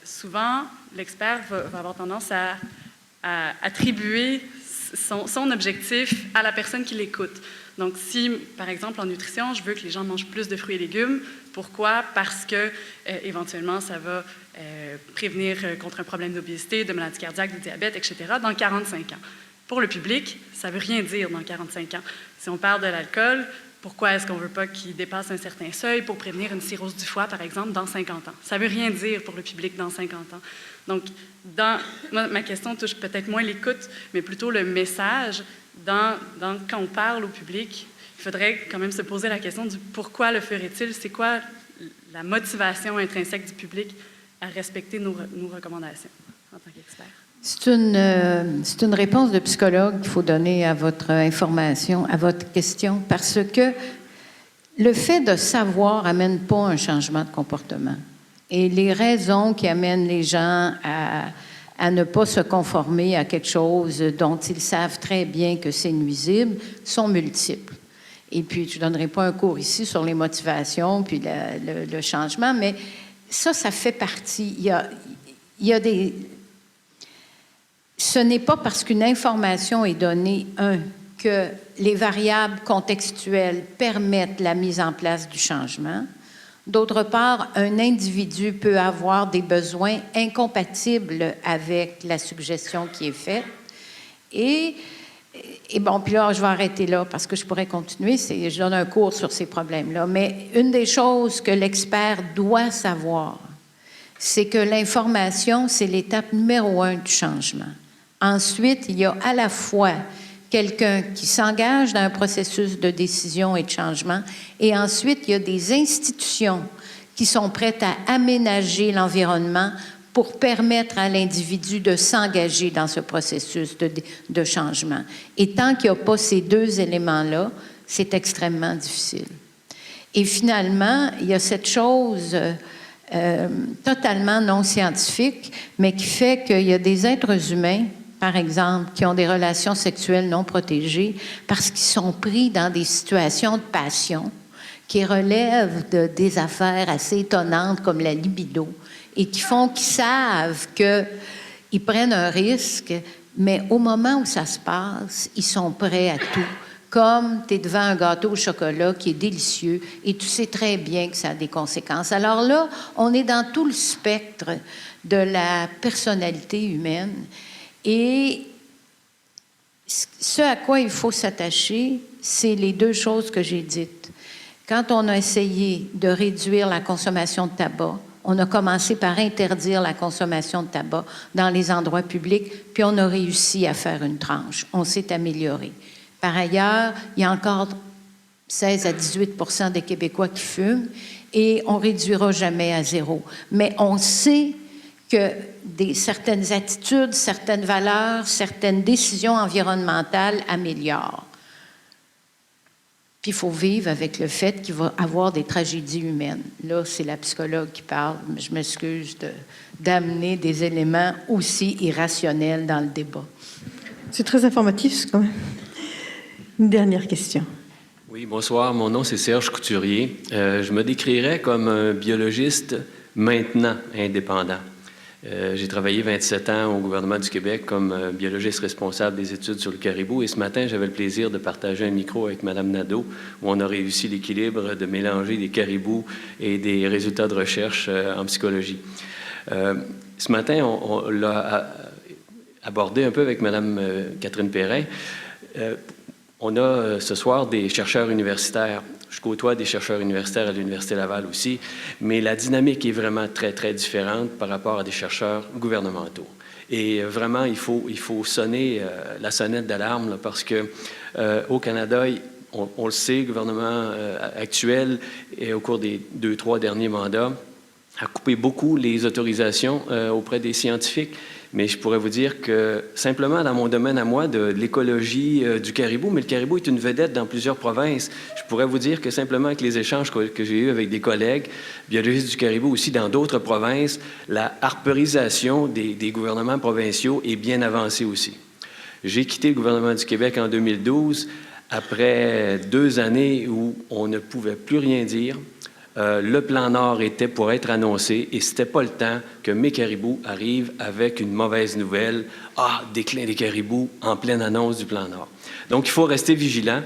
souvent, l'expert va avoir tendance à attribuer son objectif à la personne qui l'écoute. Donc, si, par exemple, en nutrition, je veux que les gens mangent plus de fruits et légumes, pourquoi? Parce que, éventuellement, ça va prévenir contre un problème d'obésité, de maladie cardiaque, de diabète, etc., dans 45 ans. Pour le public, ça ne veut rien dire dans 45 ans. Si on parle de l'alcool, pourquoi est-ce qu'on ne veut pas qu'il dépasse un certain seuil pour prévenir une cirrhose du foie, par exemple, dans 50 ans? Ça ne veut rien dire pour le public dans 50 ans. Donc, ma question touche peut-être moins l'écoute, mais plutôt le message. Quand on parle au public, il faudrait quand même se poser la question du pourquoi le ferait-il? C'est quoi la motivation intrinsèque du public à respecter nos recommandations en tant qu'expert? C'est une réponse de psychologue qu'il faut donner à votre information, à votre question, parce que le fait de savoir n'amène pas un changement de comportement. Et les raisons qui amènent les gens à ne pas se conformer à quelque chose dont ils savent très bien que c'est nuisible sont multiples. Et puis, je ne donnerai pas un cours ici sur les motivations puis le changement, mais ça fait partie. Il y a des... Ce n'est pas parce qu'une information est donnée, que les variables contextuelles permettent la mise en place du changement. D'autre part, un individu peut avoir des besoins incompatibles avec la suggestion qui est faite. Et bon, puis là, je vais arrêter là parce que je pourrais continuer. Je donne un cours sur ces problèmes-là. Mais une des choses que l'expert doit savoir, c'est que l'information, c'est l'étape numéro 1 du changement. Ensuite, il y a à la fois quelqu'un qui s'engage dans un processus de décision et de changement, et ensuite, il y a des institutions qui sont prêtes à aménager l'environnement pour permettre à l'individu de s'engager dans ce processus de changement. Et tant qu'il n'y a pas ces deux éléments-là, c'est extrêmement difficile. Et finalement, il y a cette chose totalement non scientifique, mais qui fait qu'il y a des êtres humains, par exemple, qui ont des relations sexuelles non protégées parce qu'ils sont pris dans des situations de passion qui relèvent des affaires assez étonnantes comme la libido et qui font qu'ils savent qu'ils prennent un risque, mais au moment où ça se passe, ils sont prêts à tout. Comme tu es devant un gâteau au chocolat qui est délicieux et tu sais très bien que ça a des conséquences. Alors là, on est dans tout le spectre de la personnalité humaine. Et ce à quoi il faut s'attacher, c'est les deux choses que j'ai dites. Quand on a essayé de réduire la consommation de tabac, on a commencé par interdire la consommation de tabac dans les endroits publics, puis on a réussi à faire une tranche. On s'est amélioré. Par ailleurs, il y a encore 16 à 18% des Québécois qui fument et on ne réduira jamais à zéro. Mais on sait que certaines attitudes, certaines valeurs, certaines décisions environnementales améliorent. Puis il faut vivre avec le fait qu'il va y avoir des tragédies humaines. Là, c'est la psychologue qui parle. Je m'excuse d'amener des éléments aussi irrationnels dans le débat. C'est très informatif, quand même. Une dernière question. Oui, bonsoir. Mon nom, c'est Serge Couturier. Je me décrirais comme un biologiste maintenant indépendant. J'ai travaillé 27 ans au gouvernement du Québec comme biologiste responsable des études sur le caribou et ce matin, j'avais le plaisir de partager un micro avec Mme Nadeau où on a réussi l'équilibre de mélanger des caribous et des résultats de recherche en psychologie. Ce matin, on l'a abordé un peu avec Mme Catherine Perrin. On a ce soir des chercheurs universitaires. Je côtoie des chercheurs universitaires à l'Université Laval aussi, mais la dynamique est vraiment très, très différente par rapport à des chercheurs gouvernementaux. Et vraiment, il faut sonner la sonnette d'alarme parce que au Canada, on le sait, le gouvernement actuel, et au cours des 2-3 derniers mandats, a coupé beaucoup les autorisations auprès des scientifiques. Mais je pourrais vous dire que simplement dans mon domaine à moi de l'écologie du caribou, mais le caribou est une vedette dans plusieurs provinces. Je pourrais vous dire que simplement avec les échanges que j'ai eus avec des collègues biologistes du caribou aussi dans d'autres provinces, la harperisation des gouvernements provinciaux est bien avancée aussi. J'ai quitté le gouvernement du Québec en 2012 après 2 années où on ne pouvait plus rien dire. Le plan Nord était pour être annoncé et c'était pas le temps que mes caribous arrivent avec une mauvaise nouvelle. Ah, déclin des caribous en pleine annonce du plan Nord. Donc, il faut rester vigilant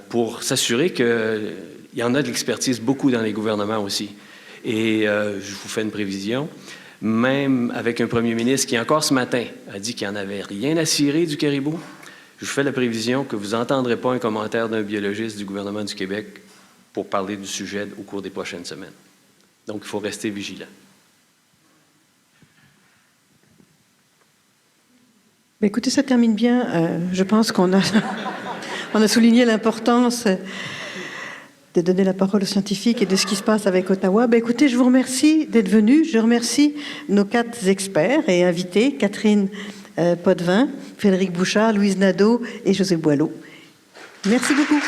pour s'assurer qu'il y en a de l'expertise beaucoup dans les gouvernements aussi. Et je vous fais une prévision, même avec un premier ministre qui, encore ce matin, a dit qu'il n'y en avait rien à cirer du caribou, je vous fais la prévision que vous n'entendrez pas un commentaire d'un biologiste du gouvernement du Québec pour parler du sujet au cours des prochaines semaines. Donc, il faut rester vigilant. Écoutez, ça termine bien. Je pense qu'on a, on a souligné l'importance de donner la parole aux scientifiques et de ce qui se passe avec Ottawa. Écoutez, je vous remercie d'être venus. Je remercie nos 4 experts et invités, Catherine Potvin, Frédéric Bouchard, Louise Nadeau et José Boileau. Merci beaucoup.